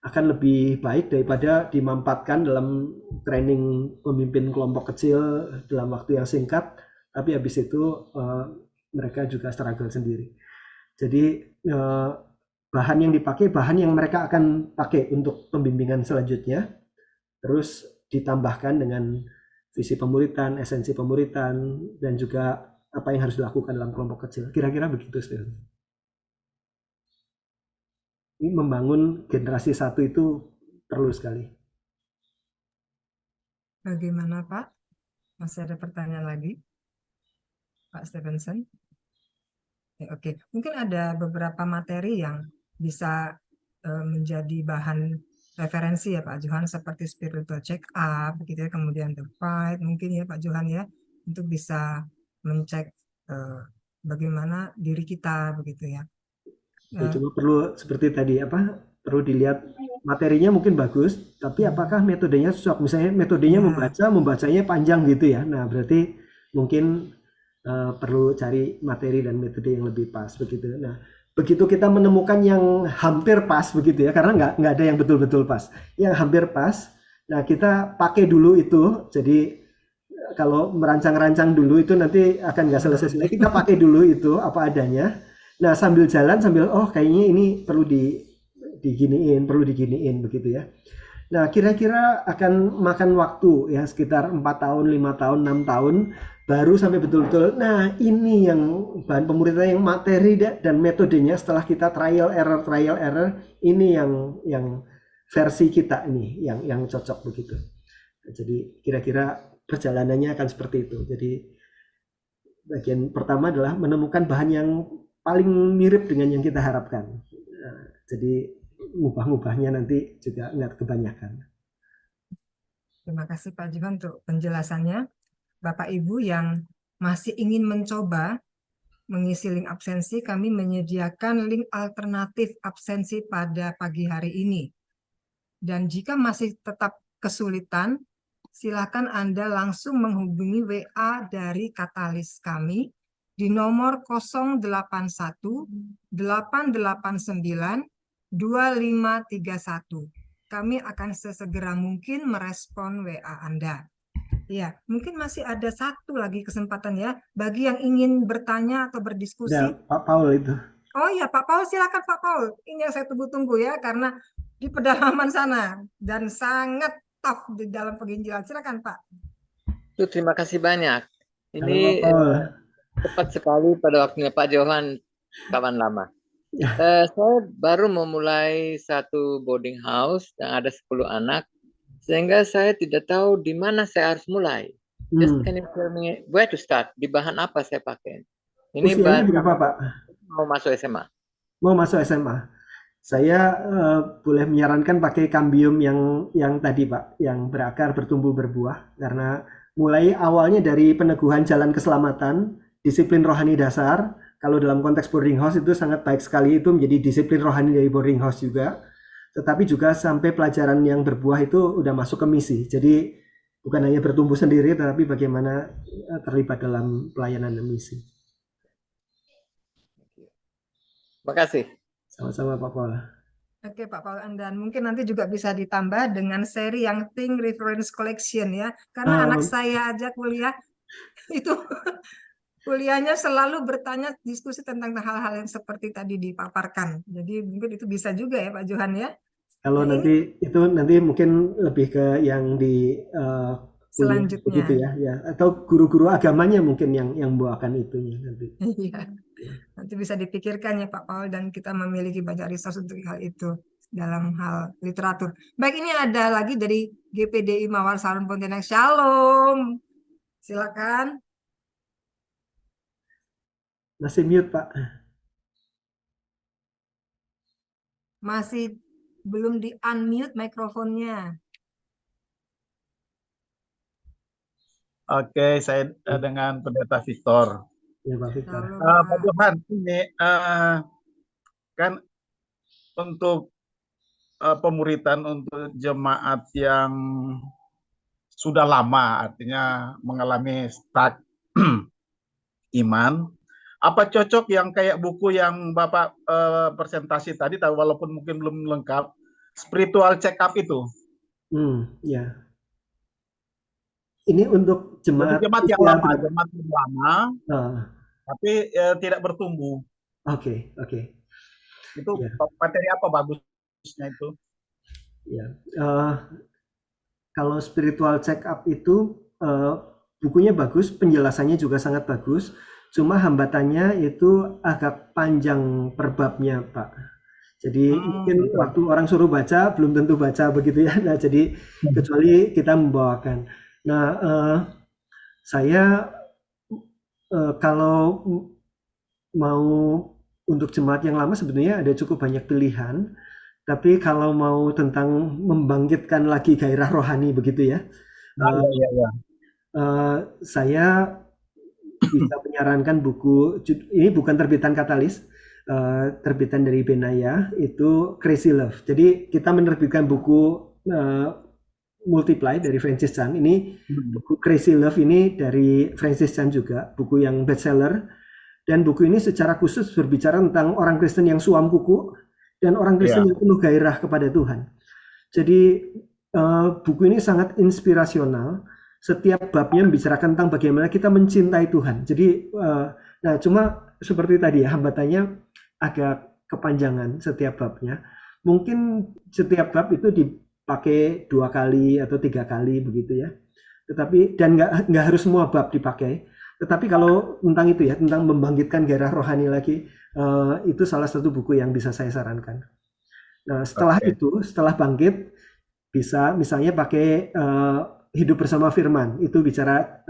Akan lebih baik daripada dimampatkan dalam training pemimpin kelompok kecil dalam waktu yang singkat, tapi habis itu mereka juga struggle sendiri. Jadi bahan yang dipakai, bahan yang mereka akan pakai untuk pembimbingan selanjutnya, terus ditambahkan dengan visi pemuritan, esensi pemuritan, dan juga apa yang harus dilakukan dalam kelompok kecil. Kira-kira begitu, Stephen. Ini membangun generasi satu itu perlu sekali. Bagaimana Pak? Masih ada pertanyaan lagi? Pak Stevenson? Oke. Mungkin ada beberapa materi yang bisa menjadi bahan referensi ya Pak Johan, seperti spiritual check up gitu ya, kemudian the fight mungkin ya Pak Johan ya, untuk bisa mencek bagaimana diri kita begitu ya. Ya, cuma perlu seperti tadi perlu dilihat materinya mungkin bagus, tapi apakah metodenya cocok? Misalnya metodenya membacanya panjang gitu ya. Nah, berarti mungkin perlu cari materi dan metode yang lebih pas begitu. Nah, begitu kita menemukan yang hampir pas begitu ya, karena nggak ada yang betul-betul pas, yang hampir pas, nah kita pakai dulu itu. Jadi kalau merancang-rancang dulu itu nanti akan nggak selesai. Kita pakai dulu itu apa adanya. Nah, sambil jalan, kayaknya ini perlu diginiin begitu ya. Nah, kira-kira akan makan waktu ya sekitar 4 tahun, 5 tahun, 6 tahun baru sampai betul-betul. Nah, ini yang bahan pemuritan, yang materi dan metodenya setelah kita trial error, ini yang versi kita ini yang cocok begitu. Jadi kira-kira perjalanannya akan seperti itu. Jadi bagian pertama adalah menemukan bahan yang paling mirip dengan yang kita harapkan. Nah, jadi ngubah-ngubahnya nanti juga nggak kebanyakan. Terima kasih Pak Johan untuk penjelasannya. Bapak Ibu yang masih ingin mencoba mengisi link absensi, kami menyediakan link alternatif absensi pada pagi hari ini. Dan jika masih tetap kesulitan, silakan Anda langsung menghubungi WA dari Katalis kami di nomor 081 889 2531. Kami akan sesegera mungkin merespon WA Anda. Ya, mungkin masih ada satu lagi kesempatan ya bagi yang ingin bertanya atau berdiskusi. Ya, Pak Paul itu. Oh iya, Pak Paul, silakan Pak Paul. Ini yang saya tunggu-tunggu ya, karena di pedalaman sana dan sangat tough di dalam penginjilan. Silakan Pak. Terima kasih banyak. Ini tepat sekali pada waktunya Pak Johan, kawan lama. Saya baru memulai satu boarding house yang ada 10 anak, sehingga saya tidak tahu di mana saya harus mulai. Just can you tell me where to start? Di bahan apa saya pakai? Ini usianya berapa Pak? Mau masuk SMA. Mau masuk SMA. Saya boleh menyarankan pakai kambium yang tadi Pak, yang berakar, bertumbuh, berbuah, karena mulai awalnya dari peneguhan jalan keselamatan, disiplin rohani dasar. Kalau dalam konteks boarding house itu sangat baik sekali, itu menjadi disiplin rohani dari boarding house juga. Tetapi juga sampai pelajaran yang berbuah itu udah masuk ke misi. Jadi bukan hanya bertumbuh sendiri, tetapi bagaimana terlibat dalam pelayanan dan misi. Makasih. Sama-sama Pak Paul. Oke Pak Paul, dan mungkin nanti juga bisa ditambah dengan seri yang Think Reference Collection ya. Karena anak saya aja kuliah itu kuliahnya selalu bertanya diskusi tentang hal-hal yang seperti tadi dipaparkan. Jadi mungkin itu bisa juga ya Pak Johan ya. Kalau Nah, nanti itu nanti mungkin lebih ke yang di kuliah selanjutnya. begitu ya, atau guru-guru agamanya mungkin yang membawakan itunya nanti. Iya. Nanti bisa dipikirkan ya Pak Paul, dan kita memiliki banyak resource untuk hal itu dalam hal literatur. Baik, ini ada lagi dari GPDI Mawar Sarun Pontianak. Shalom. Silakan. Masih mute Pak. Masih belum di unmute mikrofonnya. Oke, saya dengan Pendeta Victor. Ya Pak Victor. Shalom, Pak Johan, ini kan untuk pemuritan untuk jemaat yang sudah lama, artinya mengalami stuck iman, apa cocok yang kayak buku yang Bapak presentasi tadi, walaupun mungkin belum lengkap, spiritual check up itu? Ya. Ini untuk jemaat yang lama, tapi tidak bertumbuh. Oke. Itu materi apa bagusnya itu? Ya. Kalau spiritual check up itu bukunya bagus, penjelasannya juga sangat bagus. Cuma hambatannya itu agak panjang per babnya, Pak. Jadi mungkin waktu orang suruh baca belum tentu baca begitu ya. Nah, jadi kecuali kita membawakan. Nah, saya kalau mau untuk jemaat yang lama sebenarnya ada cukup banyak pilihan. Tapi kalau mau tentang membangkitkan lagi gairah rohani begitu ya, saya bisa menyarankan buku, ini bukan terbitan Katalis, terbitan dari Benaya, itu Crazy Love. Jadi kita menerbitkan buku Multiply dari Francis Chan. Ini buku Crazy Love ini dari Francis Chan juga, buku yang bestseller. Dan buku ini secara khusus berbicara tentang orang Kristen yang suam kuku dan orang Kristen yang penuh gairah kepada Tuhan. Jadi buku ini sangat inspirasional. Setiap babnya membicarakan tentang bagaimana kita mencintai Tuhan. Jadi, nah cuma seperti tadi ya, hambatannya agak kepanjangan setiap babnya. Mungkin setiap bab itu dipakai 2 kali atau 3 kali begitu ya. Tetapi dan nggak harus semua bab dipakai. Tetapi kalau tentang itu ya, tentang membangkitkan gairah rohani lagi, itu salah satu buku yang bisa saya sarankan. Nah, setelah itu, setelah bangkit, bisa misalnya pakai Hidup Bersama Firman. Itu bicara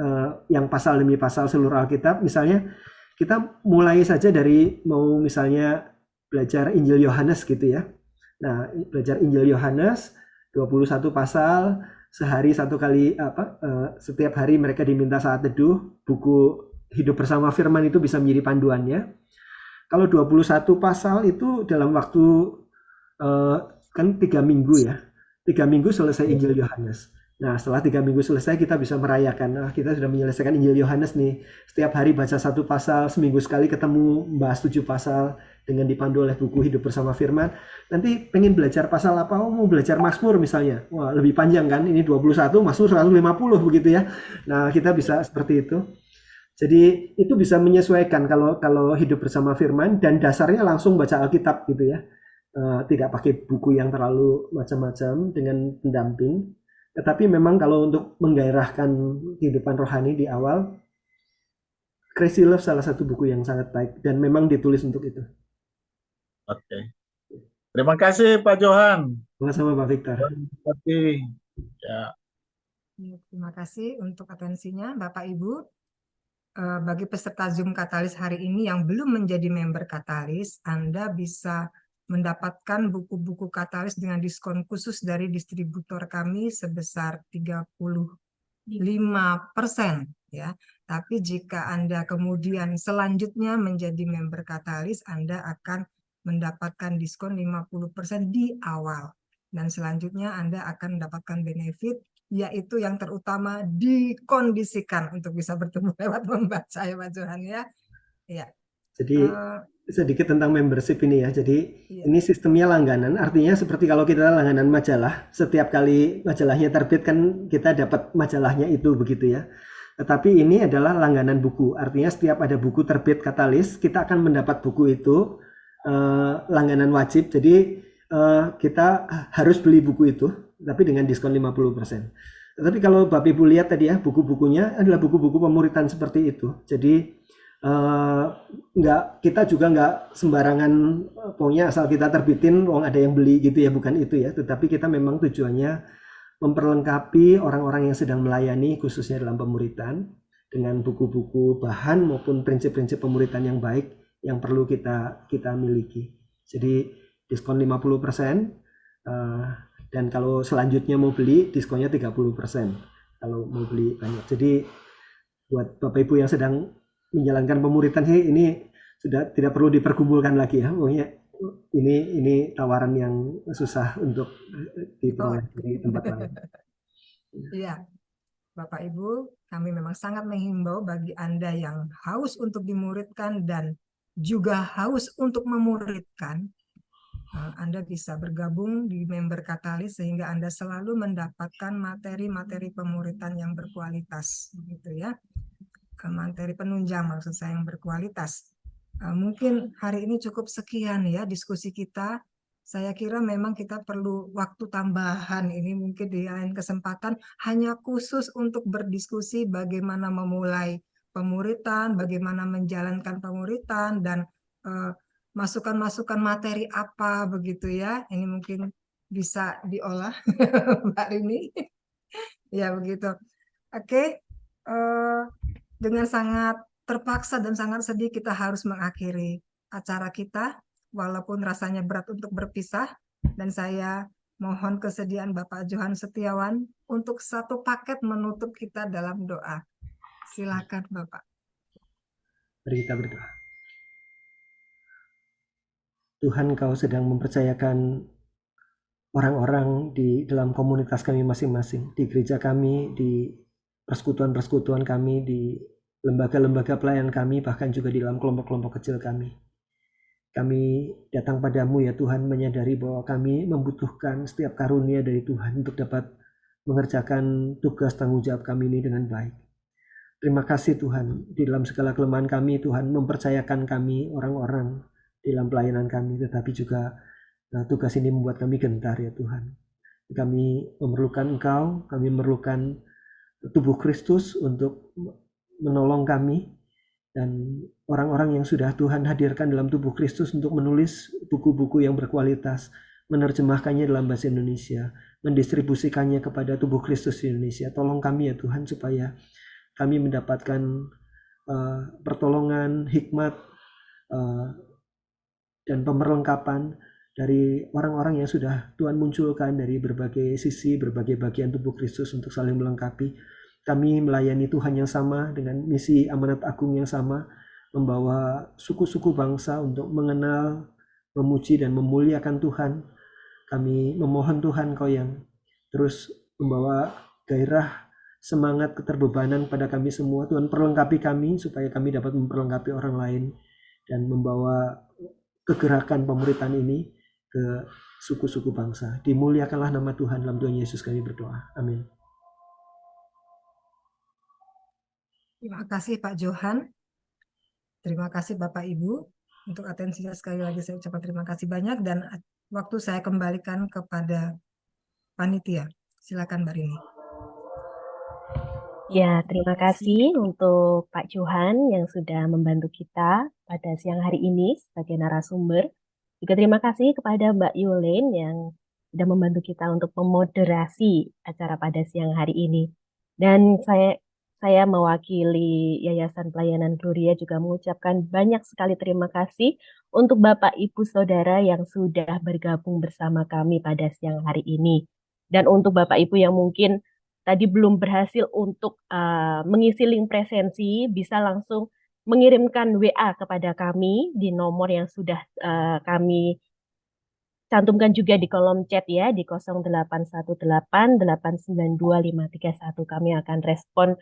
yang pasal demi pasal seluruh Alkitab. Misalnya kita mulai saja dari mau misalnya belajar Injil Yohanes gitu ya. Nah, belajar Injil Yohanes 21 pasal, sehari 1 kali setiap hari mereka diminta saat teduh. Buku Hidup Bersama Firman itu bisa menjadi panduannya. Kalau 21 pasal itu dalam waktu kan 3 minggu ya. 3 minggu selesai Injil Yohanes. Nah, setelah 3 minggu selesai kita bisa merayakan. Nah, kita sudah menyelesaikan Injil Yohanes nih. Setiap hari baca 1 pasal, seminggu sekali ketemu membahas 7 pasal dengan dipandu oleh buku Hidup Bersama Firman. Nanti pengen belajar pasal apa? Oh, mau belajar Mazmur misalnya. Wah, lebih panjang kan? Ini 21, Mazmur 150 begitu ya. Nah, kita bisa seperti itu. Jadi itu bisa menyesuaikan kalau Hidup Bersama Firman, dan dasarnya langsung baca Alkitab gitu ya. Tidak pakai buku yang terlalu macam-macam dengan pendamping. Tetapi memang kalau untuk menggairahkan kehidupan rohani di awal, Crazy Love salah satu buku yang sangat baik dan memang ditulis untuk itu. Oke. Terima kasih Pak Johan. Sama-sama Pak Victor. Terima kasih untuk atensinya Bapak Ibu. Bagi peserta Zoom Katalis hari ini yang belum menjadi member Katalis, Anda bisa mendapatkan buku-buku Katalis dengan diskon khusus dari distributor kami sebesar 35% ya. Tapi jika Anda kemudian selanjutnya menjadi member Katalis, Anda akan mendapatkan diskon 50% di awal. Dan selanjutnya Anda akan mendapatkan benefit, yaitu yang terutama dikondisikan untuk bisa bertemu lewat membaca ya Pak Johan ya. Ya. Jadi sedikit tentang membership ini ya. Jadi Iya. ini sistemnya langganan, artinya seperti kalau kita langganan majalah, setiap kali majalahnya terbit kan kita dapat majalahnya itu begitu ya. Tetapi ini adalah langganan buku, artinya setiap ada buku terbit Katalis, kita akan mendapat buku itu langganan wajib. Jadi kita harus beli buku itu, tapi dengan diskon 50%. Tetapi kalau Bapak Ibu lihat tadi ya, buku-bukunya adalah buku-buku pemuritan seperti itu. Jadi kita juga nggak sembarangan, pokoknya asal kita terbitin, ada yang beli gitu ya, bukan itu ya. Tetapi kita memang tujuannya memperlengkapi orang-orang yang sedang melayani, khususnya dalam pemuritan, dengan buku-buku bahan maupun prinsip-prinsip pemuritan yang baik yang perlu kita miliki. Jadi diskon 50%, dan kalau selanjutnya mau beli diskonnya 30% kalau mau beli banyak. Jadi buat Bapak Ibu yang sedang menjalankan pemuritan ini sudah tidak perlu dipergumulkan lagi ya. Pokoknya ini tawaran yang susah untuk diperoleh di tempat lain. Iya, Bapak Ibu, kami memang sangat menghimbau bagi Anda yang haus untuk dimuridkan dan juga haus untuk memuridkan, Anda bisa bergabung di member Katalis sehingga Anda selalu mendapatkan materi-materi pemuritan yang berkualitas, gitu ya. Materi penunjang maksud saya yang berkualitas. Mungkin hari ini cukup sekian ya diskusi kita. Saya kira memang kita perlu waktu tambahan ini mungkin di lain kesempatan hanya khusus untuk berdiskusi bagaimana memulai pemuritan, bagaimana menjalankan pemuritan, dan masukan-masukan materi apa begitu ya. Ini mungkin bisa diolah Mbak Rini. Ya begitu. Oke. Dengan sangat terpaksa dan sangat sedih kita harus mengakhiri acara kita, walaupun rasanya berat untuk berpisah, dan saya mohon kesediaan Bapak Johan Setiawan untuk satu paket menutup kita dalam doa. Silakan Bapak. Mari kita berdoa. Tuhan, Kau sedang mempercayakan orang-orang di dalam komunitas kami masing-masing, di gereja kami, di persekutuan-persekutuan kami, di lembaga-lembaga pelayanan kami, bahkan juga di dalam kelompok-kelompok kecil kami. Kami datang padamu ya Tuhan, menyadari bahwa kami membutuhkan setiap karunia dari Tuhan untuk dapat mengerjakan tugas tanggung jawab kami ini dengan baik. Terima kasih Tuhan, di dalam segala kelemahan kami, Tuhan mempercayakan kami orang-orang di dalam pelayanan kami, tetapi juga tugas ini membuat kami gentar ya Tuhan. Kami memerlukan Engkau, kami memerlukan tubuh Kristus untuk menolong kami, dan orang-orang yang sudah Tuhan hadirkan dalam tubuh Kristus untuk menulis buku-buku yang berkualitas, menerjemahkannya dalam bahasa Indonesia, mendistribusikannya kepada tubuh Kristus di Indonesia. Tolong kami ya Tuhan supaya kami mendapatkan pertolongan, hikmat, dan pemerlengkapan dari orang-orang yang sudah Tuhan munculkan dari berbagai sisi, berbagai bagian tubuh Kristus untuk saling melengkapi. Kami melayani Tuhan yang sama dengan misi amanat agung yang sama, membawa suku-suku bangsa untuk mengenal, memuji dan memuliakan Tuhan. Kami memohon Tuhan Kau yang terus membawa gairah, semangat, keterbebanan pada kami semua. Tuhan perlengkapi kami supaya kami dapat memperlengkapi orang lain dan membawa kegerakan pemuritan ini ke suku-suku bangsa. Dimuliakanlah nama Tuhan, dalam Tuhan Yesus kami berdoa. Amin. Terima kasih Pak Johan. Terima kasih Bapak Ibu untuk atensinya. Sekali lagi saya ucapkan terima kasih banyak, dan waktu saya kembalikan kepada panitia. Silakan Mbak Rini. Ya, terima kasih untuk Pak Johan yang sudah membantu kita pada siang hari ini sebagai narasumber. Juga terima kasih kepada Mbak Yulen yang sudah membantu kita untuk memoderasi acara pada siang hari ini. Dan saya mewakili Yayasan Pelayanan Gloria juga mengucapkan banyak sekali terima kasih untuk Bapak Ibu Saudara yang sudah bergabung bersama kami pada siang hari ini. Dan untuk Bapak Ibu yang mungkin tadi belum berhasil untuk mengisi link presensi, bisa langsung mengirimkan WA kepada kami di nomor yang sudah kami cantumkan juga di kolom chat ya, di 0818892531. Kami akan respon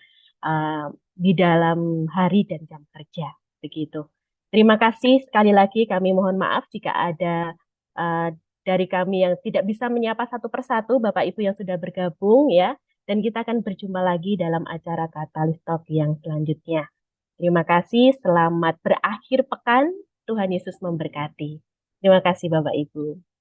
di dalam hari dan jam kerja, begitu. Terima kasih sekali lagi, kami mohon maaf jika ada dari kami yang tidak bisa menyapa satu persatu Bapak Ibu yang sudah bergabung ya. Dan kita akan berjumpa lagi dalam acara Katalis Talk yang selanjutnya. Terima kasih, selamat berakhir pekan. Tuhan Yesus memberkati. Terima kasih Bapak Ibu.